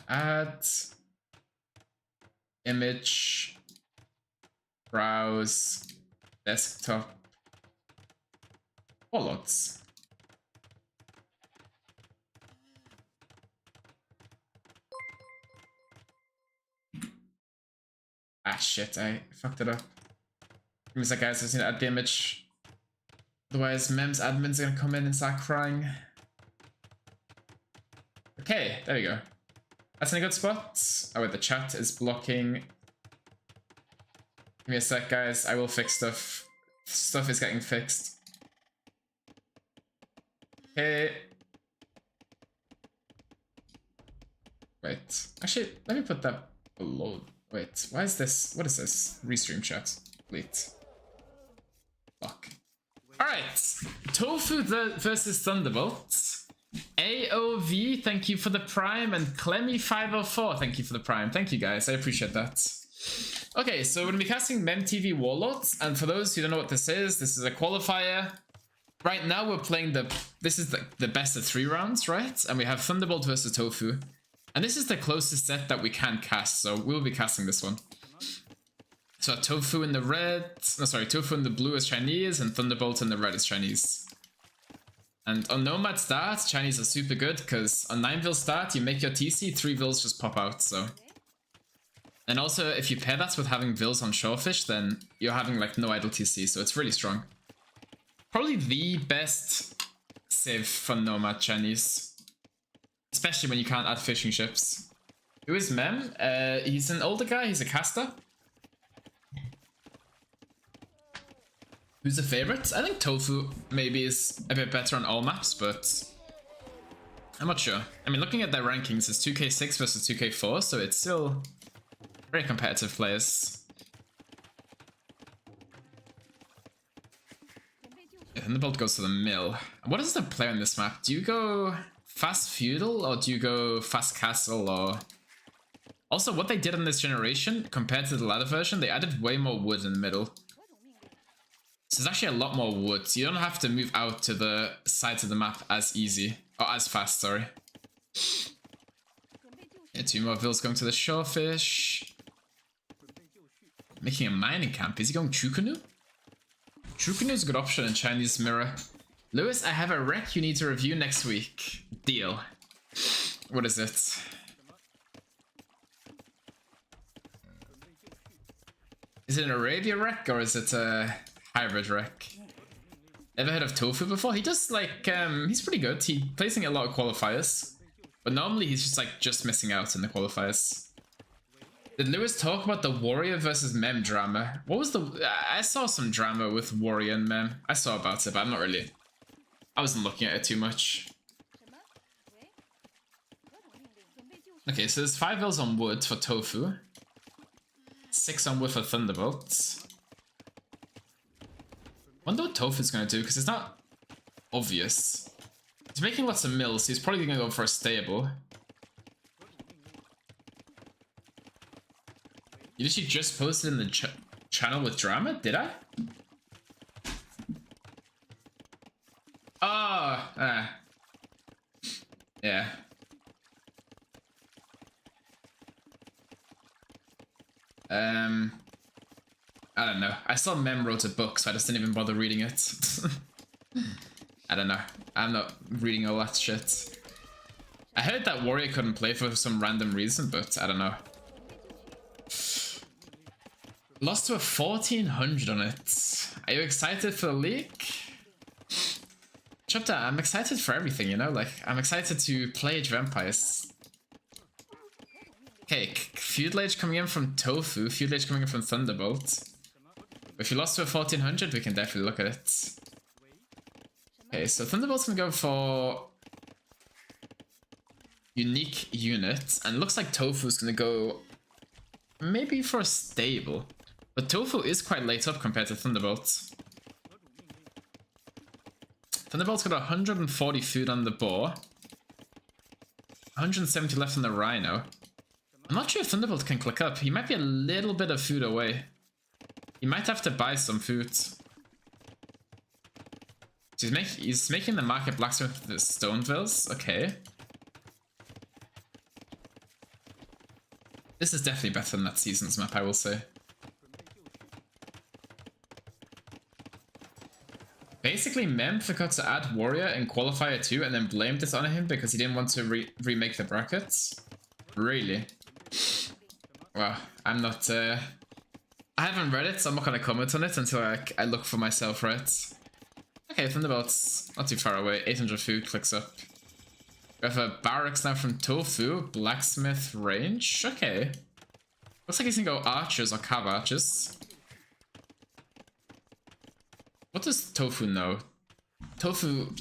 Add image, browse, desktop, Warlords. Ah shit, I fucked it up. Give me a sec, guys. I just need to add the image. Otherwise, Mem's admin's gonna come in and start crying. Okay, there we go. That's in a good spot. Oh wait, the chat is blocking. Give me a sec, guys. I will fix stuff. Stuff is getting fixed. Okay. Wait. Actually, let me put that below. Wait, why is this? What is this? Restream chat. Delete. Fuck. Alright. Tofu versus Thunderbolt. AOV, thank you for the prime. And Clemmy504, thank you for the prime. Thank you, guys. I appreciate that. Okay, so we're going to be casting MemTV Warlords. And for those who don't know what this is a qualifier. Right now we're playing this is the best of 3 rounds, right? And we have Thunderbolt versus Tofu. And this is the closest set that we can cast, so we'll be casting this one. So Tofu in the red, no sorry, Tofu in the blue is Chinese, and Thunderbolt in the red is Chinese. And on Nomad start, Chinese are super good, because on 9-vil start, you make your TC, 3 vils just pop out, so. And also, if you pair that with having vils on Shorefish, then you're having like no idle TC, so it's really strong. Probably the best civ for Nomad Chinese. Especially when you can't add fishing ships. Who is Mem? He's an older guy, he's a caster. Who's the favorite? I think Tofu maybe is a bit better on all maps, but I'm not sure. I mean, looking at their rankings, it's 2k6 versus 2k4, so it's still very competitive players. Yeah, Thunderbolt goes to the mill. What is the play on this map? Do you go fast feudal or do you go fast castle? Or also what they did on this generation compared to the ladder version, they added way more wood in the middle. So there's actually a lot more wood, so you don't have to move out to the sides of the map as easy, or as fast, sorry. Yeah, 2 more vils going to the Shorefish. Making a mining camp. Is he going Chukunu? Chukunu is a good option in Chinese Mirror. Lewis, I have a rec you need to review next week. Deal. What is it? Is it an Arabia rec or is it a hybrid rec? Ever heard of Tofu before? He does like, he's pretty good. He plays in a lot of qualifiers. But normally he's just like just missing out in the qualifiers. Did Lewis talk about the Warrior versus Mem drama? What was the... I saw some drama with Warrior and Mem. I saw about it, but I'm not really... I wasn't looking at it too much. Okay, so there's 5 vils on wood for Tofu. 6 on wood for Thunderbolts. Wonder what Tofu's gonna do, because it's not obvious. He's making lots of mills, so he's probably gonna go for a stable. You literally just posted in the channel with drama? Did I? Oh, yeah. I don't know. I saw Mem wrote a book, so I just didn't even bother reading it. I don't know. I'm not reading all that shit. I heard that Warrior couldn't play for some random reason, but I don't know. Lost to a 1400 on it. Are you excited for the leak? Chapter, I'm excited for everything, you know? Like, I'm excited to play Age of Empires. Okay, Feudal Age coming in from Tofu, Feudal Age coming in from Thunderbolt. If you lost to a 1400, we can definitely look at it. Okay, so Thunderbolt's gonna go for unique unit, and it looks like Tofu's gonna go maybe for a stable. But Tofu is quite late up compared to Thunderbolt. Thunderbolt's got 140 food on the boar. 170 left on the Rhino. I'm not sure if Thunderbolt can click up. He might be a little bit of food away. He might have to buy some food. So he's making the market blacksmith with the stone vills. Okay. This is definitely better than that season's map, I will say. Basically, Mem forgot to add Warrior in Qualifier 2 and then blamed it on him because he didn't want to remake the brackets. Really? Well, I'm not... I haven't read it, so I'm not going to comment on it until I look for myself, right? Okay, Thunderbolt's not too far away. 800 food, clicks up. We have a barracks now from Tofu, blacksmith range. Okay. Looks like he's gonna go archers or cav archers. What does Tofu know? Tofu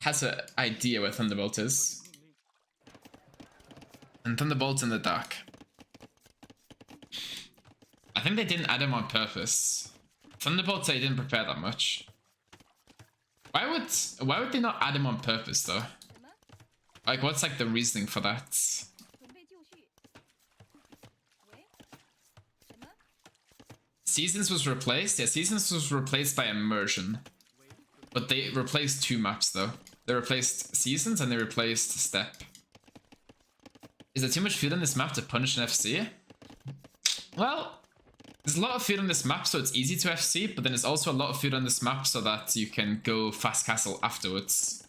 has an idea where Thunderbolt is. And Thunderbolt's in the dark. I think they didn't add him on purpose. Thunderbolt, they didn't prepare that much. Why would they not add him on purpose though? Like, what's like the reasoning for that? Seasons was replaced? Yeah, Seasons was replaced by Immersion. But they replaced 2 maps though. They replaced Seasons and they replaced Step. Is there too much food on this map to punish an FC? Well, there's a lot of food on this map so it's easy to FC, but then there's also a lot of food on this map so that you can go fast castle afterwards.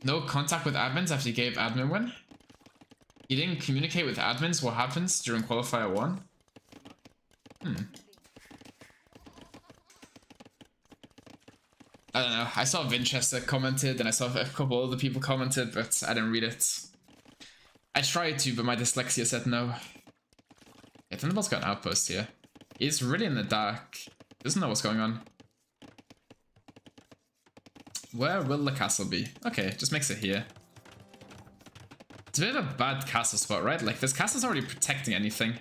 No contact with admins after you gave admin win? You didn't communicate with admins, what happens during qualifier 1? I don't know, I saw Vinchester commented and I saw a couple other people commented, but I didn't read it. I tried to, but my dyslexia said no. Yeah, Thunderbolt's got an outpost here. He's really in the dark. Doesn't know what's going on. Where will the castle be? Okay, just makes it here. It's a bit of a bad castle spot, right? Like, this castle's already protecting anything.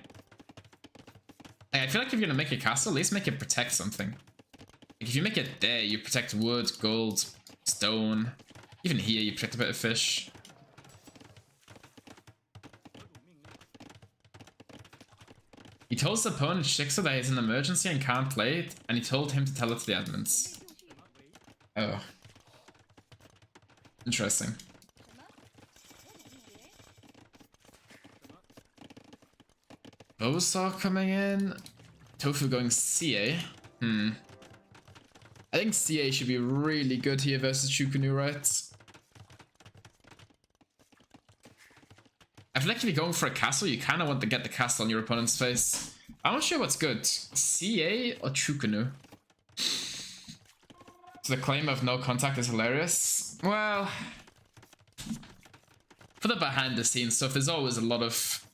Like, I feel like if you're gonna make a castle, at least make it protect something. Like, if you make it there, you protect wood, gold, stone. Even here, you protect a bit of fish. He told his opponent Shixo that he's an emergency and can't play it, and he told him to tell it to the admins. Oh. Interesting. Lewisaoe coming in. Tofu going CA. I think CA should be really good here versus Chukunu, right? I feel like if you're going for a castle, you kind of want to get the castle on your opponent's face. I'm not sure what's good. CA or Chukunu? So the claim of no contact is hilarious. Well, for the behind the scenes stuff, there's always a lot of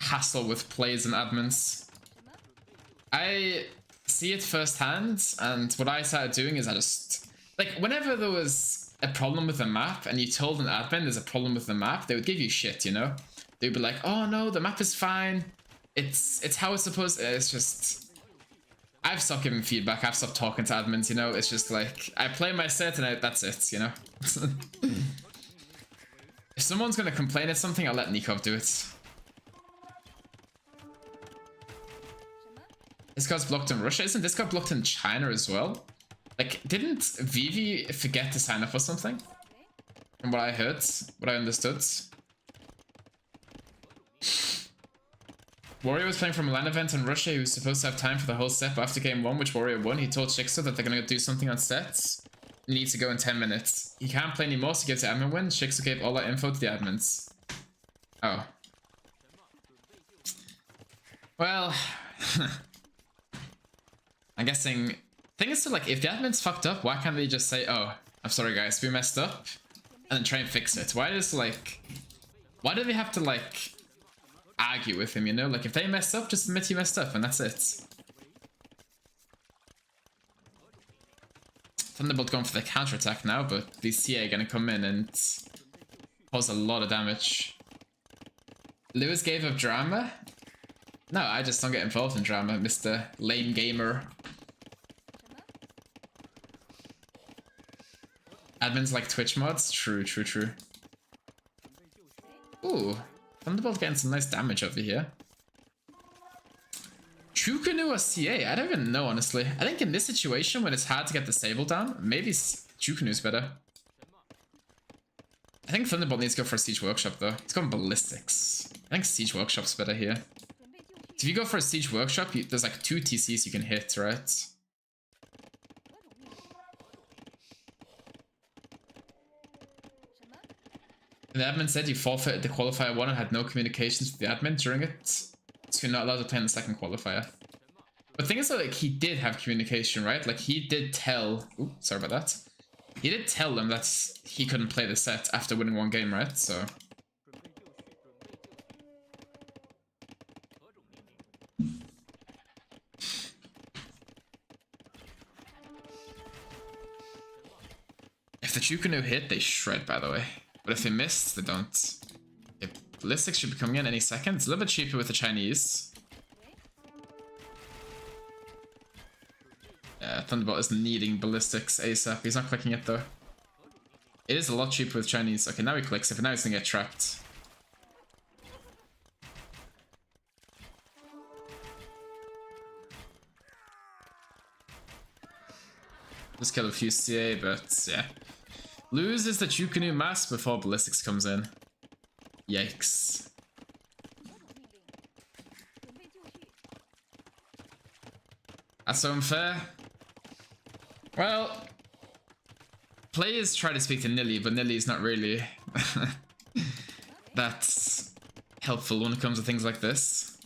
hassle with players and admins. I see it firsthand, and what I started doing is I just... Like, whenever there was a problem with the map, and you told an admin there's a problem with the map, they would give you shit, you know? They'd be like, oh no, the map is fine. It's how it's supposed to... It's just... I've stopped giving feedback, I've stopped talking to admins, you know? It's just like, I play my set and that's it, you know? If someone's gonna complain at something, I'll let Nikov do it. This guy's blocked in Russia. Isn't this guy blocked in China as well? Like, didn't Vivi forget to sign up or something? From what I heard, what I understood. Warrior was playing from a LAN event in Russia. He was supposed to have time for the whole set, but after game 1, which Warrior won, he told Shixo that they're gonna do something on sets. He needs to go in 10 minutes. He can't play anymore, so he gives the admin win. Shixo gave all that info to the admins. Oh. Well... I'm guessing... Thing is to, like, if the admin's fucked up, why can't they just say, oh, I'm sorry guys, we messed up, and then try and fix it? Why does, like... Why do they have to, like... argue with him, you know? Like, if they mess up, just admit you messed up, and that's it. Thunderbolt going for the counterattack now, but these CA are gonna come in and cause a lot of damage. Lewis gave up drama? No, I just don't get involved in drama, Mr. Lame Gamer. Admins like Twitch mods? True, true, true. Ooh, Thunderbolt getting some nice damage over here. Chukunu or CA? I don't even know, honestly. I think in this situation, when it's hard to get the Sable down, maybe Chukunu's better. I think Thunderbolt needs to go for a Siege Workshop, though. It's going Ballistics. I think Siege Workshop's better here. So if you go for a Siege Workshop, there's like 2 TCs you can hit, right? And the admin said you forfeited the qualifier 1 and had no communications with the admin during it, so you're not allowed to play in the second qualifier. But the thing is that, like, he did have communication, right? Like, he did tell... Ooh, sorry about that. He did tell them that he couldn't play the set after winning one game, right? So... If the Chukunu hit, they shred, by the way. But if they missed, they don't. Okay, Ballistics should be coming in any second. It's a little bit cheaper with the Chinese. Thunderbolt is needing Ballistics ASAP. He's not clicking it, though. It is a lot cheaper with Chinese. Okay, now he clicks it, but now he's gonna get trapped. Just kill a few CA, but yeah. Loses the Chukunu mass before Ballistics comes in. Yikes. That's so unfair. Well, players try to speak to Nilly, but Nilly is not really that helpful when it comes to things like this.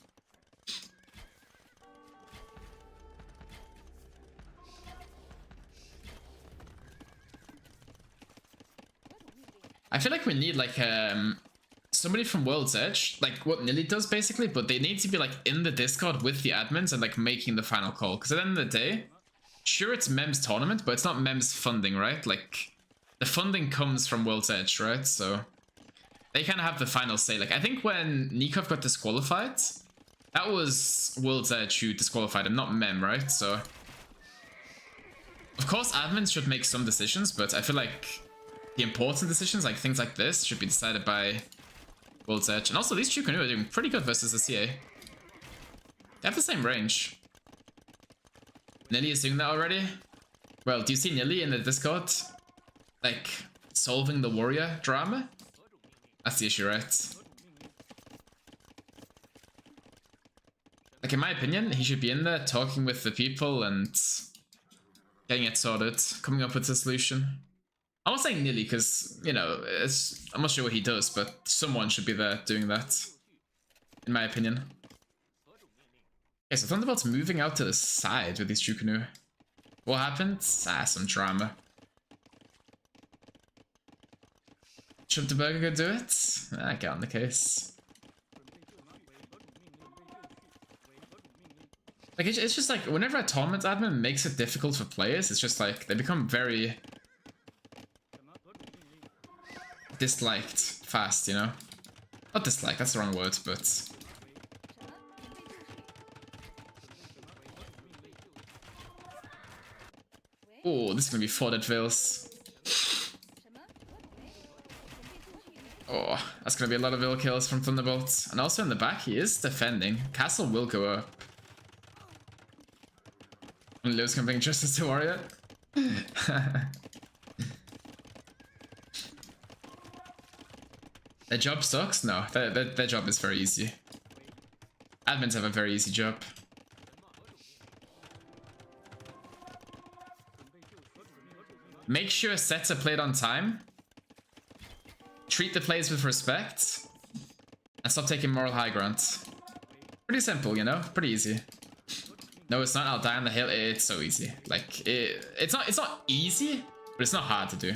I feel like we need like somebody from World's Edge, like what Nilly does basically, but they need to be like in the Discord with the admins and like making the final call. Because at the end of the day, sure it's Mem's tournament, but it's not Mem's funding, right? Like the funding comes from World's Edge, right? So they kind of have the final say. Like I think when Nikov got disqualified, that was World's Edge who disqualified him, not Mem, right? So of course admins should make some decisions, but I feel like the important decisions, like things like this, should be decided by World's Edge. And also, these Chukunu are doing pretty good versus the CA. They have the same range. Nilly is doing that already? Well, do you see Nilly in the Discord? Like, solving the warrior drama? That's the issue, right? Like, in my opinion, he should be in there talking with the people and getting it sorted, coming up with a solution. I'm not saying Nilly because, you know, I'm not sure what he does, but someone should be there doing that, in my opinion. Okay, so Thunderbolt's moving out to the side with these Chukunu. What happened? Ah, some drama. Should the burger go do it? Ah, get on the case. Like, it's just like, whenever a tournament admin makes it difficult for players, it's just like, they become very disliked fast, you know? Not disliked, that's the wrong word, but... Oh, this is gonna be 4 dead Veils. Oh, that's gonna be a lot of Veil kills from Thunderbolt. And also in the back, he is defending. Castle will go up. And Lewis can bring justice to Warrior. Their job sucks? No, their job is very easy. Admins have a very easy job. Make sure sets are played on time. Treat the players with respect. And stop taking moral high ground. Pretty simple, you know? Pretty easy. No, it's not. I'll die on the hill. It's so easy. Like, it's not easy, but it's not hard to do.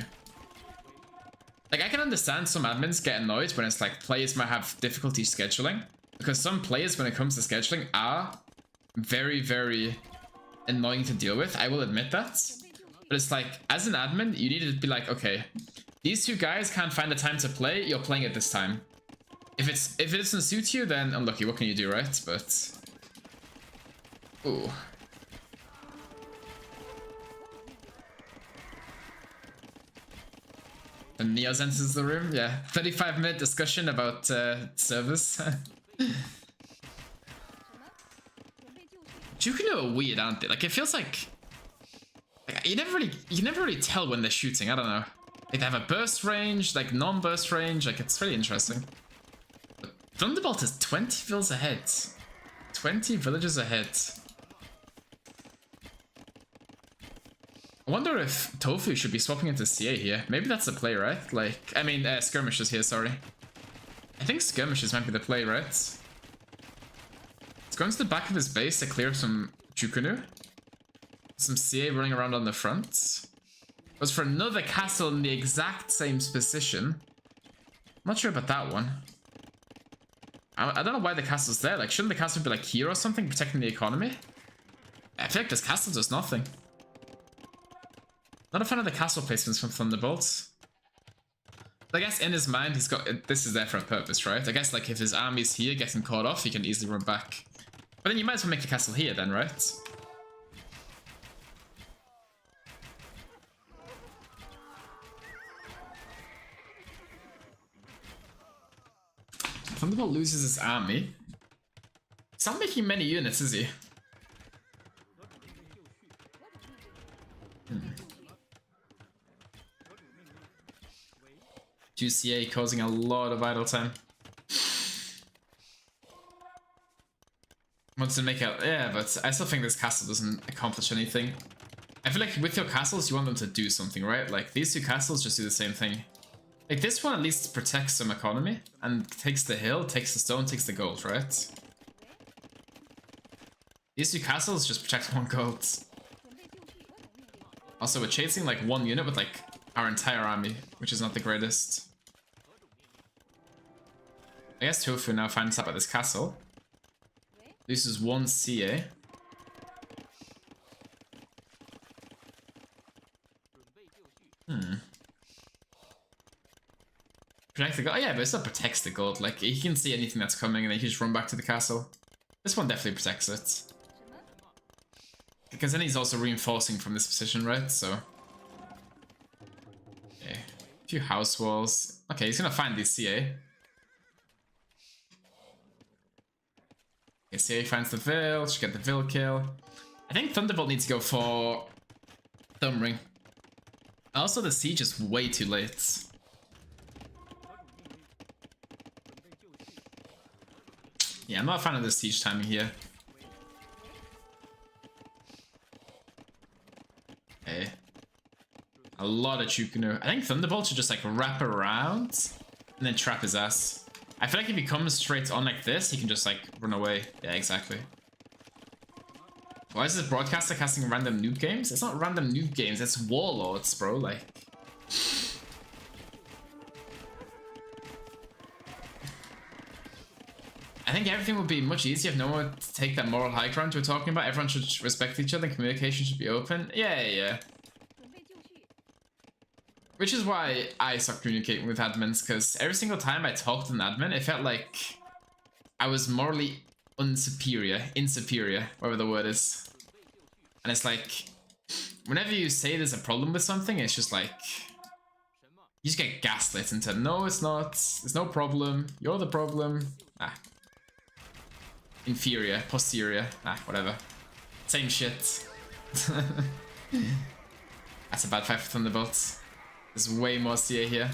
Like, I can understand some admins get annoyed when it's like players might have difficulty scheduling. Because some players, when it comes to scheduling, are very, very annoying to deal with. I will admit that. But it's like, as an admin, you need to be like, okay, these two guys can't find the time to play, you're playing it this time. If it doesn't suit you, then unlucky, what can you do, right? But... ooh. And Neos enters the room, yeah. 35-minute discussion about servers. Chukunu are weird, aren't they? Like, it feels like you never really tell when they're shooting. I don't know. Like, they have a burst range, like non-burst range. Like, it's really interesting. But Thunderbolt is 20 vills ahead. 20 villages ahead. I wonder if Tofu should be swapping into CA here. Maybe that's the play, right? Like, I mean, Skirmishes here, sorry. I think Skirmishes might be the play, right? It's going to the back of his base to clear some Chukunu. Some CA running around on the front. Was for another castle in the exact same position. I'm not sure about that one. I don't know why the castle's there. Like, shouldn't the castle be like here or something, protecting the economy? I feel like this castle does nothing. Not a fan of the castle placements from Thunderbolts. I guess in his mind, he's got this is there for a purpose, right? I guess like if his army's here, getting caught off, he can easily run back. But then you might as well make a castle here then, right? Thunderbolt loses his army. He's not making many units, is he? 2 CA causing a lot of idle time. Wants to make out, yeah, but I still think this castle doesn't accomplish anything. I feel like with your castles, you want them to do something, right? Like these 2 castles just do the same thing. Like this one at least protects some economy and takes the hill, takes the stone, takes the gold, right? These 2 castles just protect 1 gold. Also, we're chasing like 1 unit with like our entire army, which is not the greatest. I guess Tofu now finds out about this castle. This is 1 CA. Protect the gold? Oh yeah, but it still protects the gold. Like, he can see anything that's coming and then he can just run back to the castle. This one definitely protects it. Because then he's also reinforcing from this position, right? So... okay. A few house walls. Okay, he's gonna find these CA. Okay, CA finds the Veil. Should get the Veil kill. I think Thunderbolt needs to go for... Thumb Ring. Also, the siege is way too late. Yeah, I'm not a fan of the siege timing here. Okay. A lot of Chukunu. I think Thunderbolt should just like wrap around and then trap his ass. I feel like if he comes straight on like this, he can just like run away. Yeah, exactly. Why is this broadcaster casting random nuke games? It's not random nuke games, it's warlords, bro. Like... I think everything would be much easier if no one would take that moral high ground we're talking about. Everyone should respect each other and communication should be open. Yeah. Which is why I stopped communicating with admins, because every single time I talked to an admin, it felt like I was morally inferior, whatever the word is. And it's like, whenever you say there's a problem with something, it's just like, you just get gaslit into, no, it's not, there's no problem, you're the problem. Inferior, posterior, whatever. Same shit. That's a bad fight for Thunderbolts. There's way more CA here.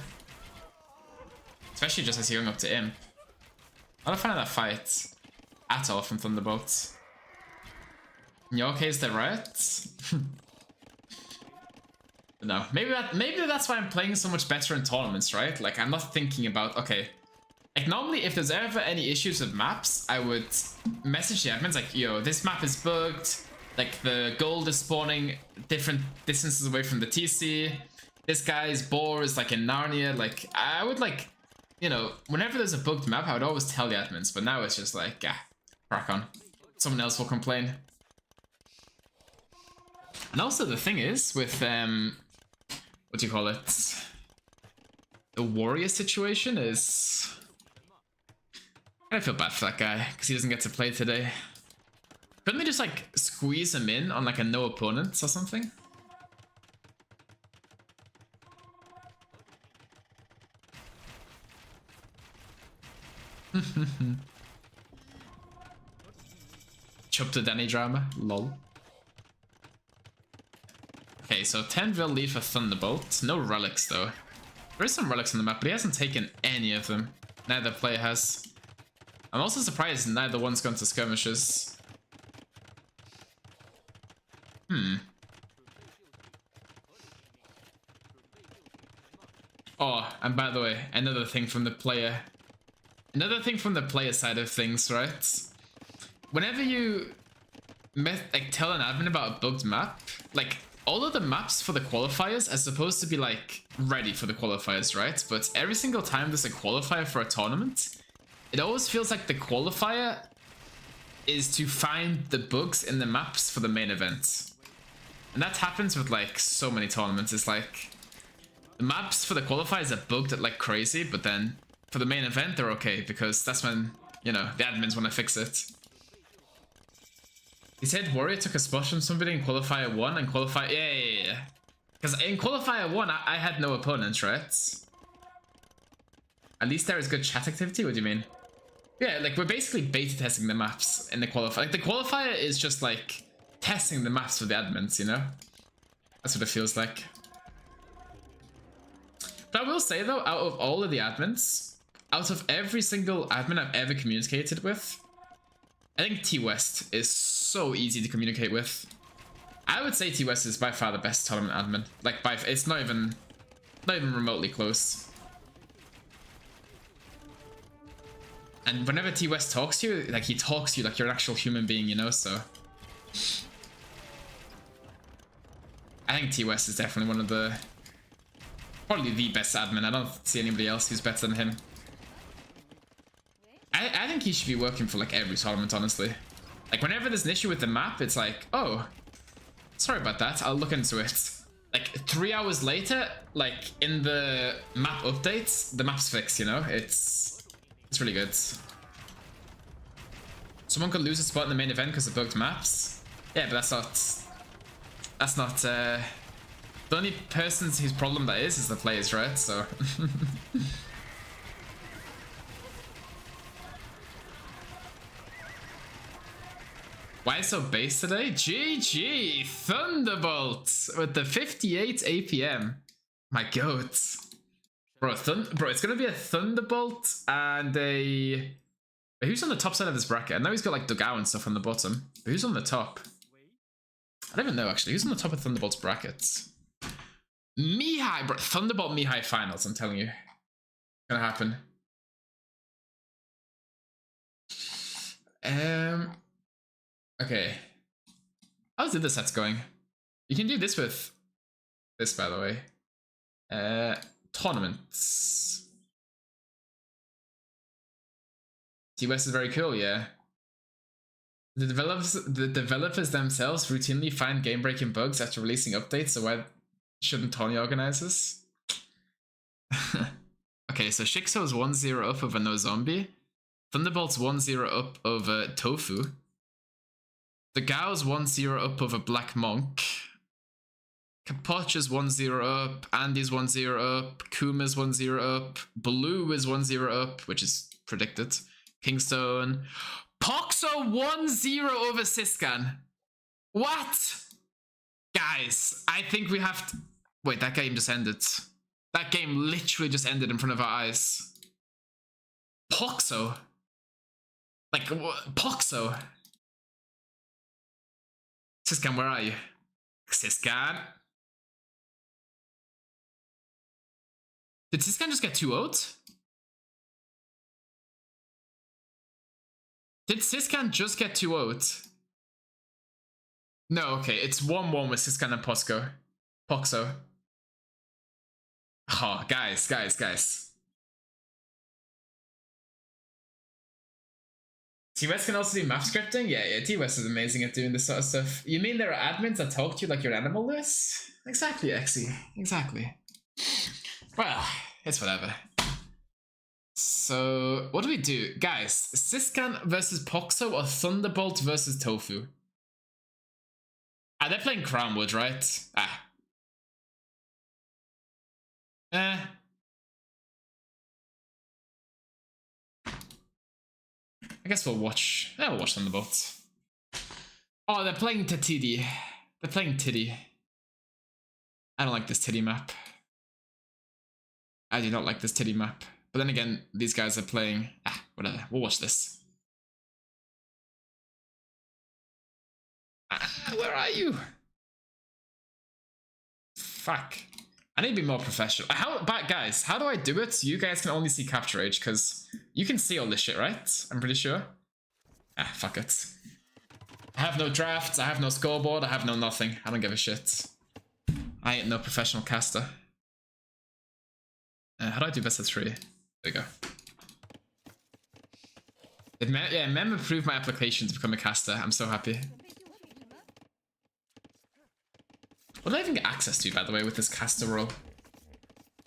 Especially just as you're going up to Imp. Not a fan of that fight at all from Thunderbolts. In your case, they're right. No, maybe that's why I'm playing so much better in tournaments, right? Like, I'm not thinking about, okay. Like, normally, if there's ever any issues with maps, I would message the admins like, yo, this map is bugged. Like, the gold is spawning different distances away from the TC. This guy's boar is, like, in Narnia. Like, I would, like, you know, whenever there's a bugged map, I would always tell the admins. But now it's just like, crack on. Someone else will complain. And also, the thing is, with, what do you call it? The warrior situation is... I feel bad for that guy, because he doesn't get to play today. Couldn't they just, like, squeeze him in on, like, a no opponents or something? Chop to Danny drama, lol. Okay, so 10 will lead for Thunderbolt. No relics, though. There is some relics on the map, but he hasn't taken any of them. Neither player has. I'm also surprised neither one's gone to skirmishes. Oh, and by the way, another thing from the player side of things, right? Whenever you like tell an admin about a bugged map, like all of the maps for the qualifiers are supposed to be like ready for the qualifiers, right? But every single time there's a qualifier for a tournament, it always feels like the qualifier is to find the bugs in the maps for the main event. And that happens with like so many tournaments. It's like the maps for the qualifiers are bugged at like crazy, but then for the main event they're okay because that's when, you know, the admins want to fix it. He said Warrior took a spot from somebody in qualifier 1 and qualifier... Yeah. Because in qualifier 1 I had no opponents, right? At least there is good chat activity. What do you mean? Yeah, like we're basically beta testing the maps in the qualifier. Like the qualifier is just like testing the maps for the admins, you know? That's what it feels like. But I will say though, out of all of the admins, out of every single admin I've ever communicated with, I think T-West is so easy to communicate with. I would say T-West is by far the best tournament admin. Like it's not even remotely close. And whenever T-West talks to you, like he talks to you like you're an actual human being, you know, so. I think T-West is definitely one of the, probably the best admin. I don't see anybody else who's better than him. I think he should be working for like every tournament, honestly. Like whenever there's an issue with the map, it's like, oh, sorry about that, I'll look into it. Like 3 hours later, like in the map updates, the map's fixed, you know? It's really good. Someone could lose a spot in the main event because of bugged maps. Yeah, but that's not the only person whose problem that is the players, right? So why so base today? GG Thunderbolt with the 58 APM. My goat. Bro, it's gonna be a Thunderbolt and a... Who's on the top side of this bracket? I know he's got like Dugao and stuff on the bottom, but who's on the top? I don't even know actually. Who's on the top of Thunderbolt's brackets? Mihai, bro. Thunderbolt Mihai finals, I'm telling you. It's gonna happen. Okay. How's the other sets going? You can do this with this, by the way. Tournaments. T-West is very cool, yeah. The developers themselves routinely find game-breaking bugs after releasing updates, so why shouldn't Tony organize this? Okay, so Shixo's 1-0 up over No Zombie. Thunderbolt's 1-0 up over Tofu. The Gao's 1-0 up over Black Monk. Kapocha's 1-0 up. Andy's 1-0 up. Kuma's 1-0 up. Blue is 1-0 up, which is predicted. Kingstone. Poxo 1-0 over Siscan. What? Guys, I think we have to... Wait, that game just ended. That game literally just ended in front of our eyes. Poxo? Like, what? Poxo? Siscan, where are you? Siscan? Did Siscan just get 2-0'd? Did Siscan just get 2-0'd? No, okay, it's 1-1 with Siscan and Poxo. Oh, guys. T-West can also do map scripting? Yeah, T-West is amazing at doing this sort of stuff. You mean there are admins that talk to you like you're an animal, Lewis? Exactly, Exy. Exactly. Well, it's whatever. So, what do we do? Guys, Siscan versus Poxo or Thunderbolt versus Tofu? They're playing Crownwood, right? I guess we'll watch. Yeah, we'll watch Thunderbolt. Oh, they're playing Tatidi. They're playing Tiddy. I don't like this Tiddy map. I do not like this Tiddy map. But then again, these guys are playing... whatever. We'll watch this. Where are you? Fuck. I need to be more professional. Guys, how do I do it? You guys can only see capture age, because you can see all this shit, right? I'm pretty sure. Fuck it. I have no drafts, I have no scoreboard, I have no nothing. I don't give a shit. I ain't no professional caster. How do I do best of 3? There we go. Yeah, Mem approved my application to become a caster. I'm so happy. What do I even get access to, by the way, with this caster role?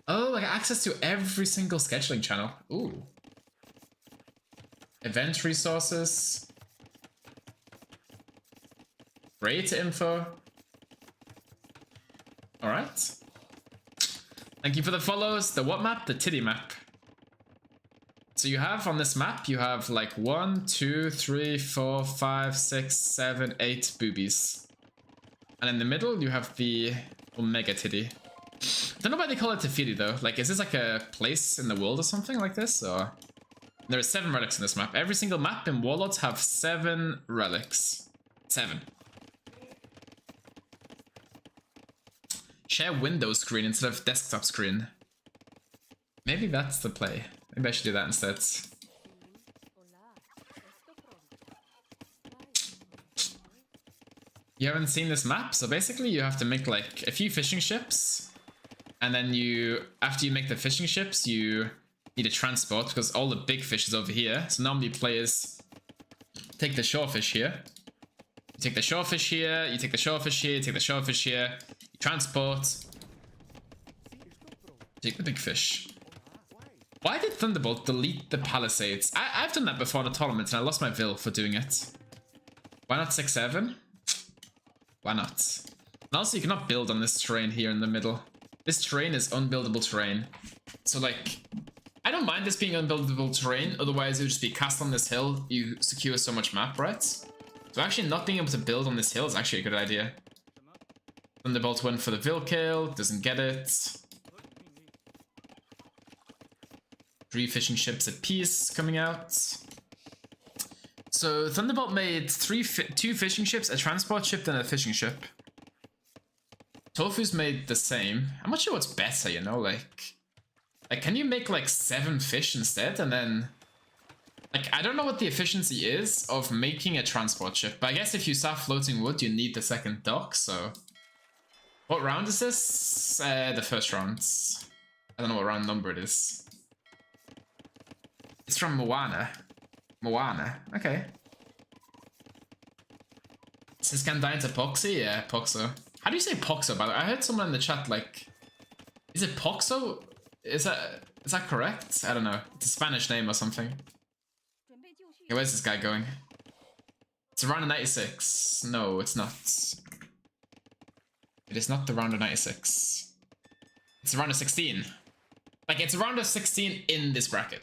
Oh, I get access to every single scheduling channel. Ooh. Event resources. Creator info. Alright. Thank you for the follows. The what map? The titty map. So you have on this map, you have like 1, 2, 3, 4, 5, 6, 7, 8 boobies. And in the middle, you have the Omega titty. I don't know why they call it Tefiti though. Like, is this like a place in the world or something like this? Or there are 7 relics in this map. Every single map in Warlords have 7 relics. 7. Share window screen instead of desktop screen. Maybe that's the play. Maybe I should do that instead. You haven't seen this map? So basically you have to make like a few fishing ships. And then after you make the fishing ships, you need a transport because all the big fish is over here. So normally players take the shorefish here. You take the shorefish here, you take the shorefish here, you take the shorefish here. You transport. Take the big fish. Why did Thunderbolt delete the palisades? I've done that before in a tournament and I lost my Vil for doing it. Why not 6-7? Why not? And also you cannot build on this terrain here in the middle. This terrain is unbuildable terrain. So like, I don't mind this being unbuildable terrain, otherwise it would just be cast on this hill, you secure so much map, right? So actually not being able to build on this hill is actually a good idea. Thunderbolt went for the Vil kill, doesn't get it. 3 fishing ships apiece coming out. So Thunderbolt made 2 fishing ships, a transport ship, and a fishing ship. Tofu's made the same. I'm not sure what's better, you know, like can you make like 7 fish instead and then like I don't know what the efficiency is of making a transport ship, but I guess if you start floating wood you need the second dock. So what round is this? The first round. I don't know what round number it is. It's from Moana. Okay. This can die into Poxy? Yeah, Poxo. How do you say Poxo, by the way? I heard someone in the chat, like... Is it Poxo? Is that correct? I don't know. It's a Spanish name or something. Okay, where's this guy going? It's a round of 96. No, it's not. It is not the round of 96. It's a round of 16. Like, it's a round of 16 in this bracket.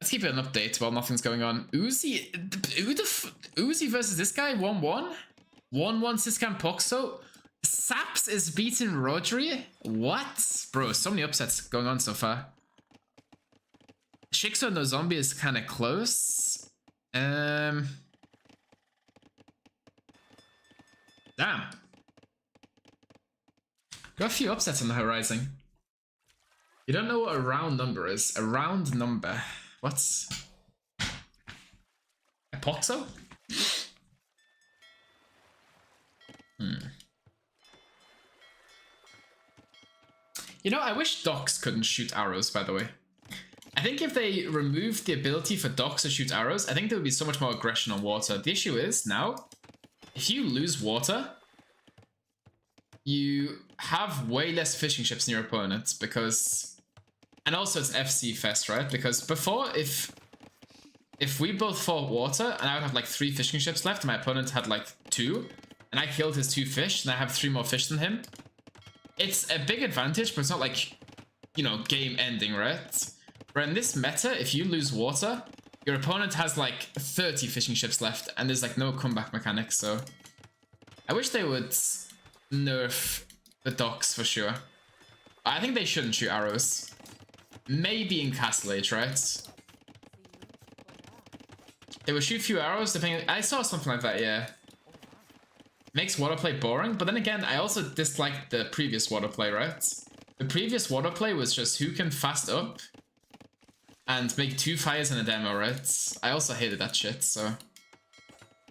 Let's keep it an update while nothing's going on. Uzi... Uzi versus this guy? 1-1? 1-1 Siscan Poxo? Saps is beating Rodri? What? Bro, so many upsets going on so far. Shikso no Zombie is kind of close. Damn. Got a few upsets on the horizon. You don't know what a round number is. A round number. What's... a Poxo? You know, I wish docks couldn't shoot arrows, by the way. I think if they removed the ability for docks to shoot arrows, I think there would be so much more aggression on water. The issue is, now, if you lose water, you have way less fishing ships than your opponents, because... And also it's FC Fest, right? Because before, if we both fought water, and I would have like 3 fishing ships left, and my opponent had like 2, and I killed his 2 fish, and I have 3 more fish than him, it's a big advantage, but it's not like, you know, game ending, right? Where in this meta, if you lose water, your opponent has like 30 fishing ships left, and there's like no comeback mechanics, so... I wish they would nerf the docks for sure. I think they shouldn't shoot arrows. Maybe in Castle Age, right? They would shoot few arrows depending... I saw something like that, yeah. Makes water play boring, but then again, I also disliked the previous water play, right? The previous water play was just who can fast up and make 2 fires in a demo, right? I also hated that shit, so...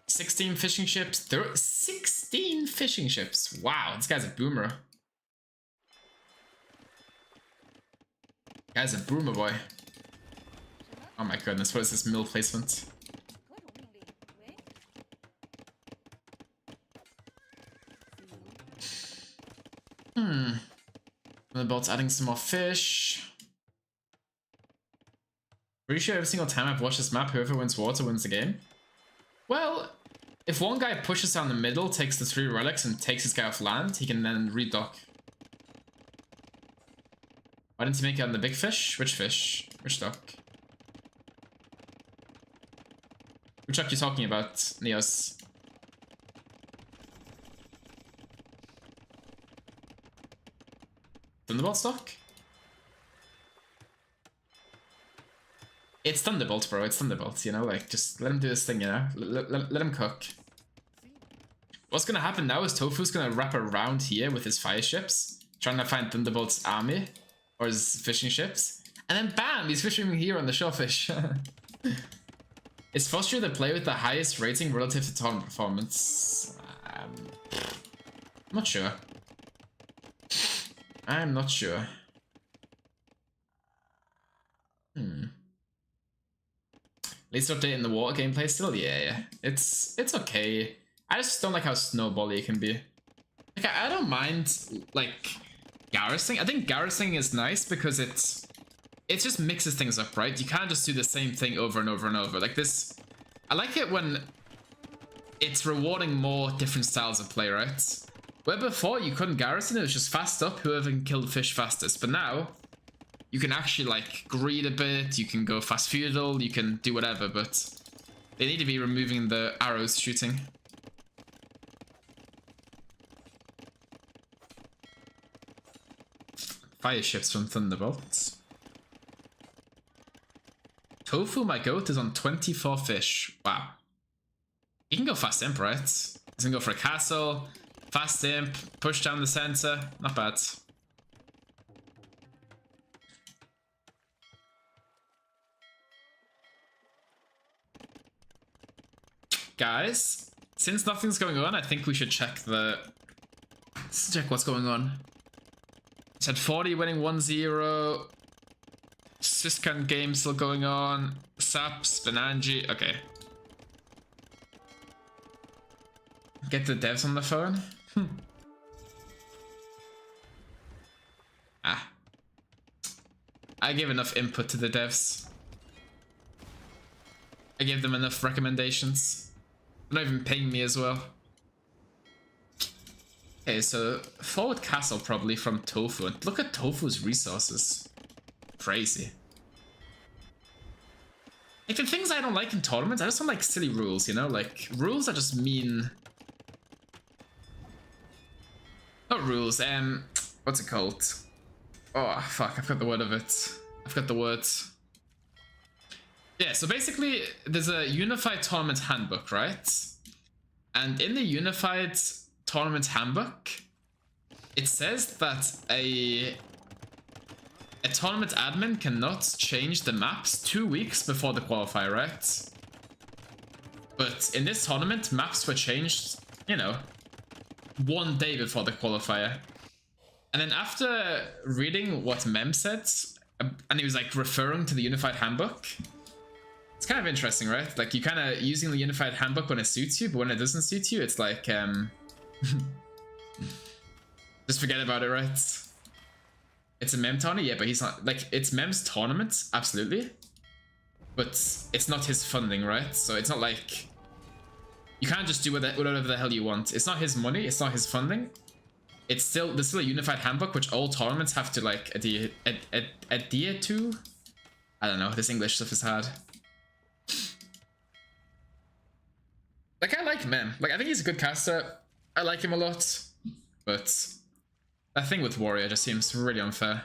16 fishing ships. 16 fishing ships. Wow, this guy's a boomer. Guy's a boomer boy. Oh my goodness, what is this mill placement? The boat's adding some more fish. Pretty sure every single time I've watched this map, whoever wins water wins the game. Well, if one guy pushes down the middle, takes the 3 relics, and takes this guy off land, he can then redock. Why didn't he make it on the big fish? Which fish? Which dock? Which dock are you talking about, Neos? Thunderbolt stock? It's Thunderbolt, bro. It's Thunderbolt, you know? Like, just let him do his thing, you know? Let him cook. What's gonna happen now is Tofu's gonna wrap around here with his fire ships, trying to find Thunderbolt's army, or his fishing ships, and then BAM! He's fishing here on the shellfish. Is Foster the player with the highest rating relative to tournament performance? I'm not sure. I'm not sure. Latest update in the water gameplay still? Yeah. It's okay. I just don't like how snowbally it can be. Like, I don't mind, like, garrisoning. I think garrisoning is nice because it just mixes things up, right? You can't just do the same thing over and over and over. Like this, I like it when it's rewarding more different styles of play, right? Where before you couldn't garrison, it was just fast up, whoever can kill the fish fastest. But now, you can actually like greed a bit, you can go fast feudal, you can do whatever, but they need to be removing the arrows shooting. Fire ships from Thunderbolts. Tofu, my goat, is on 24 fish. Wow. He can go fast imp, right? He's gonna go for a castle, fast imp, push down the center. Not bad. Guys, since nothing's going on, I think we should check the... Let's check what's going on. It's at 40, winning 1-0. Syscan game still going on. Saps, Benanji. Okay. Get the devs on the phone. I gave enough input to the devs. I gave them enough recommendations. They're not even paying me as well. Okay, so forward castle probably from Tofu. And look at Tofu's resources. Crazy. Like, the things I don't like in tournaments, I just don't like silly rules, you know? Like, rules that just mean... Not rules, what's it called? Oh, fuck, I forgot the word of it. I forgot the words. Yeah, so basically, there's a unified tournament handbook, right? And in the unified tournament handbook, it says that a tournament admin cannot change the maps 2 weeks before the qualifier, right? But in this tournament, maps were changed, you know, 1 day before the qualifier. And then after reading what Mem said, and he was like referring to the unified handbook, it's kind of interesting, right? Like, you kind of using the unified handbook when it suits you, but when it doesn't suit you, it's like, just forget about it, right? It's a Mem tournament, yeah, but he's not, like, it's Mem's tournament, absolutely. But it's not his funding, right? So it's not like, you can't just do whatever the hell you want. It's not his money, it's not his funding. There's still a unified handbook, which all tournaments have to, like, adhere to. I don't know, this English stuff is hard. Like, I like Mem. Like, I think he's a good caster. I like him a lot. But that thing with Warrior just seems really unfair.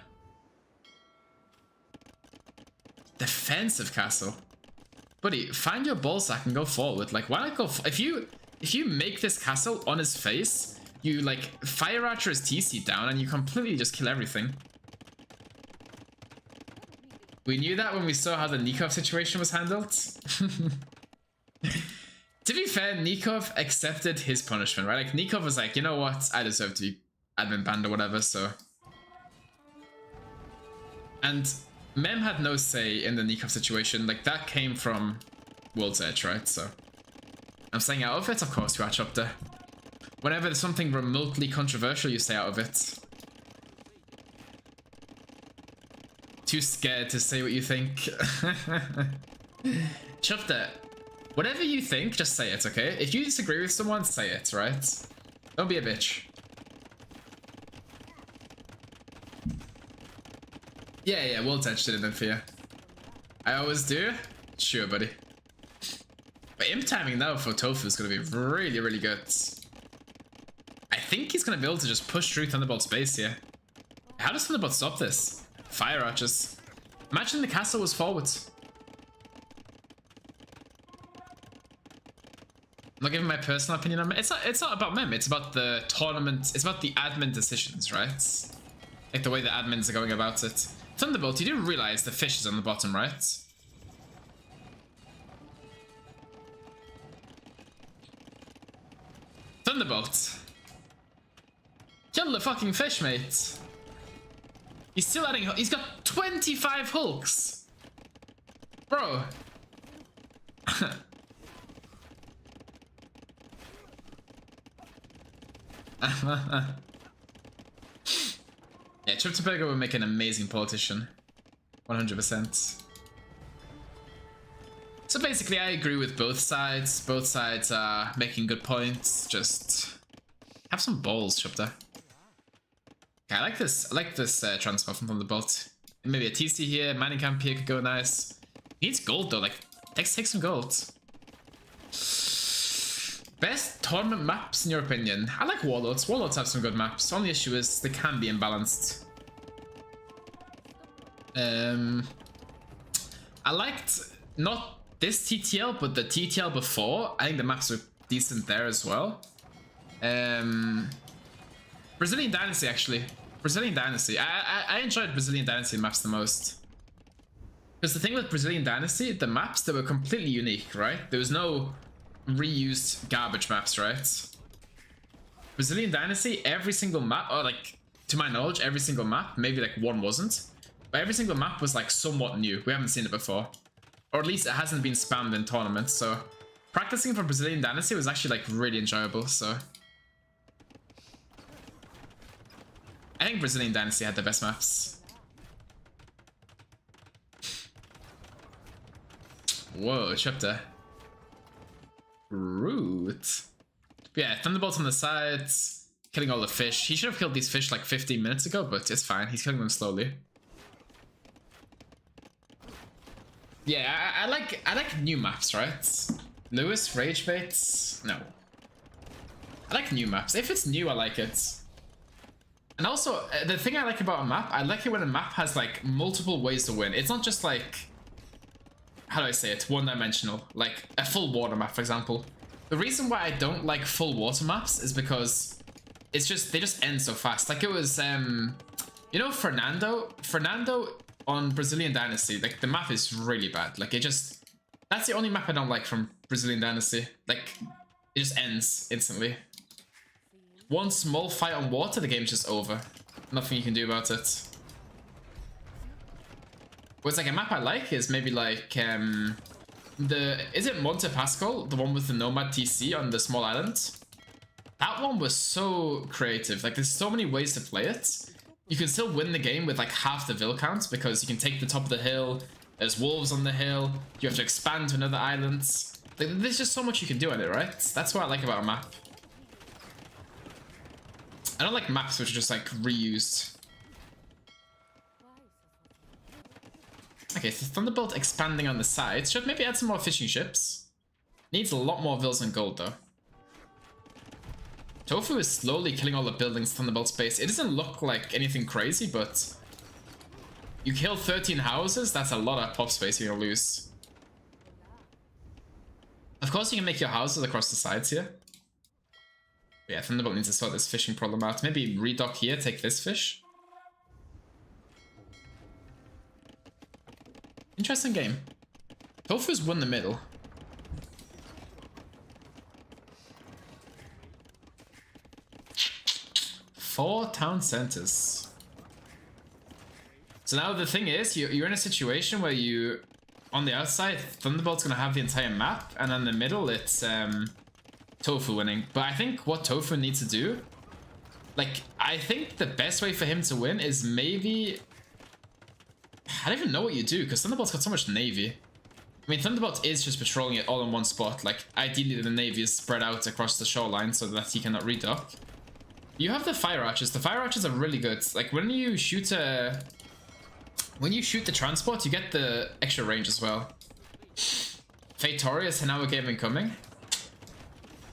Defensive castle. Buddy, find your ballsack and go forward. Like, why not go... If you make this castle on his face, you, like, Fire Archer his TC down and you completely just kill everything. We knew that when we saw how the Nikov situation was handled. To be fair, Nikov accepted his punishment, right? Like, Nikov was like, you know what? I deserve to be admin banned or whatever, so... And Mem had no say in the Nikov situation. Like, that came from World's Edge, right? So... I'm staying out of it? Of course you are, Chopter. Whenever there's something remotely controversial, you stay out of it. Too scared to say what you think. Chopter, whatever you think, just say it, okay? If you disagree with someone, say it, right? Don't be a bitch. Yeah, World's Edge did it then for you. I always do? Sure, buddy. But imp timing now for Tofu is going to be really, really good. I think he's going to be able to just push through Thunderbolt's base here. How does Thunderbolt stop this? Fire archers. Imagine the castle was forward. I'm not giving my personal opinion on it. It's not about Mem. It's about the tournament. It's about the admin decisions, right? Like the way the admins are going about it. Thunderbolt, you do realize the fish is on the bottom, right? Thunderbolt. Kill the fucking fish, mate. He's still adding... He's got 25 hulks. Bro. Yeah, Chipterberger would make an amazing politician. 100%. So basically, I agree with both sides. Both sides are making good points. Just have some balls, Chipter. Okay, I like this. I like this transfer from Thunderbolt. Maybe a TC here. Mining camp here could go nice. He needs gold though. Like, take some gold. Best tournament maps in your opinion? I like Warlords. Warlords have some good maps. The only issue is they can be imbalanced. I liked not this TTL, but the TTL before. I think the maps were decent there as well. Brazilian Dynasty, actually. Brazilian Dynasty. I enjoyed Brazilian Dynasty maps the most. Because the thing with Brazilian Dynasty, the maps, they were completely unique, right? There was no reused garbage maps, right? Brazilian Dynasty, every single map, or like, to my knowledge, every single map, maybe like one wasn't, but every single map was like somewhat new. We haven't seen it before. Or at least it hasn't been spammed in tournaments, so practicing for Brazilian Dynasty was actually like really enjoyable, so. I think Brazilian Dynasty had the best maps. Whoa, Chapter. Rude. Yeah, Thunderbolt's on the sides, killing all the fish. He should have killed these fish like 15 minutes ago, but it's fine. He's killing them slowly. Yeah, I like new maps, right? Lewis, Rage Baits? No. I like new maps. If it's new, I like it. And also, the thing I like about a map, I like it when a map has like multiple ways to win. It's not just like, how do I say it, one-dimensional. Like a full water map, for example. The reason why I don't like full water maps is because it's just, they just end so fast. Like it was, you know, Fernando on Brazilian Dynasty, like the map is really bad. Like it just, that's the only map I don't like from Brazilian Dynasty. Like it just ends instantly. One small fight on water, the game's just over. Nothing you can do about it. What's like a map I like is maybe like is it Monte Pascal, the one with the Nomad TC on the small island? That one was so creative. Like there's so many ways to play it. You can still win the game with like half the vill count because you can take the top of the hill. There's wolves on the hill. You have to expand to another island. Like, there's just so much you can do on it, right? That's what I like about a map. I don't like maps which are just like reused. Okay, so Thunderbolt expanding on the sides. Should maybe add some more fishing ships. Needs a lot more vills and gold though. Tofu is slowly killing all the buildings Thunderbolt's base. It doesn't look like anything crazy, but you kill 13 houses, that's a lot of pop space you're gonna lose. Of course you can make your houses across the sides here. Yeah, Thunderbolt needs to sort this fishing problem out. Maybe redock here, take this fish. Interesting game. Tofu's won the middle. Four town centers. So now the thing is, you're in a situation where you, on the outside, Thunderbolt's gonna have the entire map, and in the middle it's Tofu winning. But I think what Tofu needs to do, like, I think the best way for him to win is maybe, I don't even know what you do, because Thunderbolt's got so much navy. I mean, Thunderbolt is just patrolling it all in one spot. Like, ideally the navy is spread out across the shoreline so that he cannot redock. You have the fire archers. The fire archers are really good. Like, when you shoot the transport, you get the extra range as well. Fatorius and now a game incoming.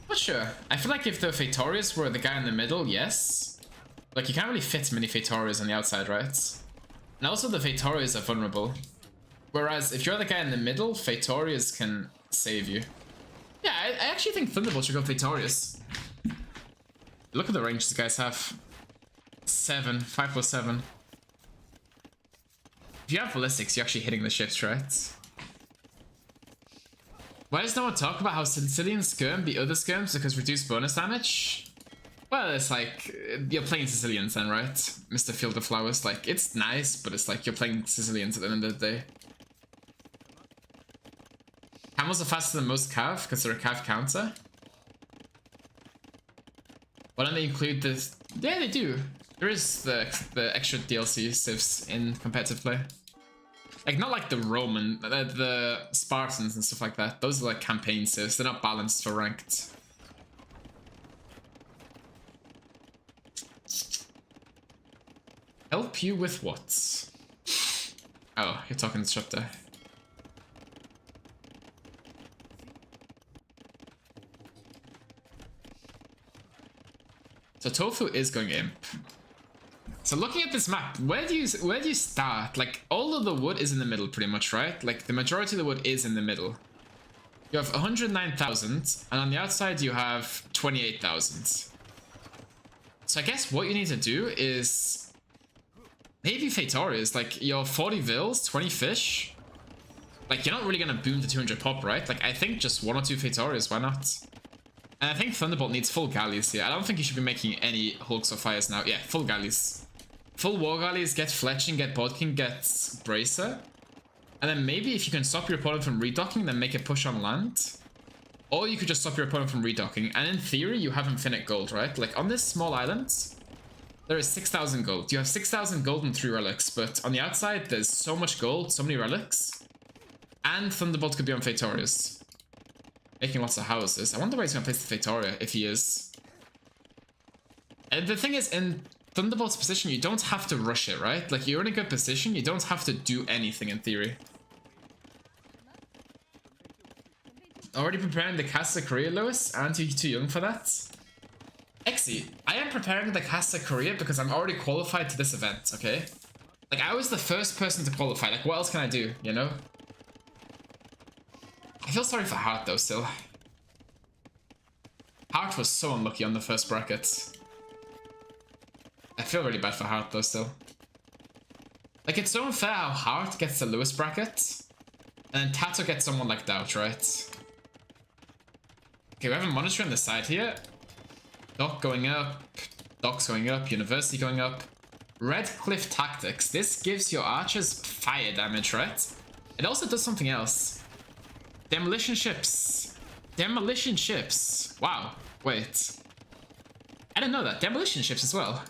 Not sure. I feel like if the Fatorius were the guy in the middle, yes. Like, you can't really fit many Fatorius on the outside, right? And also the Fatorius are vulnerable. Whereas if you're the guy in the middle, Fatorius can save you. Yeah, I actually think Thunderbolt should go Fatorius. Look at the range these guys have. 7, 5+7. If you have ballistics, you're actually hitting the ships, right? Why does no one talk about how Sicilian skirm beat other skirms because reduced bonus damage? Well, it's like, you're playing Sicilians then, right? Mr. Field of Flowers. Like, it's nice, but it's like you're playing Sicilians at the end of the day. Camels are faster than most cav because they're a cav counter. Why don't they include this? Yeah, they do. There is the extra DLC civs in competitive play. Like, not like the Roman, the Spartans and stuff like that. Those are like campaign civs. They're not balanced for ranked. Help you with what? Oh, you're talking disruptor. So Tofu is going imp. So looking at this map, where do you start? Like, all of the wood is in the middle pretty much, right? Like, the majority of the wood is in the middle. You have 109,000, and on the outside you have 28,000. So I guess what you need to do is maybe Fatorius, like your 40 vills, 20 fish. Like, you're not really gonna boom to 200 pop, right? Like, I think just 1 or 2 Fatorius, why not? And I think Thunderbolt needs full galleys here. I don't think you should be making any hulks or fires now. Yeah, full galleys. Full war galleys, get fletching, get bodkin, get bracer. And then maybe if you can stop your opponent from redocking, then make a push on land. Or you could just stop your opponent from redocking. And in theory, you have infinite gold, right? Like, on this small island, there is 6,000 gold. You have 6,000 gold and 3 relics. But on the outside, there's so much gold, so many relics. And Thunderbolt could be on Fatorius. Making lots of houses. I wonder where he's going to place the Fatoria, if he is. And the thing is, in Thunderbolt's position, you don't have to rush it, right? Like, you're in a good position, you don't have to do anything in theory. Already preparing the Casa Korea, Lewis? Aren't you too young for that? Exy, I am preparing the Casa Korea because I'm already qualified to this event, okay? Like, I was the first person to qualify. Like, what else can I do, you know? I feel sorry for Hart though, still. Hart was so unlucky on the first bracket. I feel really bad for Hart though, still. Like, it's so unfair how Hart gets the Lewis bracket, and then Tato gets someone like Doubt, right? Okay, we have a monitor on the side here. Dock going up, Docks going up, University going up. Red Cliff Tactics. This gives your archers fire damage, right? It also does something else. Demolition ships. Demolition ships. Wow. Wait. I didn't know that. Demolition ships as well.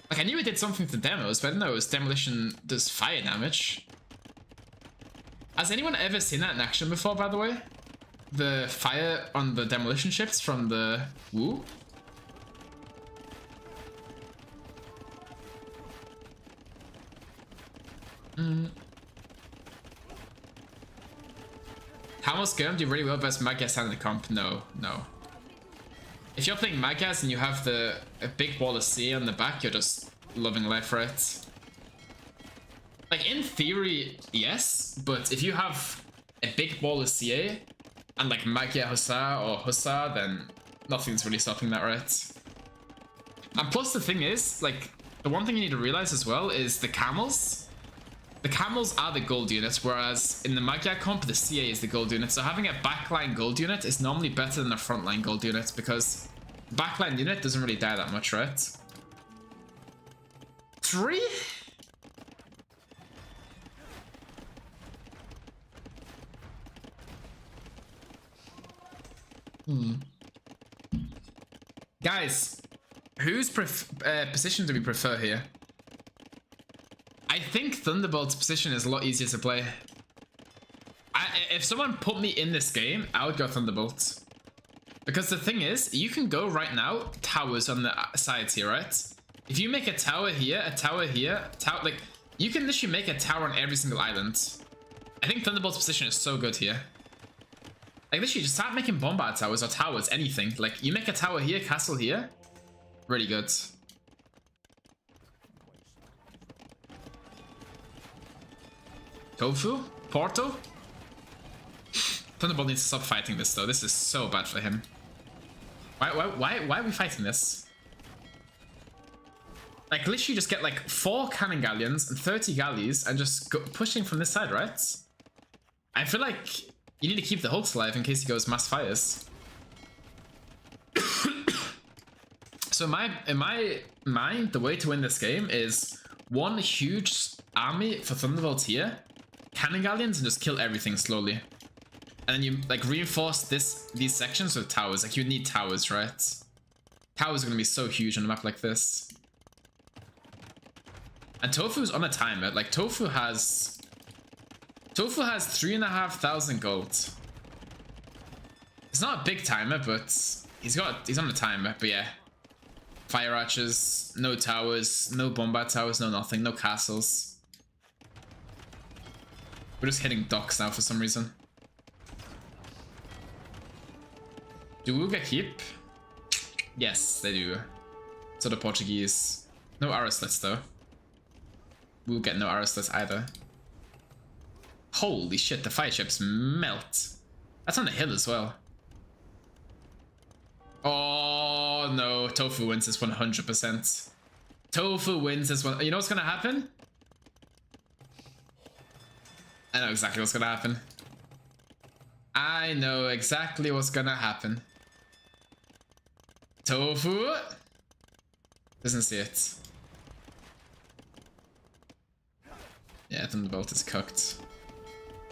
Like, I knew it did something to demos, but I didn't know it was demolition does fire damage. Has anyone ever seen that in action before, by the way? The fire on the demolition ships from the Woo? How much Skirm do really well versus Magas and the comp? No, no. If you're playing Magas and you have a big wall of CA on the back, you're just loving life, right? Like, in theory, yes, but if you have a big wall of CA and like Magia Hussar or Hussar, then nothing's really stopping that, right? And plus the thing is, like, the one thing you need to realize as well is the camels the camels are the gold units, whereas in the Magyar comp, the CA is the gold unit. So having a backline gold unit is normally better than a frontline gold unit because the backline unit doesn't really die that much, right? 3? Guys, whose position do we prefer here? I think Thunderbolt's position is a lot easier to play. If someone put me in this game, I would go Thunderbolt. Because the thing is, you can go right now, towers on the sides here, right? If you make a tower here, like, you can literally make a tower on every single island. I think Thunderbolt's position is so good here. Like, literally, just start making bombard towers or towers, anything. Like, you make a tower here, castle here. Really good. Tofu? Porto? Thunderbolt needs to stop fighting this, though. This is so bad for him. Why are we fighting this? Like, literally just get, like, 4 cannon galleons and 30 galleys and just go pushing from this side, right? I feel like you need to keep the Hulks alive in case he goes mass fires. So in my mind, the way to win this game is one huge army for Thunderbolts here, cannon galleons, and just kill everything slowly. And then you like reinforce these sections with towers. Like you need towers, right? Towers are gonna be so huge on a map like this. And Tofu's on a timer. Like Tofu has 3,500 gold. It's not a big timer, but he's on a timer. But yeah, fire archers, no towers, no bombard towers, no nothing, no castles. We're just hitting docks now for some reason. Do Uga keep? Yes, they do. So the Portuguese. No arrow slits though. We'll get no arrow slits either. Holy shit, the fire ships melt. That's on the hill as well. Oh no, Tofu wins this 100%. Tofu wins this one. You know what's gonna happen? I know exactly what's gonna happen. I know exactly what's gonna happen. Tofu doesn't see it. Yeah, Thunderbolt is cooked.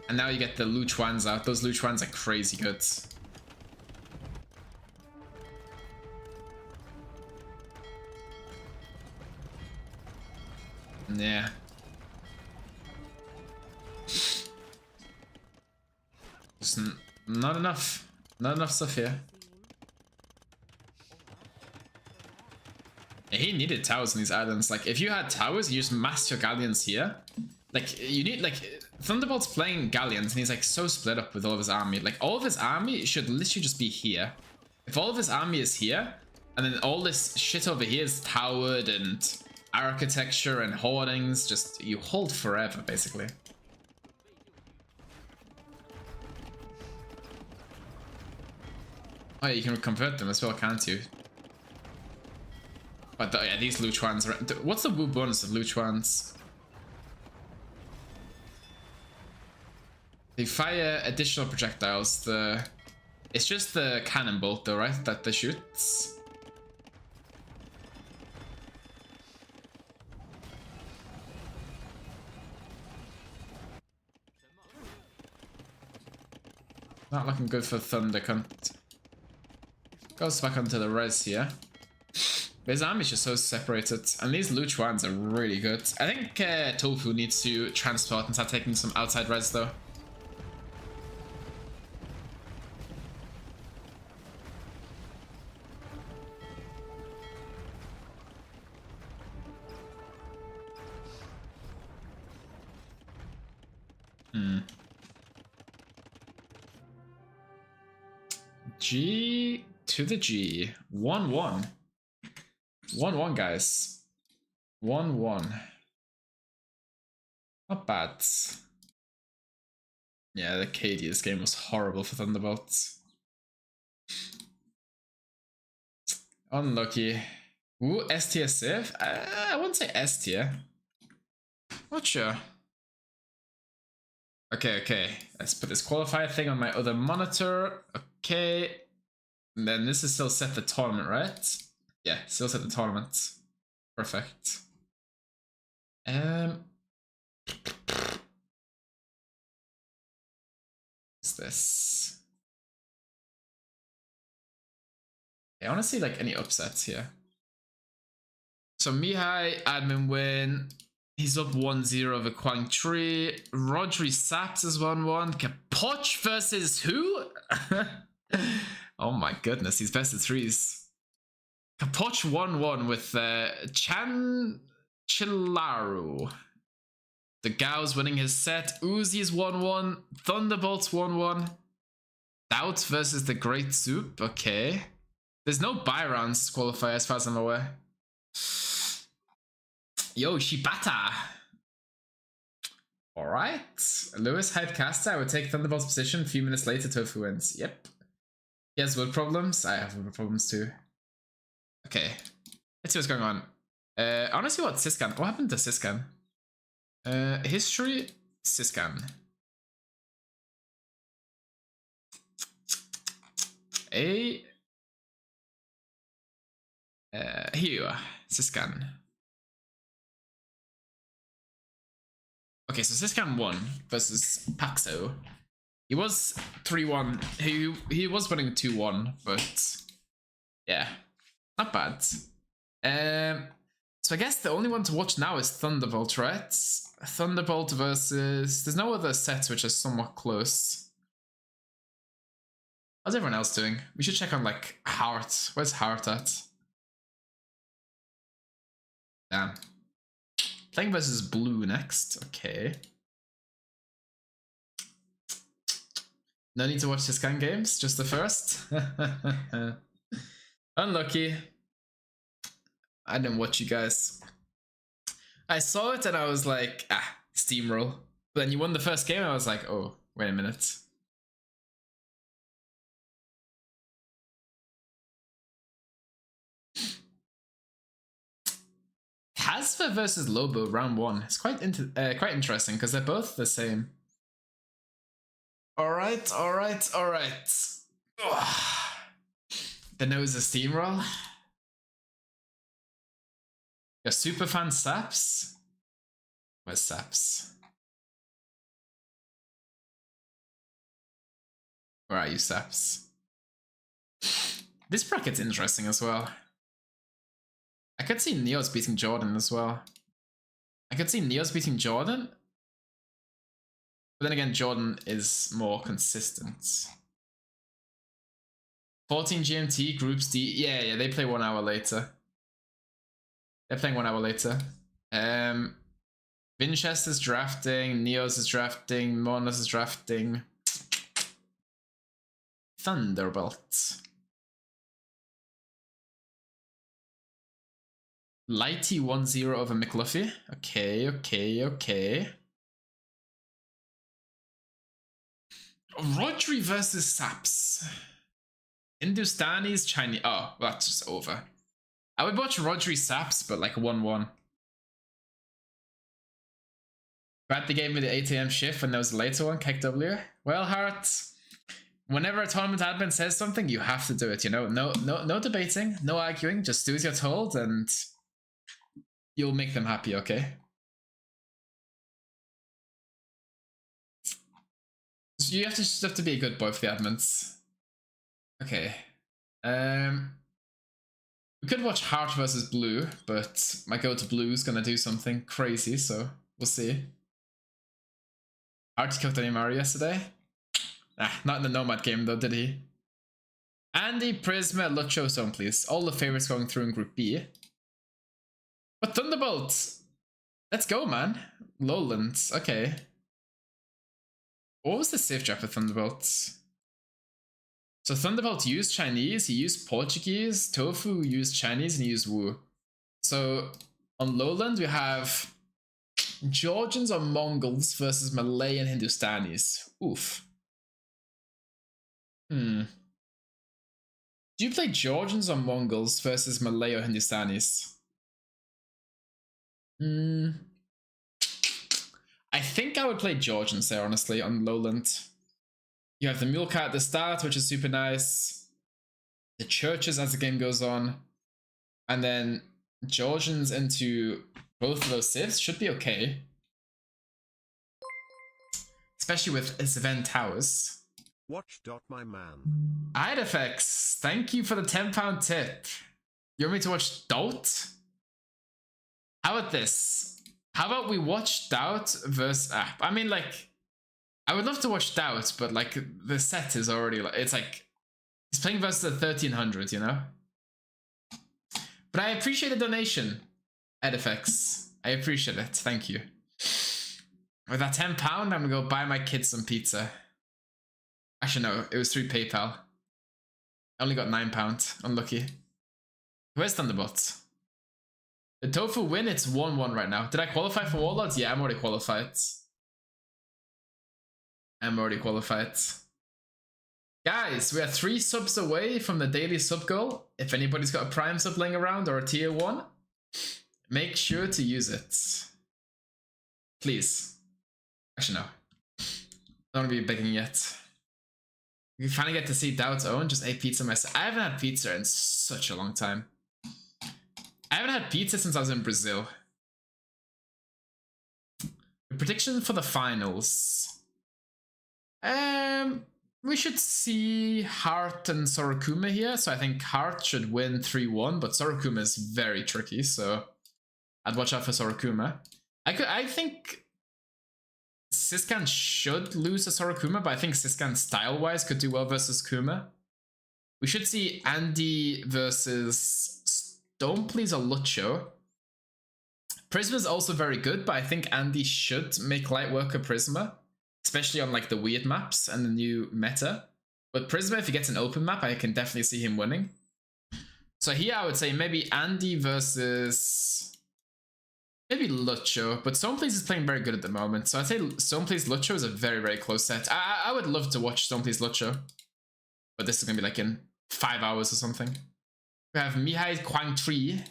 And now you get the Luchuans out. Those Luchuans are crazy good. Yeah. Just not enough. Not enough stuff here. Yeah, he needed towers on these islands. Like, if you had towers, you just mass your galleons here. Like, you need, like, Thunderbolt's playing galleons, and he's, like, so split up with all of his army. Like, all of his army should literally just be here. If all of his army is here, and then all this shit over here is towered and architecture and hoardings, just, you hold forever, basically. Oh, yeah, you can convert them as well, can't you? But yeah, these Luchuans are... What's the woo bonus of Luchuans? They fire additional projectiles. It's just the cannon bolt though, right? That they shoots. Not looking good for Thunder. Goes back onto the res here. His army's just so separated, and these Luchuans are really good. I think Tofu needs to transport and start taking some outside res though. G to the G. 1-1. 1-1, guys. 1-1. Not bad. Yeah, the KD this game was horrible for Thunderbolts. Unlucky. Ooh, S tier save? I wouldn't say S tier. Not sure. Okay, okay. Let's put this qualifier thing on my other monitor. Okay. And then this is still set the tournament, right? Yeah, still set the tournament. Perfect. What's this? I want to see like any upsets here. So Mihai, admin win. He's up 1-0 over Quang Tri. Rodri Saps is 1-1. Kapoch versus who? Oh my goodness, he's best of threes. Kapoch 1-1 with Chan Chilaru. The Gao's winning his set. Uzi's 1-1. Thunderbolt's 1-1. Doubt versus the Great Soup. Okay. There's no buy rounds qualifier as far as I'm aware. Yo, Shibata. Alright. Lewis hype caster. I would take Thunderbolt's position. A few minutes later, Tofu wins. Yep. He has wood problems. I have wood problems too. Okay. Let's see what's going on. I want to see what Siskan. What happened to Siskan? History. Siskan. Here you are. Siskan. Okay, so Siskan won versus Paxo. He was 3-1. He was winning 2-1, but yeah, not bad. So I guess the only one to watch now is Thunderbolt, right? Thunderbolt versus... There's no other sets which are somewhat close. How's everyone else doing? We should check on like Heart. Where's Heart at? Damn. Playing versus Blue next. Okay. No need to watch Siskan games, just the first. Unlucky. I didn't watch you guys. I saw it and I was like, steamroll. But then you won the first game and I was like, oh, wait a minute. Hasfa versus Lobo round 1. It's quite interesting because they're both the same. Alright. The nose is steamroll. Your superfan Saps? Where's Saps? Where are you, Saps? This bracket's interesting as well. I could see Neos beating Jordan as well. I could see Neos beating Jordan. But then again, Jordan is more consistent. 14 GMT, Groups D. Yeah, they play 1 hour later. They're playing 1 hour later. Winchester's drafting, Neos is drafting, Monos is drafting. Thunderbolt. Lighty 1-0 over McLuffy. Okay. Rodri versus Saps. Hindustani's Chinese. Oh, that's just over. I would watch Rodri Saps, but like 1-1. Bradley gave me the 8 AM shift when there was a later one, KW. Well, Hart, whenever a tournament admin says something, you have to do it, you know? No debating, no arguing, just do as you're told and you'll make them happy, okay? So you just have to be a good boy for the admins. Okay. We could watch Heart versus Blue, but my go-to Blue is gonna do something crazy, so we'll see. Heart cooked any Mario yesterday? Not in the Nomad game though, did he? Andy, Prisma, Lucho Zone, please. All the favorites going through in Group B. But Thunderbolt! Let's go, man. Lowlands, okay. What was the safe drop of Thunderbolt? So Thunderbolt used Chinese, he used Portuguese, Tofu used Chinese, and he used Wu. So on Lowland we have Georgians or Mongols versus Malay and Hindustanis. Oof. Do you play Georgians or Mongols versus Malay or Hindustanis? I think I would play Georgians there, honestly, on Lowland. You have the Mule Cat at the start, which is super nice. The Churches as the game goes on. And then Georgians into both of those civs should be okay. Especially with Sven Towers. Watch. My man. Idefx, thank you for the £10 tip. You want me to watch Dot? How about this? How about we watch Doubt versus App? I mean, like, I would love to watch Doubt, but like the set is already like, it's like he's playing versus the 1300, you know? But I appreciate the donation, Edifx. I appreciate it. Thank you. With that £10, I'm gonna go buy my kids some pizza. Actually, no, it was through PayPal. I only got £9. Unlucky. Where's Thunderbolt? The Tofu win, it's 1-1 right now. Did I qualify for Warlords? Yeah, I'm already qualified. Guys, we are 3 subs away from the daily sub goal. If anybody's got a Prime sub laying around or a tier 1, make sure to use it. Please. Actually, no. I don't want to be begging yet. We finally get to see Doubt's own. Just ate pizza myself. I haven't had pizza in such a long time. I haven't had pizza since I was in Brazil. The prediction for the finals. We should see Heart and Sorokuma here. So I think Heart should win 3-1, but Sorokuma is very tricky, so I'd watch out for Sorokuma. I think Siskan should lose to Sorokuma, but I think Siskan style-wise could do well versus Kuma. We should see Andy versus Stoneplease or Lucho. Prisma is also very good, but I think Andy should make light work of Prisma, especially on like the weird maps and the new meta. But Prisma, if he gets an open map, I can definitely see him winning. So here I would say maybe Andy versus maybe Lucho, but Stoneplease is playing very good at the moment. So I'd say Stoneplease Lucho is a very, very close set. I would love to watch Stoneplease Lucho, but this is going to be like in 5 hours or something. We have Mihai Kwang Tri.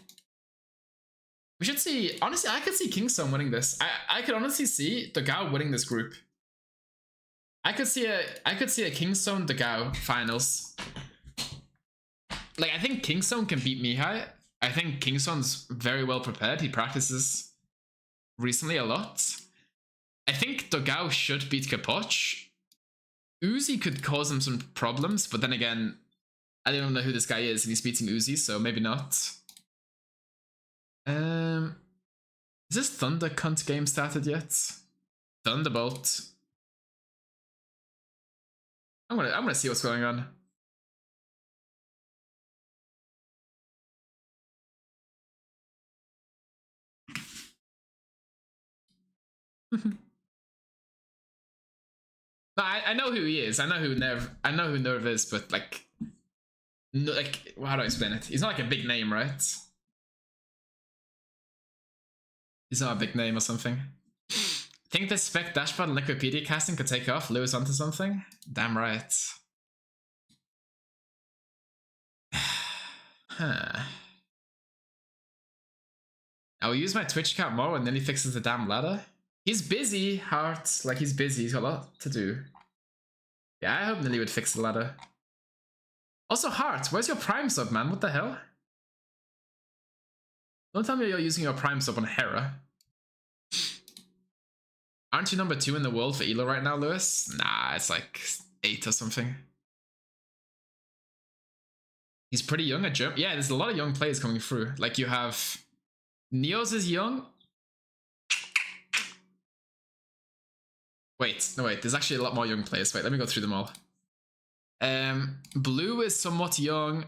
We should see, honestly, I could see Kingstone winning this. I could honestly see Dogao winning this group. I could see a Kingstone Dogao finals. Like, I think Kingstone can beat Mihai. I think Kingstone's very well prepared. He practices recently a lot. I think Dogao should beat Kapoch. Uzi could cause him some problems, but then again, I don't know who this guy is, and he's beating Uzi, so maybe not. Is this Thunder Cunt game started yet? Thunderbolt. I'm gonna see what's going on. No, I know who he is. I know who Nerv is, but like, no, like, how do I explain it? He's not like a big name, right? He's not a big name or something. Think this spec dashboard and Liquipedia casting could take off Lewis onto something? Damn right. Huh. I will use my Twitch account more and then he fixes the damn ladder. He's busy, Heart. Like, he's busy. He's got a lot to do. Yeah, I hope Nilly would fix the ladder. Also, Heart, where's your Prime sub, man? What the hell? Don't tell me you're using your Prime sub on Hera. Aren't you number 2 in the world for Elo right now, Lewis? Nah, it's like 8 or something. He's pretty young at German. Yeah, there's a lot of young players coming through. Like, you have... Neos is young. Wait, no wait, there's actually a lot more young players. Wait, let me go through them all. Blue is somewhat young.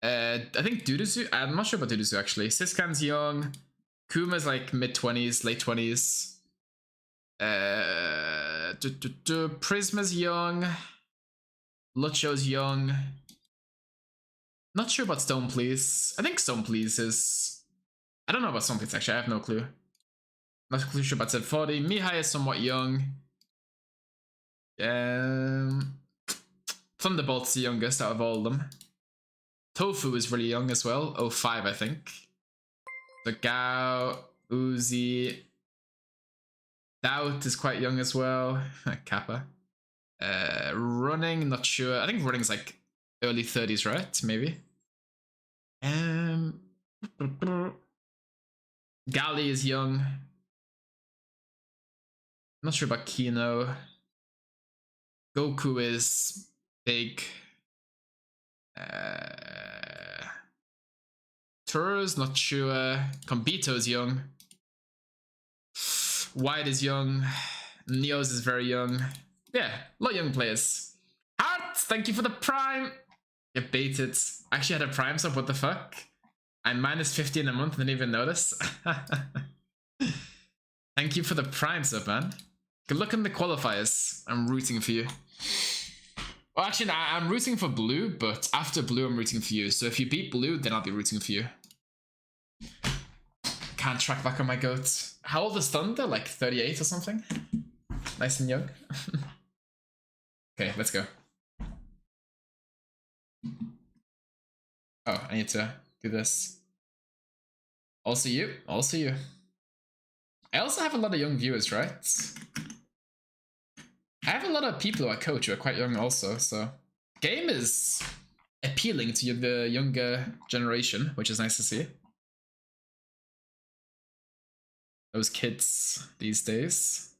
I think Duduzu, I'm not sure about Duduzu actually. Siskan's young. Kuma's like mid-20s, late 20s. Prisma's young. Lucho's young. Not sure about Stoneplease. I think Stoneplease is... I don't know about Stoneplease actually, I have no clue. Not sure about Z40. Mihai is somewhat young. Thunderbolt's the youngest out of all of them. Tofu is really young as well. 05, I think. The Gao, Uzi. Doubt is quite young as well. Kappa. Running, not sure. I think running's like early 30s, right? Maybe. Gali is young. Not sure about Kino. Goku is big. Turo's not sure. Kombito is young. White is young. Neos is very young. Yeah, a lot of young players. Heart, thank you for the prime. Get baited. I actually had a prime sub, what the fuck? I'm minus 50 in a month and didn't even notice. Thank you for the prime sub, man. Good luck in the qualifiers. I'm rooting for you. Well, actually, I'm rooting for blue, but after blue, I'm rooting for you. So if you beat blue, then I'll be rooting for you. Can't track back on my goat. How old is Thunder? Like 38 or something? Nice and young. Okay, let's go. Oh, I need to do this. Also you, also you. I also have a lot of young viewers, right? I have a lot of people who I coach who are quite young also, so game is appealing to the younger generation, which is nice to see. Those kids these days.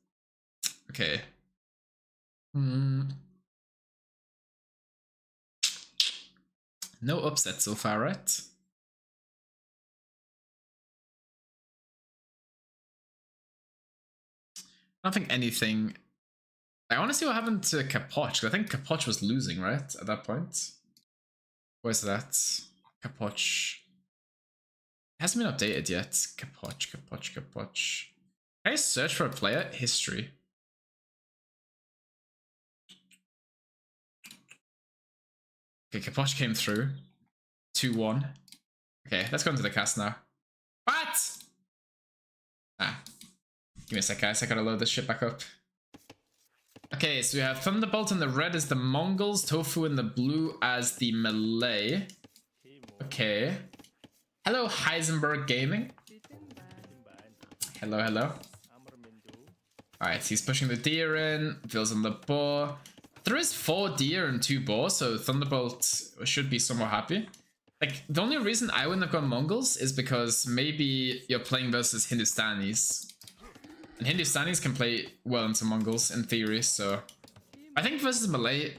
Okay. No upset so far, right? I don't think anything. I want to see what happened to Capoch. I think Capoch was losing, right? At that point. Where's that? Capoch. It hasn't been updated yet. Capoch. Can I search for a player? History. Okay, Capoch came through. 2-1. Okay, let's go into the cast now. What? Ah. Give me a sec, guys. I gotta load this shit back up. Okay, so we have Thunderbolt in the red as the Mongols, Tofu in the blue as the Malay. Okay. Hello, Heisenberg Gaming. Hello, hello. Alright, he's pushing the deer in, Phil's on the boar. There is 4 deer and 2 boar, so Thunderbolt should be somewhat happy. Like, the only reason I wouldn't have gone Mongols is because maybe you're playing versus Hindustanis. And Hindustanis can play well into Mongols, in theory, so... I think versus Malay...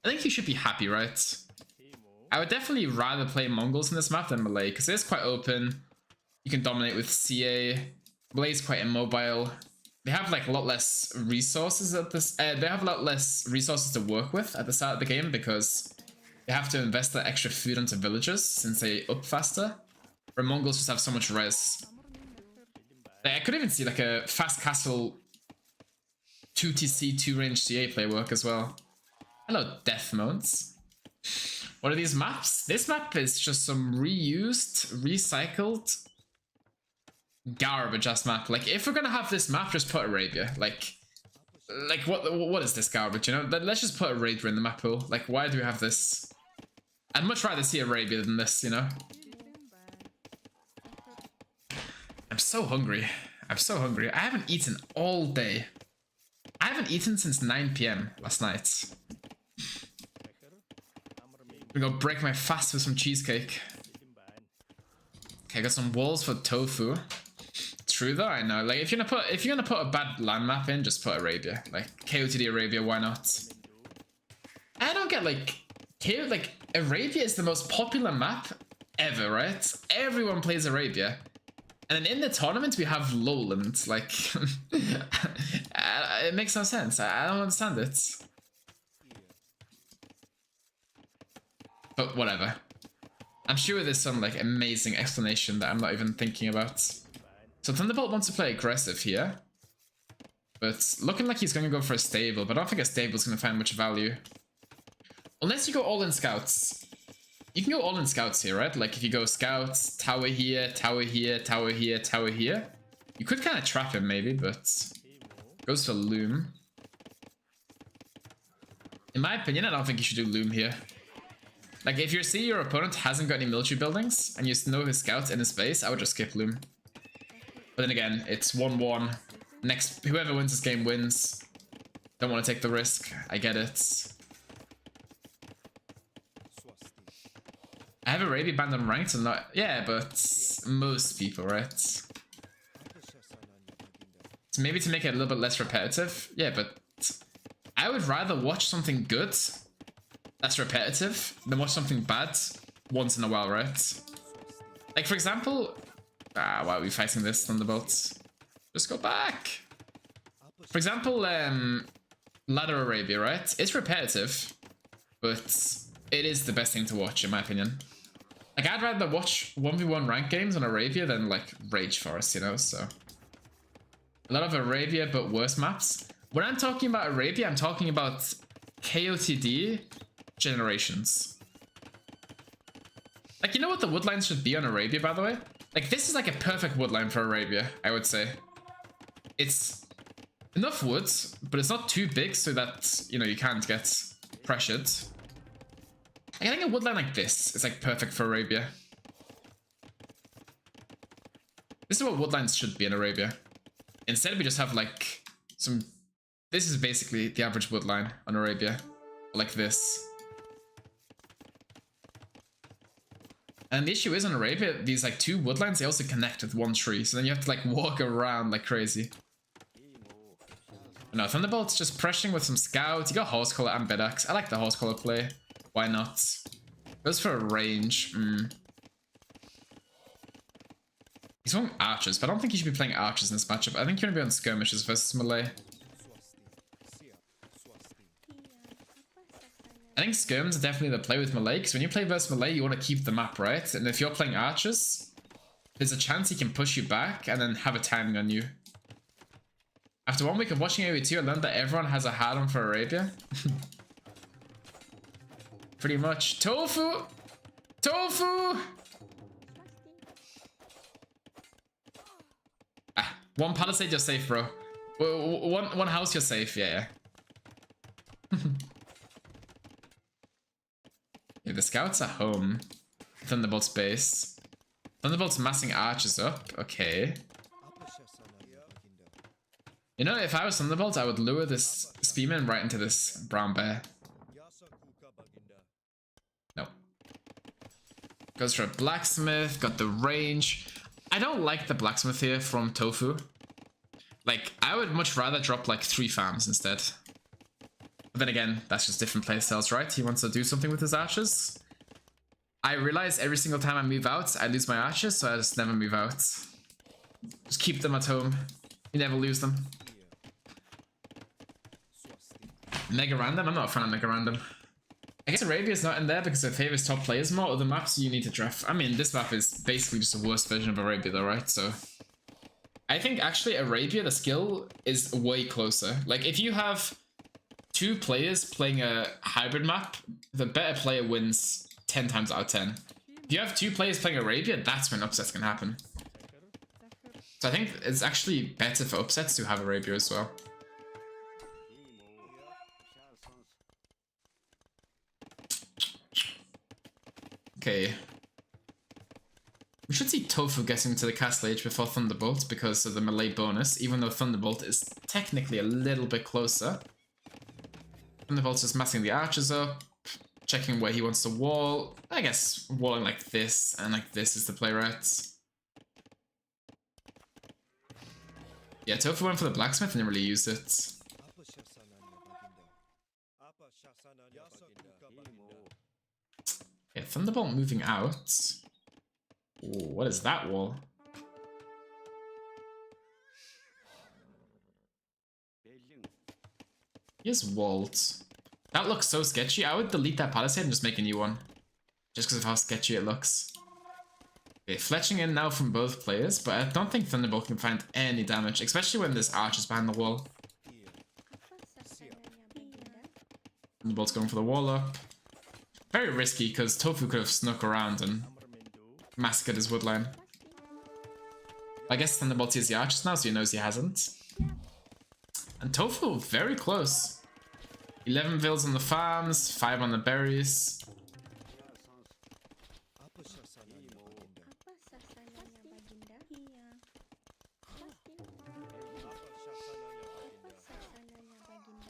I think you should be happy, right? I would definitely rather play Mongols in this map than Malay, because it's quite open. You can dominate with CA. Malay's quite immobile. They have like a lot less resources at this... they have a lot less resources to work with at the start of the game, because they have to invest that extra food into villagers, since they up faster. Where Mongols just have so much res. I could even see like a fast castle 2TC 2-range CA play work as well. Hello, Death Modes. What are these maps? This map is just some reused, recycled, garbage ass map. Like, if we're gonna have this map, just put Arabia. Like what is this garbage, you know? Let's just put Arabia in the map pool. Like, why do we have this? I'd much rather see Arabia than this, you know? I'm so hungry. I'm so hungry. I haven't eaten all day. I haven't eaten since 9 PM last night. I'm gonna go break my fast with some cheesecake. Okay, I got some walls for tofu. True though, I know. Like, if you're gonna put a bad land map in, just put Arabia. Like KOTD Arabia, why not? I don't get like Arabia is the most popular map ever, right? Everyone plays Arabia. And then in the tournament, we have Lowland. Like, it makes no sense. I don't understand it. But whatever. I'm sure there's some, like, amazing explanation that I'm not even thinking about. So Thunderbolt wants to play aggressive here. But looking like he's going to go for a stable. But I don't think a stable's going to find much value. Unless you go all in scouts. You can go all in scouts here, right? Like, if you go scouts, tower here, tower here, tower here, tower here. You could kind of trap him, maybe, but... Goes for loom. In my opinion, I don't think you should do loom here. Like, if you see your opponent hasn't got any military buildings, and you know his scouts in his base, I would just skip loom. But then again, it's 1-1. Next, whoever wins this game wins. Don't want to take the risk. I get it. I have Arabia banned on ranked and not. Yeah, but most people, right? So maybe to make it a little bit less repetitive. Yeah, but I would rather watch something good that's repetitive than watch something bad once in a while, right? Like, for example, why are we fighting this Thunderbolt? Just go back. For example, Ladder Arabia, right? It's repetitive, but it is the best thing to watch, in my opinion. Like, I'd rather watch 1v1 ranked games on Arabia than, like, Rage Forest, you know, so. A lot of Arabia, but worse maps. When I'm talking about Arabia, I'm talking about KOTD generations. Like, you know what the woodlines should be on Arabia, by the way? Like, this is like a perfect woodline for Arabia, I would say. It's enough wood, but it's not too big so that, you know, you can't get pressured. I think a woodline like this is like perfect for Arabia. This is what woodlines should be in Arabia. Instead, we just have like some... This is basically the average woodline on Arabia. Like this. And the issue is on Arabia, these like two woodlines, they also connect with one tree. So then you have to like walk around like crazy. No, Thunderbolt's just pressuring with some scouts. You got Horse Collar and Bedax. I like the Horse Collar play. Why not? Goes for a range. He's going archers, but I don't think you should be playing archers in this matchup. I think you're going to be on skirmishes versus melee. I think skirms are definitely the play with melee, because when you play versus melee, you want to keep the map, right? And if you're playing archers, there's a chance he can push you back and then have a timing on you. After 1 week of watching AoE2, I learned that everyone has a hard-on for Arabia. Pretty much. Tofu! Tofu! Ah, one palisade, you're safe, bro. One house, you're safe. Yeah, yeah. Yeah, the scouts are home. Thunderbolt's base. Thunderbolt's massing archers up. Okay. You know, if I was Thunderbolt, I would lure this Spearman right into this brown bear. No. Goes for a blacksmith, got the range. I don't like the blacksmith here from Tofu. Like, I would much rather drop like 3 farms instead. But then again, that's just different playstyles, right? He wants to do something with his archers. I realize every single time I move out, I lose my archers, so I just never move out. Just keep them at home. You never lose them. Mega random? I'm not a fan of mega random. I guess Arabia's not in there because it favors top players more. Other maps you need to draft. I mean, this map is basically just a worse version of Arabia though, right? So I think actually Arabia, the skill is way closer. Like if you have 2 players playing a hybrid map, the better player wins 10 times out of 10. If you have 2 players playing Arabia, that's when upsets can happen. So I think it's actually better for upsets to have Arabia as well. Okay. We should see Tofu getting to the castle age before Thunderbolt because of the melee bonus, even though Thunderbolt is technically a little bit closer. Thunderbolt's just massing the archers up, checking where he wants to wall. I guess walling like this and like this is the play, right? Yeah, Tofu went for the blacksmith and didn't really use it. Yeah, Thunderbolt moving out. Ooh, what is that wall? Here's Walt. That looks so sketchy. I would delete that palisade and just make a new one. Just because of how sketchy it looks. Okay, fletching in now from both players, but I don't think Thunderbolt can find any damage, especially when there's archers behind the wall. Thunderbolt's going for the wall up. Very risky, because Tofu could have snuck around and massacred his woodline. I guess Thunderbolt sees the archers now, so he knows he hasn't. And Tofu, very close. 11 vills on the farms, 5 on the berries.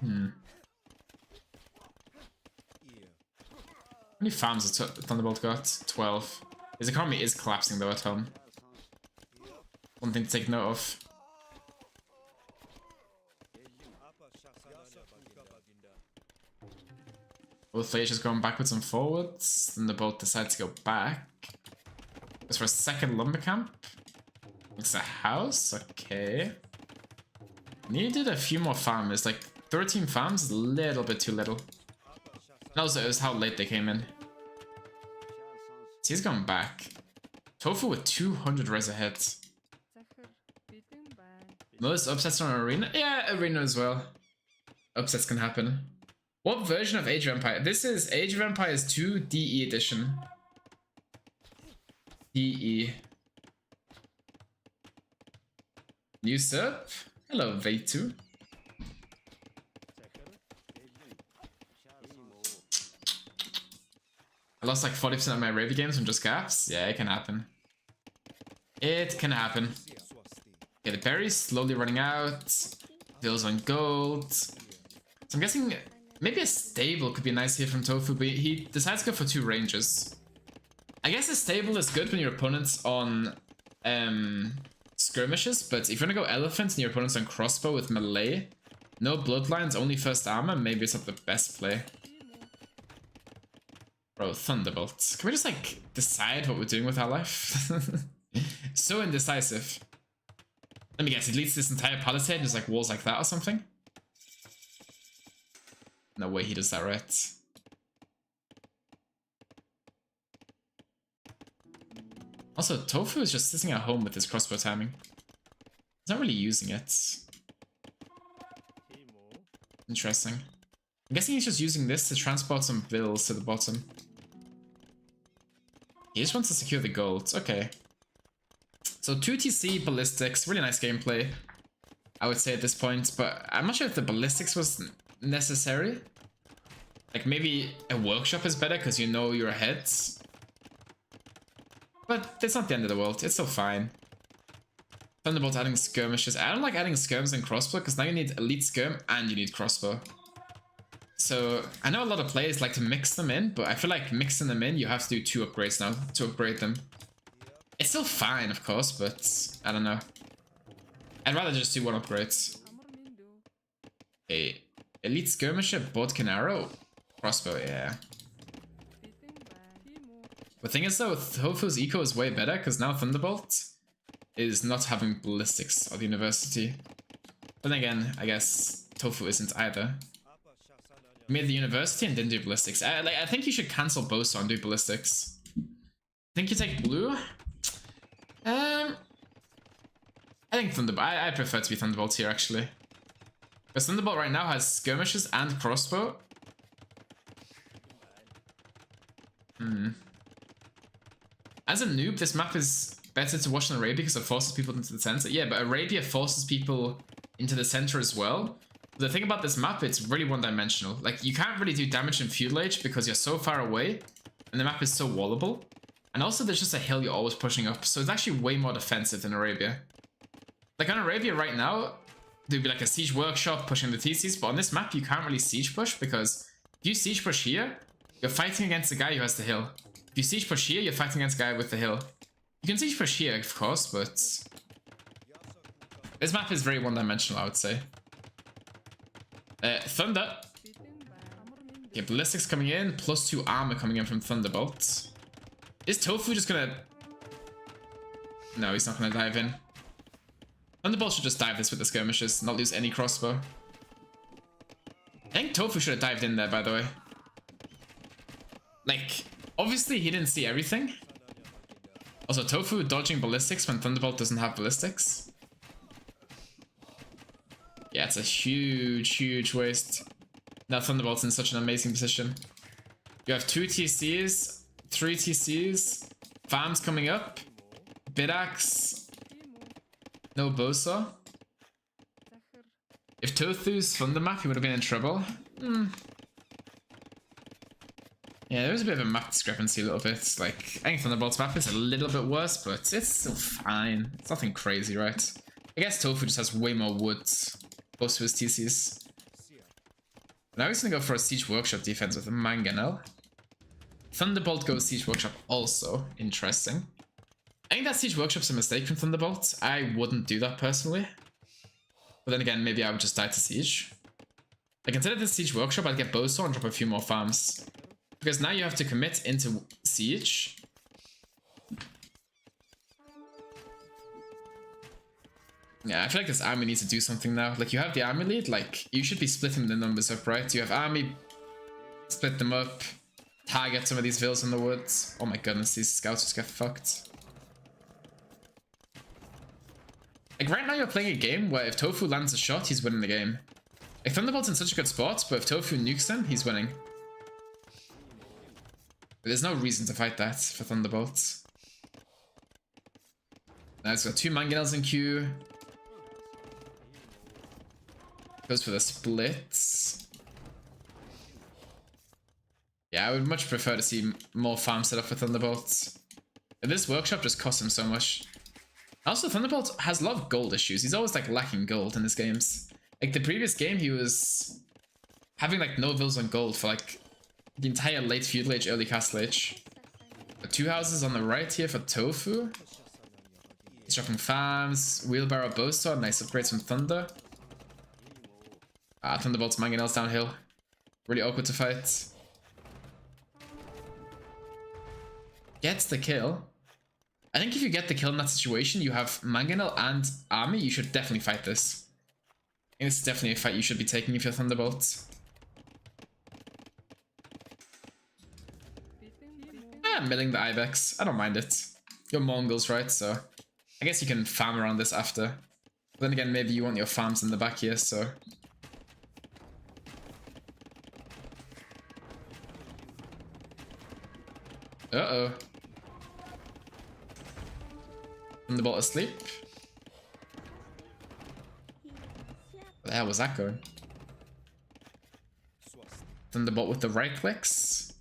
How many farms has Thunderbolt got? 12. His economy is collapsing though at home. One thing to take note of. Both Fleischer's going backwards and forwards. Thunderbolt decides to go back. Goes for a second lumber camp. It's a house, okay. Needed a few more farmers, like 13 farms is a little bit too little. And also it was how late they came in. So he's going back. Tofu with 200 res ahead. Most upsets on Arena? Yeah, Arena as well. Upsets can happen. What version of Age of Empire? This is Age of Empires 2 DE edition. DE. New sub? Hello, V2. I lost like 40% of my Arabia games from just gaps. Yeah, it can happen. It can happen. Okay, the berry's slowly running out. Bills on gold. So I'm guessing maybe a stable could be a nice hit from Tofu, but he decides to go for 2 ranges. I guess a stable is good when your opponent's on skirmishes, but if you're gonna go elephant and your opponent's on crossbow with melee, no bloodlines, only first armor, maybe it's not the best play. Bro, Thunderbolt. Can we just like decide what we're doing with our life? So indecisive. Let me guess, it leads to this entire palisade and just like walls like that or something? No way he does that right. Also, Tofu is just sitting at home with his crossbow timing. He's not really using it. Interesting. I'm guessing he's just using this to transport some bills to the bottom. He just wants to secure the gold. Okay. So 2TC ballistics, really nice gameplay, I would say at this point, but I'm not sure if the ballistics was necessary. Like maybe a workshop is better because you know you're ahead. But it's not the end of the world, it's still fine. Thunderbolt adding skirmishes. I don't like adding skirms and crossbow because now you need elite skirm and you need crossbow. So I know a lot of players like to mix them in, but I feel like mixing them in, you have to do 2 upgrades now to upgrade them. It's still fine, of course, but I don't know. I'd rather just do 1 upgrade. Okay, elite skirmisher, bodkin arrow, crossbow, yeah. The thing is though, Tofu's eco is way better because now Thunderbolt is not having ballistics at the university. But then again, I guess Tofu isn't either. He made the university and didn't do ballistics. I think you should cancel Boso and do ballistics. Think you take blue? I think Thunderbolt. I prefer to be Thunderbolt here actually. Because Thunderbolt right now has skirmishes and crossbow. As a noob, this map is better to watch than Arabia because it forces people into the center. Yeah, but Arabia forces people into the center as well. The thing about this map, it's really one-dimensional. Like, you can't really do damage in Feudal Age because you're so far away, and the map is so wallable. And also, there's just a hill you're always pushing up, so it's actually way more defensive than Arabia. Like, on Arabia right now, there'd be like a siege workshop pushing the TCs, but on this map, you can't really siege push because if you siege push here, you're fighting against the guy who has the hill. If you siege push here, you're fighting against the guy with the hill. You can siege push here, of course, but this map is very one-dimensional, I would say. Thunder. Yeah, ballistics coming in, +2 armor coming in from Thunderbolt. Is Tofu just gonna... No, he's not gonna dive in. Thunderbolt should just dive this with the skirmishes, not lose any crossbow. I think Tofu should have dived in there, by the way. Like, obviously he didn't see everything. Also, Tofu dodging ballistics when Thunderbolt doesn't have ballistics. Yeah, it's a huge, huge waste. Now Thunderbolt's in such an amazing position. You have 2 TCs, 3 TCs, farms coming up, Bidax, no Boso. If Tofu's Thunder map, he would have been in trouble. Yeah, there was a bit of a map discrepancy a little bit. Like, I think Thunderbolt's map is a little bit worse, but it's still fine. It's nothing crazy, right? I guess Tofu just has way more wood close to his TCs. Now he's gonna go for a Siege Workshop defense with a Mangonel. Thunderbolt goes Siege Workshop also. Interesting. I think that Siege Workshop's a mistake from Thunderbolt. I wouldn't do that personally. But then again, maybe I would just die to Siege. Like, instead of the Siege Workshop, I'd get Bowsaw and drop a few more farms. Because now you have to commit into Siege. Yeah, I feel like this army needs to do something now. Like, you have the army lead, like, you should be splitting the numbers up, right? You have army, split them up, target some of these villas in the woods. Oh my goodness, these scouts just get fucked. Like, right now you're playing a game where if Tofu lands a shot, he's winning the game. Like, Thunderbolt's in such a good spot, but if Tofu nukes him, he's winning. But there's no reason to fight that for Thunderbolt. Now it's got 2 Mangonels in queue. Goes for the splits. Yeah, I would much prefer to see more farm set up for Thunderbolt. And this workshop just costs him so much. Also, Thunderbolt has a lot of gold issues. He's always like lacking gold in his games. Like the previous game, he was having like no vills on gold for like the entire late feudal age, early castle age. The 2 houses on the right here for Tofu. He's dropping farms, wheelbarrow bowsaw, nice upgrades from Thunder. Thunderbolt's Mangonels downhill. Really awkward to fight. Gets the kill. I think if you get the kill in that situation, you have Mangonel and army, you should definitely fight this. And it's definitely a fight you should be taking if you're Thunderbolt. Milling the Ibex. I don't mind it. You're Mongols, right? So I guess you can farm around this after. But then again, maybe you want your farms in the back here, so... Uh-oh. Thunderbolt asleep. Where the hell was that going? Thunderbolt with the right clicks.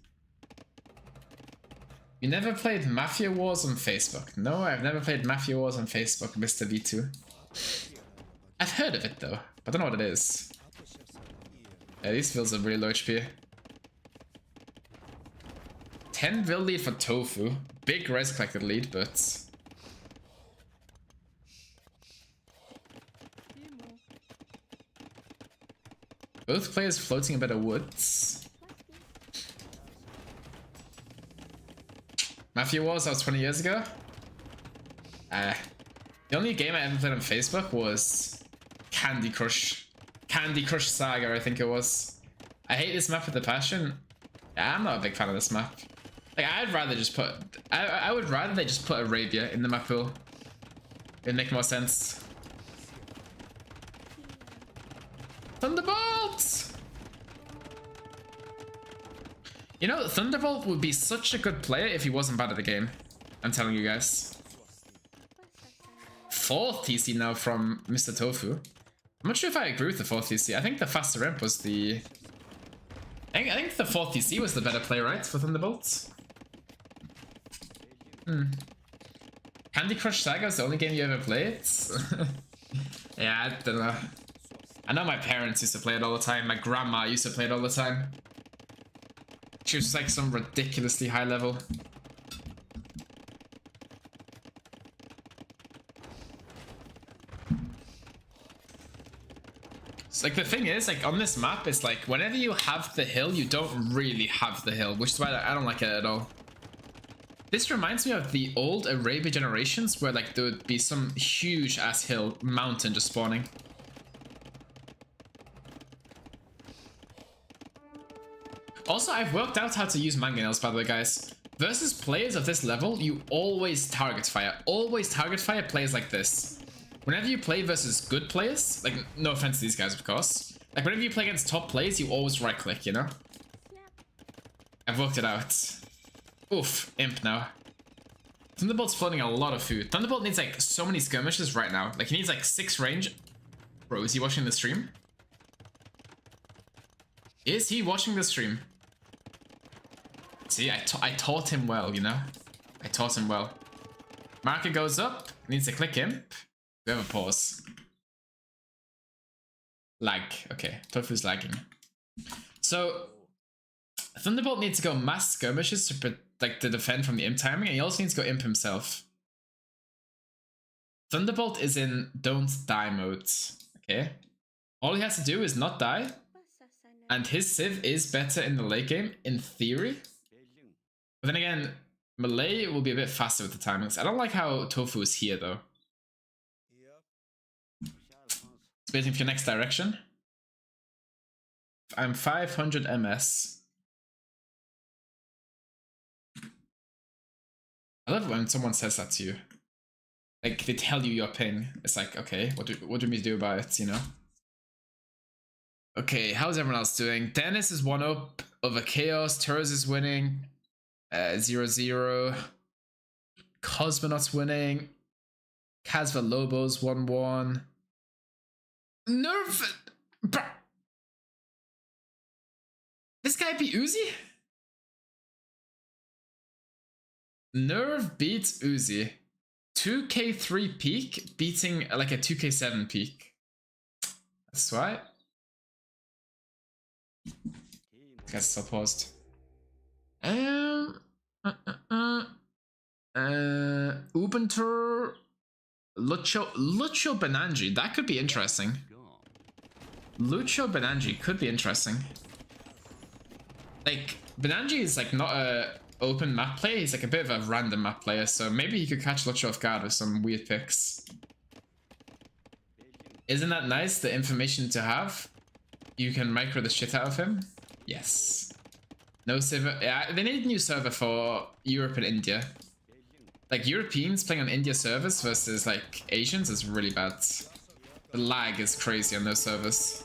You never played Mafia Wars on Facebook? No, I've never played Mafia Wars on Facebook, Mr. V2. I've heard of it though, but I don't know what it is. Yeah, these vills are really low HP. 10 vill lead for Tofu. Big res collected lead, but... both players floating a bit of woods. Mafia Wars, that was 20 years ago. The only game I ever played on Facebook was Candy Crush. Candy Crush Saga, I think it was. I hate this map with a passion. Yeah, I'm not a big fan of this map. Like, I'd rather just put... I would rather they just put Arabia in the map pool. It'd make more sense. Thunderbolt! You know, Thunderbolt would be such a good player if he wasn't bad at the game. I'm telling you guys. 4th TC now from Mr. Tofu. I'm not sure if I agree with the 4th TC. I think the faster imp was the... I think the 4th TC was the better play, right, for Thunderbolt? Candy Crush Saga is the only game you ever played? Yeah, I don't know. I know my parents used to play it all the time. My grandma used to play it all the time. She was like some ridiculously high level. So, like, the thing is, like, on this map, it's like, whenever you have the hill, you don't really have the hill, which is why I don't like it at all. This reminds me of the old Arabia generations, where, like, there would be some huge-ass hill mountain just spawning. Also, I've worked out how to use Mangonels, by the way, guys. Versus players of this level, you always target fire. Always target fire players like this. Whenever you play versus good players, like, no offense to these guys, of course. Like, whenever you play against top players, you always right-click, you know? I've worked it out. Oof, imp now. Thunderbolt's floating a lot of food. Thunderbolt needs, like, so many skirmishes right now. Like, he needs, like, 6 range. Bro, is he watching the stream? Is he watching the stream? See, I taught him well, you know? I taught him well. Marker goes up. Needs to click imp. We have a pause. Lag. Okay, Tofu's lagging. So Thunderbolt needs to go mass skirmishes to defend from the imp timing, and he also needs to go imp himself. Thunderbolt is in don't die mode. Okay. All he has to do is not die. And his Civ is better in the late game, in theory. But then again, melee will be a bit faster with the timings. I don't like how Tofu is here though. It's waiting for your next direction. I'm 500 MS. I love when someone says that to you. Like, they tell you your ping. It's like, okay, what do you want me to do about it, you know? Okay, how's everyone else doing? Dennis is 1-up over Chaos. Turz is winning. 0-0. Cosmonauts winning. Casva Lobos 1-1. Nerf! Bruh. This guy beat Uzi? Nerve beats Uzi. 2k3 peak beating like a 2k7 peak. That's right. This guy's still paused. Ubuntu Lucio Benanji. That could be interesting. Lucio Benanji could be interesting. Like, Benanji is like not a open map player, he's like a bit of a random map player, so maybe he could catch Lucio off guard with some weird picks. Isn't that nice, the information to have? You can micro the shit out of him? Yes. No server. Yeah, they need a new server for Europe and India. Like, Europeans playing on India servers versus like Asians is really bad. The lag is crazy on those servers.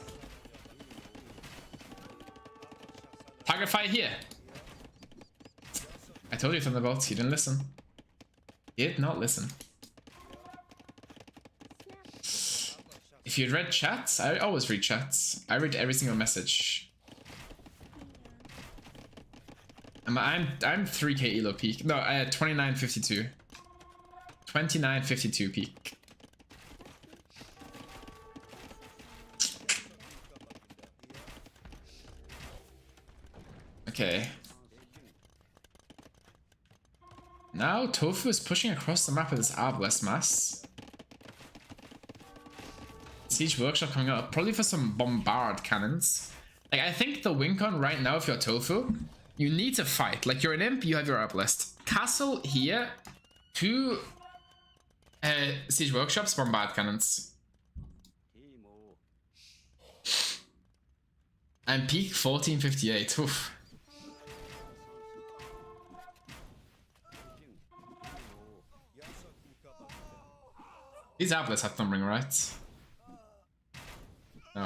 Target fire here. I told you Thunderbolt, you didn't listen. Did not listen. If you read chats, I always read chats. I read every single message. I'm 3k elo peak. No, 2952. 2952 peak. Okay. Now Tofu is pushing across the map with his Arbalest mass. Siege Workshop coming up, probably for some bombard cannons. Like, I think the win con right now, if you're Tofu, you need to fight. Like, you're an imp, you have your Arbalest. Castle here, 2 Siege Workshops, bombard cannons. And peak 1458. Oof. These Ablets have numbering, right? No.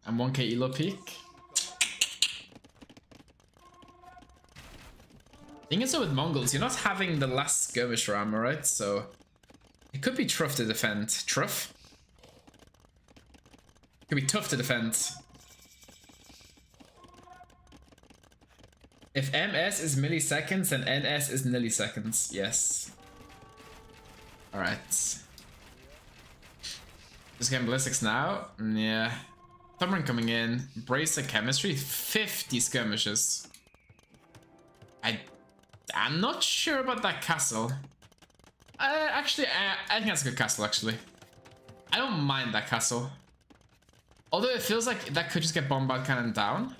And 1k elo peak. Thing is, though, with Mongols, you're not having the last skirmisher armor, right? So it could be tough to defend. Tough? Could be tough to defend. If MS is milliseconds, then NS is milliseconds. Yes. Alright. Just getting ballistics now. Yeah. Thumbring coming in. Brace the chemistry. 50 skirmishes. I'm not sure about that castle. Actually, I think that's a good castle, actually. I don't mind that castle. Although it feels like that could just get bombard cannon down.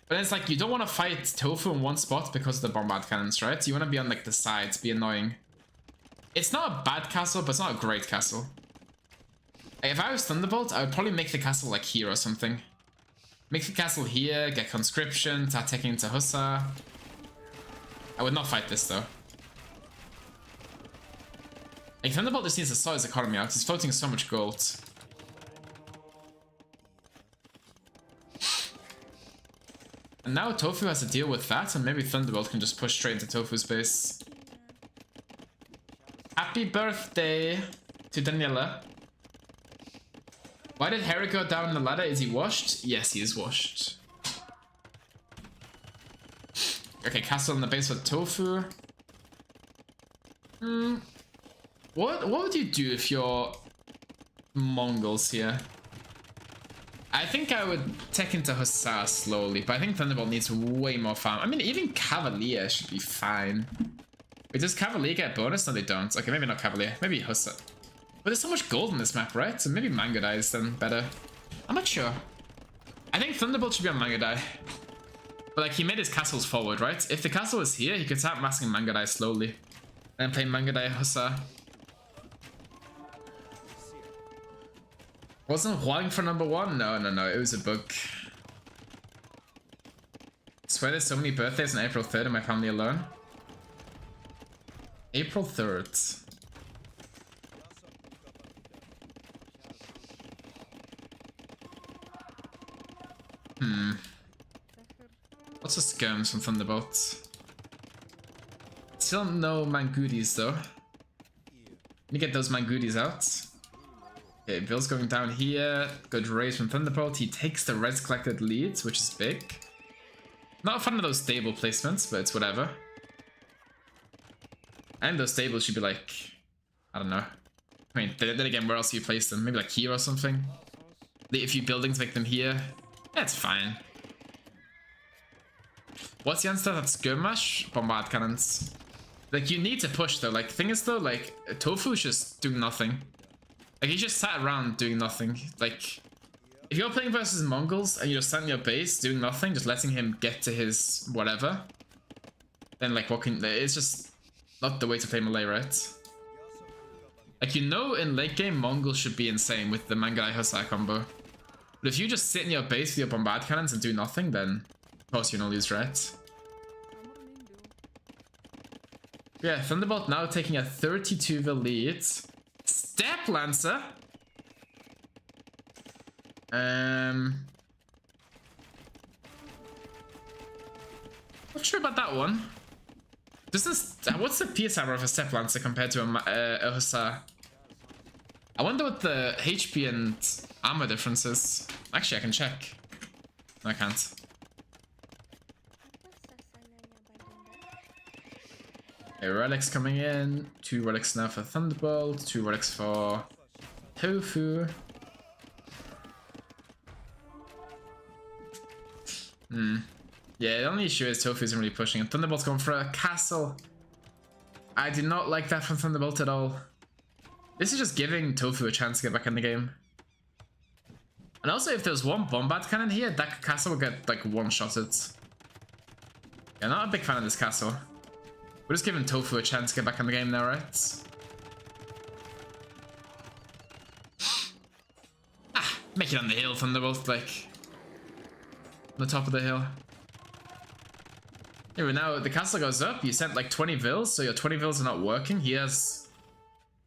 But it's like, you don't want to fight Tofu in one spot because of the bombard cannons, right? You want to be on like the sides, be annoying. It's not a bad castle, but it's not a great castle. Like, if I was Thunderbolt, I would probably make the castle like here or something. Make the castle here, get conscription, start taking into Hussar. I would not fight this though. Like, Thunderbolt just needs to sort his economy out. He's floating so much gold. And now Tofu has to deal with that, and maybe Thunderbolt can just push straight into Tofu's base. Happy birthday to Daniela. Why did Harry go down the ladder? Is he washed? Yes, he is washed. Okay, castle in the base for Tofu. What would you do if you're Mongols here? I think I would tech into Hussar slowly, but I think Thunderbolt needs way more farm. I mean, even Cavalier should be fine. Wait, does Cavalier get bonus? No, they don't. Okay, maybe not Cavalier. Maybe Hussar. But there's so much gold in this map, right? So maybe Mangodai is then better. I'm not sure. I think Thunderbolt should be on Mangodai. But like, he made his castles forward, right? If the castle was here, he could start masking Mangodai slowly. And play Mangodai Hussar. Wasn't Huang for number 1? No, it was a bug. I swear there's so many birthdays on April 3rd in my family alone. April 3rd. Lots of skirms from Thunderbolt. Still no Mangoodies though. Let me get those Mangoodies out. Okay, Bill's going down here. Good raise from Thunderbolt. He takes the res collected leads, which is big. Not a fan of those stable placements, but it's whatever. And those stables should be like, I don't know. I mean, then again, where else do you place them? Maybe like here or something? A few buildings, make them here. That's fine. What's the answer? That's skirmish? Bombard cannons. Like, you need to push though. Like, thing is though, like, Tofu's just doing nothing. Like, he just sat around doing nothing. Like, if you're playing versus Mongols and you're just sat in your base doing nothing, just letting him get to his whatever, then like, what can... It's just not the way to play Malay, right? Like, you know, in late game, Mongols should be insane with the Mangai Hussar combo. But if you just sit in your base with your bombard cannons and do nothing, then of course you're gonna lose, right? Yeah, Thunderbolt now taking a 32 lead. Step Lancer. Not sure about that one. Does this? What's the PS armor of a Step Lancer compared to a Hussar? I wonder what the HP and armor difference is. Actually, I can check. No, I can't. Okay, relics coming in. 2 relics now for Thunderbolt. 2 relics for Tofu. Yeah, the only issue is Tofu isn't really pushing, and Thunderbolt's going for a castle. I did not like that from Thunderbolt at all. This is just giving Tofu a chance to get back in the game. And also, if there's one bombard cannon here, that castle will get like one-shotted. Yeah, not a big fan of this castle. We're just giving Tofu a chance to get back in the game now, right? Make it on the hill, Thunderbolt, like on the top of the hill. Anyway, now the castle goes up. You sent like 20 vills, so your 20 vills are not working. He has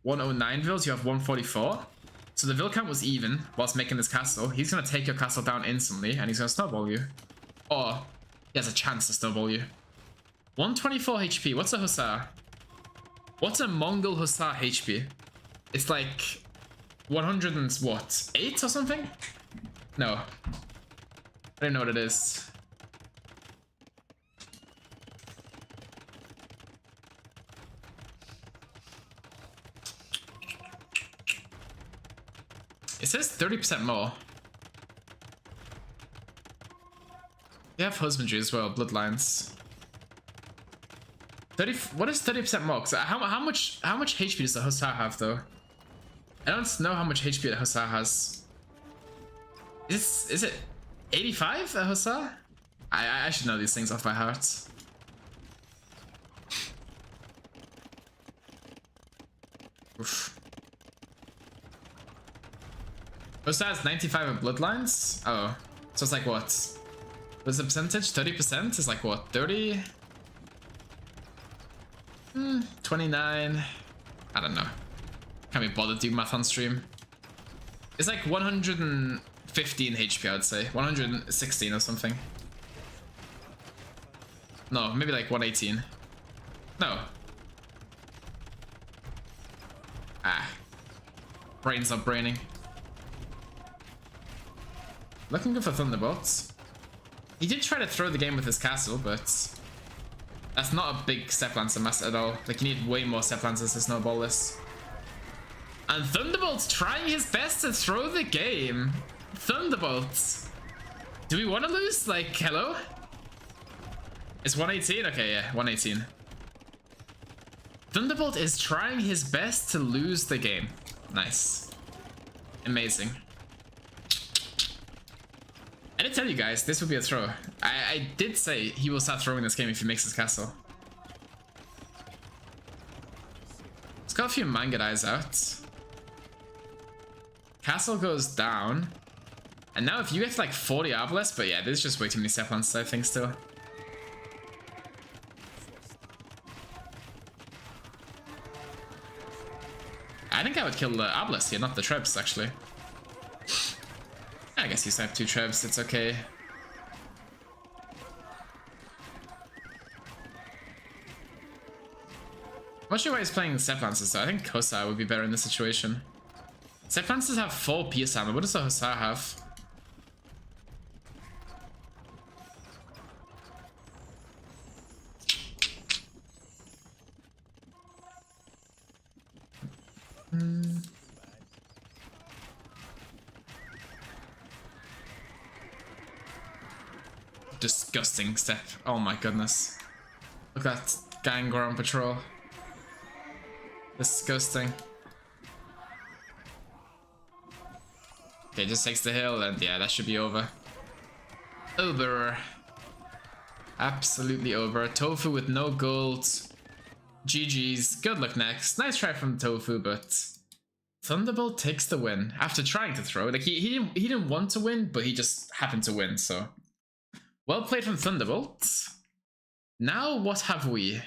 109 vills, you have 144. So the vill count was even whilst making this castle. He's gonna take your castle down instantly, and he's gonna snowball you. Or he has a chance to snowball you. 124 HP. What's a Hussar? What's a Mongol Hussar HP? It's like 100 and what? 8 or something? No. I don't know what it is. It says 30% more. You have husbandry as well, bloodlines. 30. What is 30% more? How much HP does the Hussar have though? I don't know how much HP the Hussar has. Is it 85 a Hussar? I should know these things off by heart. Oof. Hussar has 95 of bloodlines? Oh, so it's like what? What's the percentage? 30% is like what? 30? 29. I don't know. Can't be bothered doing math on stream. It's like 115 HP, I'd say. 116 or something. No, maybe like 118. No. Brain's not braining. Looking good for Thunderbolts. He did try to throw the game with his castle, but that's not a big Step Lancer mass at all. Like, you need way more Step Lancers to snowball this. And Thunderbolt's trying his best to throw the game. Thunderbolt. Do we want to lose? Like, hello? It's 118? Okay, yeah, 118. Thunderbolt is trying his best to lose the game. Nice. Amazing. I did tell you guys, this would be a throw. I did say he will start throwing this game if he makes his castle. Let's got a few manga eyes out. Castle goes down. And now if you get like 40 obelisks, but yeah, there's just way too many step lances, I think, still. I think I would kill the obelisk here, not the trebs, actually. I guess you still have 2 trebs, it's okay. I'm not sure why he's playing step lances, though. I think Hussar would be better in this situation. Step lances have 4 pierce armor. What does the Hussar have? Disgusting step. Oh my goodness. Look at that Gangor on patrol. Disgusting. Okay, just takes the hill and yeah, that should be over. Over. Absolutely over. Tofu with no gold. GG's. Good luck next. Nice try from Tofu, but Thunderbolt takes the win after trying to throw. Like he didn't want to win, but he just happened to win. So well played from Thunderbolt. Now what have we?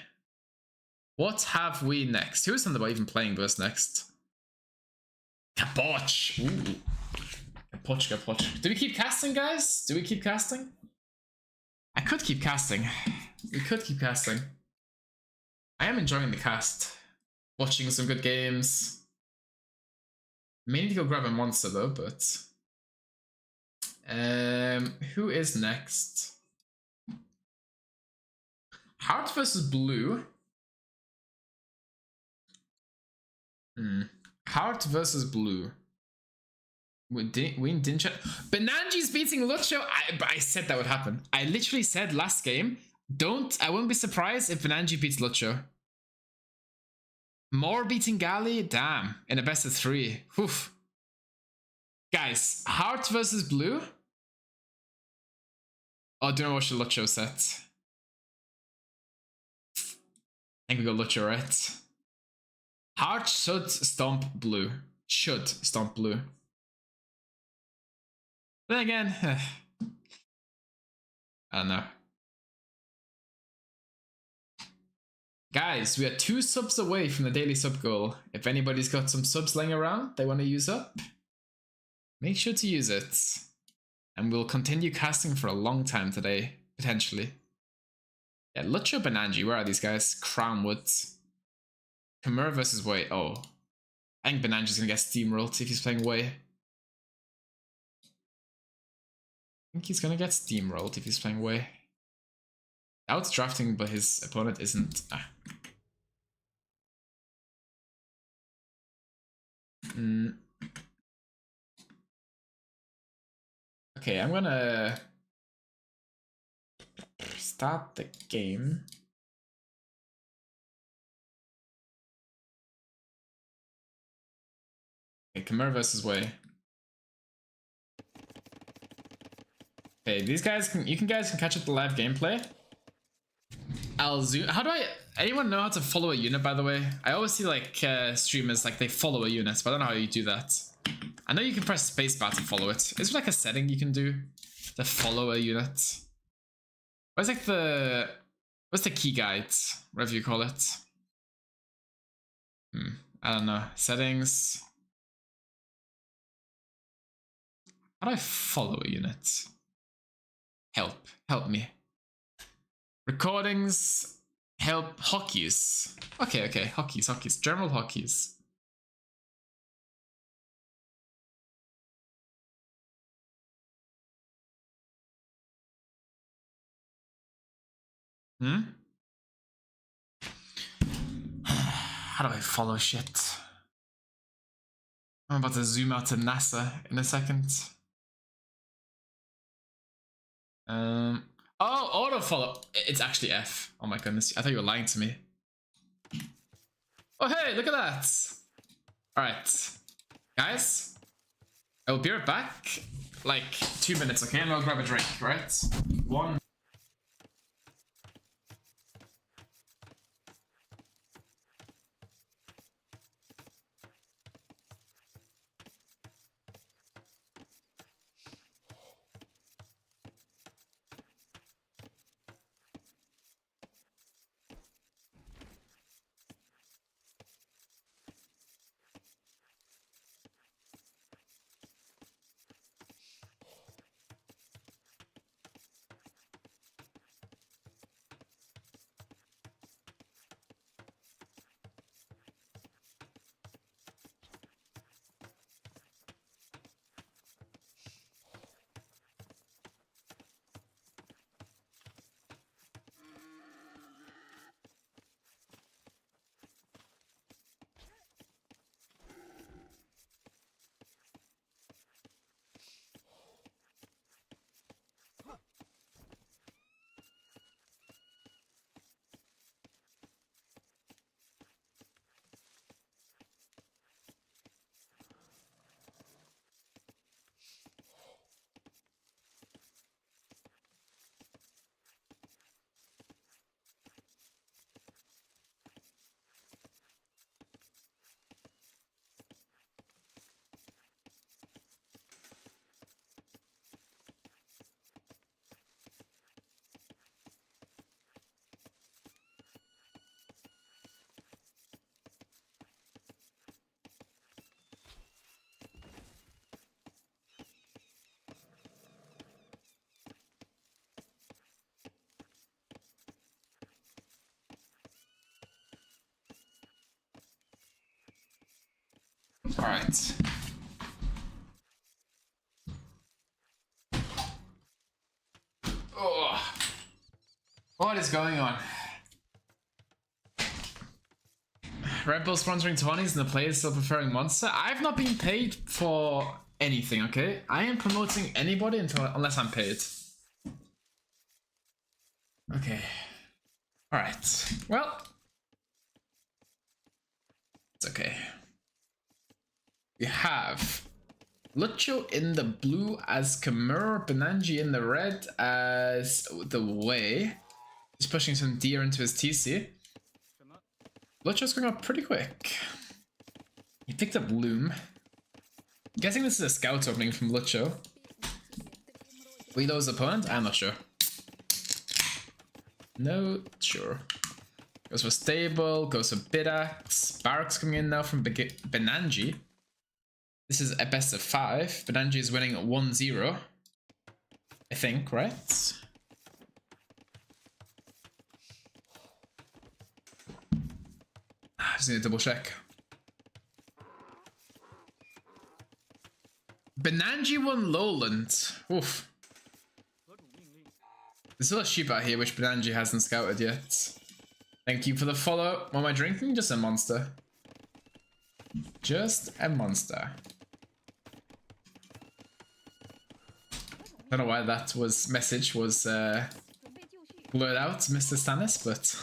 What have we next? Who is Thunderbolt even playing with us next? Kapoch. Ooh. Kapoch. Do we keep casting, guys? Do we keep casting? I could keep casting. We could keep casting. I am enjoying the cast. Watching some good games. May need to go grab a monster though, but who is next? Heart versus Blue. Heart versus Blue. We didn't check. Benanji's beating Lucho. I said that would happen. I literally said last game. I wouldn't be surprised if Benanji beats Lucho. More beating Gali? Damn. In a best of 3. Oof. Guys, Heart versus Blue? Oh, do not watch the Lucho set. I think we got Lucho, right? Heart should stomp Blue. Should stomp Blue. Then again, I don't know. Guys, we are 2 subs away from the daily sub goal. If anybody's got some subs laying around they want to use up, make sure to use it. And we'll continue casting for a long time today, potentially. Yeah, Lucho, Benanji, where are these guys? Crownwood. Khmer versus Wei. Oh. I think Benanji's gonna get steamrolled if he's playing Wei. I think he's gonna get steamrolled if he's playing Wei. Out's drafting, but his opponent isn't. Okay, I'm gonna start the game. Okay, Khmer versus Wei. Okay, these guys can. You guys can catch up the live gameplay. I'll zoom. How do I? Anyone know how to follow a unit? By the way, I always see like streamers like they follow a unit, but I don't know how you do that. I know you can press spacebar to follow it. Is there like a setting you can do to follow a unit? What's like what's the key guide? Whatever you call it. I don't know. Settings. How do I follow a unit? Help me. Recordings, help, hotkeys. Okay, hotkeys, general hotkeys. How do I follow shit? I'm about to zoom out to NASA in a second. Oh, auto follow. It's actually F. Oh my goodness. I thought you were lying to me. Oh, hey, look at that. All right, guys. I will be right back. Like 2 minutes, okay? And I'll grab a drink, right? One. All right. Oh, what is going on? Red Bull sponsoring 20s and the players still preferring Monster. I've not been paid for anything, okay? I am promoting anybody unless I'm paid. Okay. Alright. Well. It's okay. We have Lucho in the blue as Kamura, Benanji in the red as the way. He's pushing some deer into his TC. Lucho's going up pretty quick. He picked up Loom. I'm guessing this is a scout opening from Lucho. Lido's opponent? I'm not sure. No, sure. Goes for Stable, goes for Bidax. Barracks coming in now from Benanji. This is a best of 5. Benanji is winning 1-0. I think, right? I just need to double check. Benanji won Lowland. Oof. There's still a sheep out here which Benanji hasn't scouted yet. Thank you for the follow. What am I drinking? Just a monster. Just a monster. Don't know why that message was blurred out, Mr. Stannis, but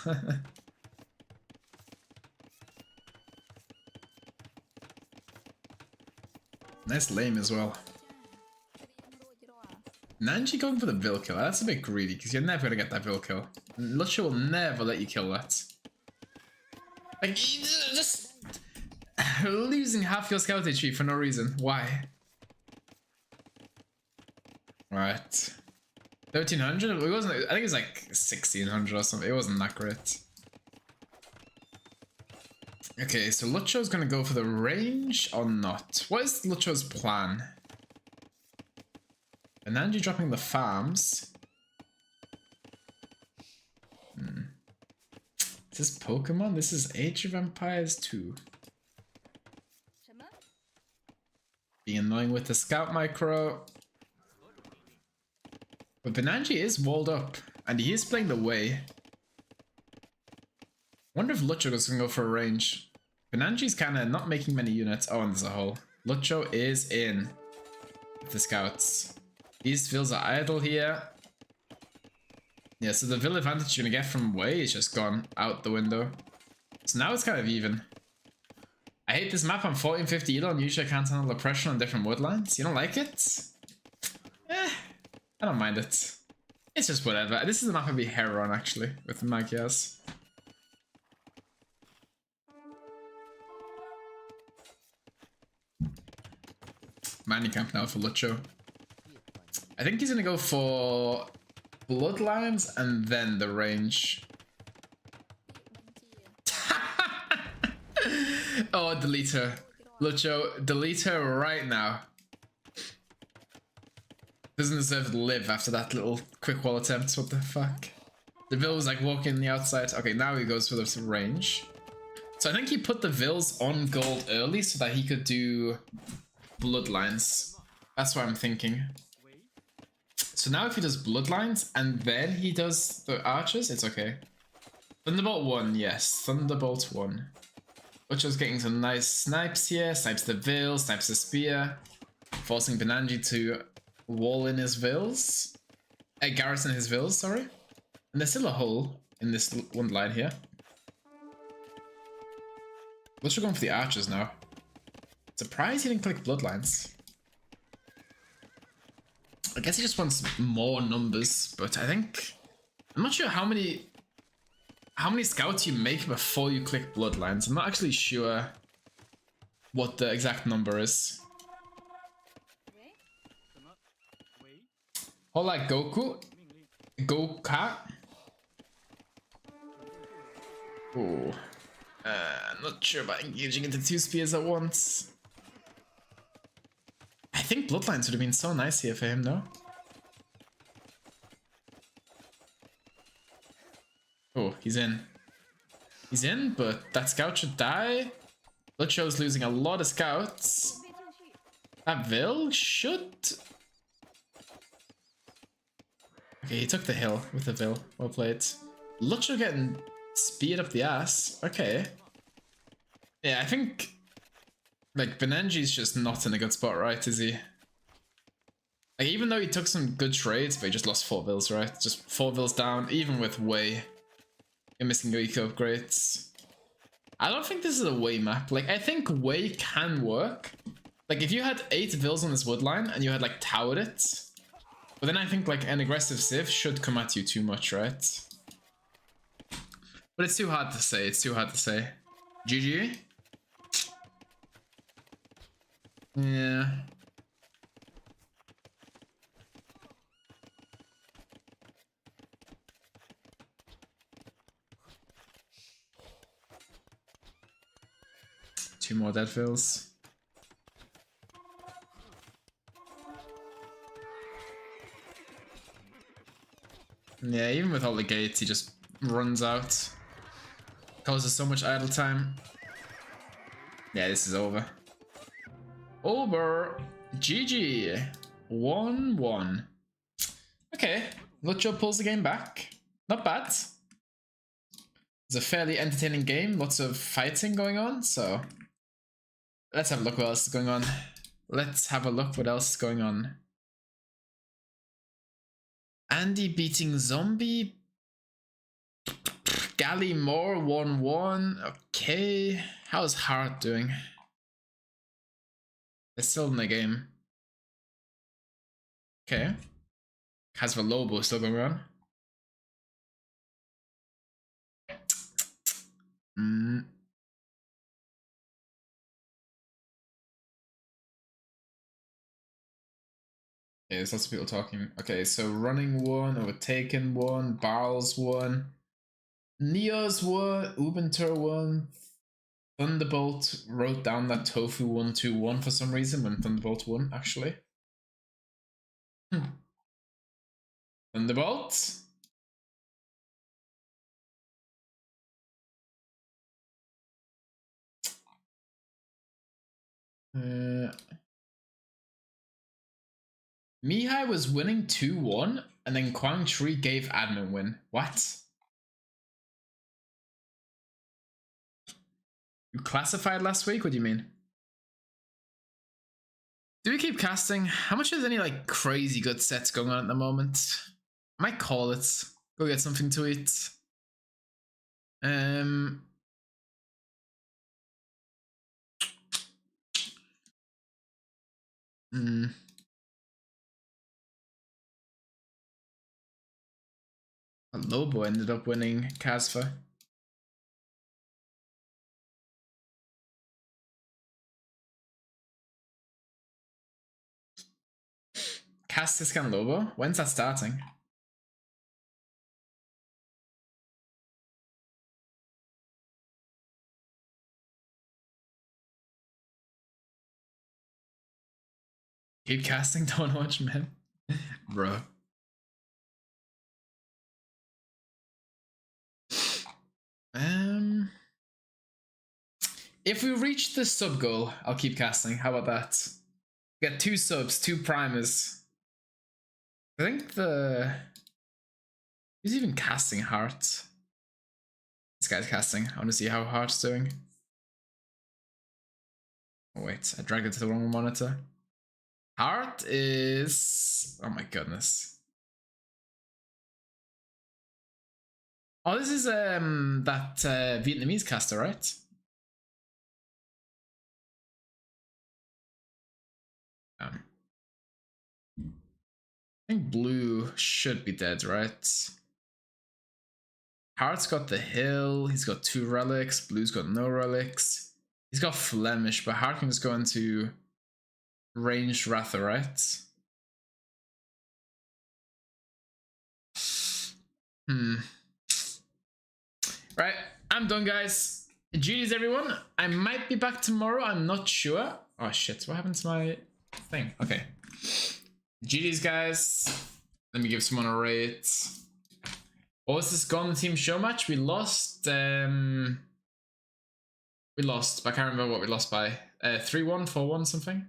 nice lame as well. Nanji going for the Vil kill. That's a bit greedy because you're never gonna get that Vil kill. Lucha will never let you kill that. Like, just losing half your scouting tree for no reason. Why? Right. 1300? It wasn't. I think it was like 1600 or something. It wasn't that great. Okay, so Lucho's gonna go for the range or not? What is Lucho's plan? Benanji dropping the farms. Is this Pokemon? This is Age of Empires 2. Being annoying with the scout micro. But Benanji is walled up, and he is playing the way. Wonder if Lucho is gonna go for a range. Benanji's kind of not making many units. Oh, and there's a hole. Lucho is in with the scouts. These fields are idle here. Yeah, so the Vil advantage you're gonna get from Wei is just gone out the window. So now it's kind of even. I hate this map. I'm 1450 elo and usually I can't handle the pressure on different woodlines. You don't like it? Eh, I don't mind it. It's just whatever. This is the map I'd be hair on actually, with the Magyars. Mining camp now for Lucho. I think he's gonna go for Bloodlines and then the range. Oh, delete her. Lucho, delete her right now. Doesn't deserve to live after that little quick wall attempt. What the fuck? The Vil was like walking the outside. Okay, now he goes for the range. So I think he put the Vils on gold early so that he could do Bloodlines. That's what I'm thinking. So now if he does Bloodlines and then he does the archers, it's okay. Thunderbolt 1, yes. Thunderbolt 1. Lucho's getting some nice snipes here. Snipes the Vil, snipes the spear. Forcing Benanji to wall in his Vils. Garrison his Vils, sorry. And there's still a hole in this one line here. Lucho going for the archers now. Surprised he didn't click Bloodlines. I guess he just wants more numbers, but I think... I'm not sure how many scouts you make before you click Bloodlines. I'm not actually sure what the exact number is. Hola Goku. Goka. Oh. Not sure about engaging into 2 spears at once. I think Bloodlines would have been so nice here for him, though. Oh, he's in. He's in, but that scout should die. Lucho's losing a lot of scouts. That Vil should... Okay, he took the hill with the Vil. Well played. Lucho getting speared up the ass. Okay. Yeah, I think... Like, Benenji's just not in a good spot, right, is he? Like, even though he took some good trades, but he just lost 4 Vils, right? Just 4 Vils down, even with Wei. You're missing your eco upgrades. I don't think this is a Wei map. Like, I think Wei can work. Like, if you had 8 Vils on this woodline and you had, like, towered it, but then I think, like, an aggressive Civ should come at you too much, right? But it's too hard to say. It's too hard to say. GG? Yeah. Two more dead fills. Yeah, even with all the gates, he just runs out. Causes so much idle time. Yeah, this is over. Over. GG. 1-1. Okay, Lucho pulls the game back. Not bad. It's a fairly entertaining game. Lots of fighting going on, so... Let's have a look what else is going on. Let's have a look what else is going on. Andy beating Zombie. Gally Moore 1-1. Okay. How's Hart doing? They're still in the game. Okay. Casper Lobo still going on. Yeah, there's lots of people talking. Okay, so running 1, overtaken 1, Barrels 1, Neos 1, Ubuntu 1, Thunderbolt wrote down that Tofu 121 for some reason when Thunderbolt won, actually. Thunderbolt? Mihai was winning 2-1 and then Quang Tri gave admin win. What? You classified last week? What do you mean? Do we keep casting? How much is any like crazy good sets going on at the moment? I might call it. Go get something to eat. Hmm. Lobo ended up winning Casfa. Castiscan Lobo? When's that starting? Keep casting, don't watch, man. Bro. If we reach the sub goal, I'll keep casting. How about that? Get 2 subs, 2 primers. I think who's even casting Heart? This guy's casting. I want to see how Heart's doing. Oh wait, I dragged it to the wrong monitor. Heart is... oh my goodness. Oh, this is that Vietnamese caster, right? I think blue should be dead, right? Heart's got the hill, he's got 2 relics, blue's got no relics. He's got Flemish, but Heart can just go into ranged Ratha, right? Right, I'm done, guys. GG's, everyone. I might be back tomorrow, I'm not sure. Oh shit, what happened to my thing? Okay. GG's, guys. Let me give someone a rate. What was this Gone Team show match? We lost. We lost, but I can't remember what we lost by. 3-1, 4-1, something.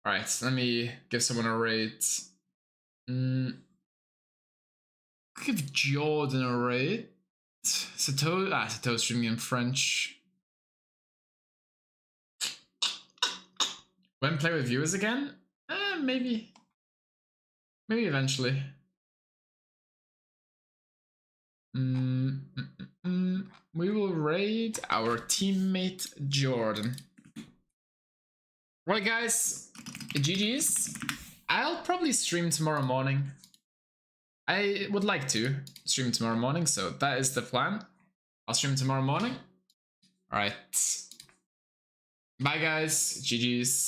All right, let me give someone a rate. Give Jordan a rate. Sato streaming in French. When play with viewers again? Maybe eventually. We will raid our teammate Jordan. Right, guys, GG's. I'll probably stream tomorrow morning. I would like to stream tomorrow morning, so that is the plan. I'll stream tomorrow morning. All right. Bye, guys. GG's.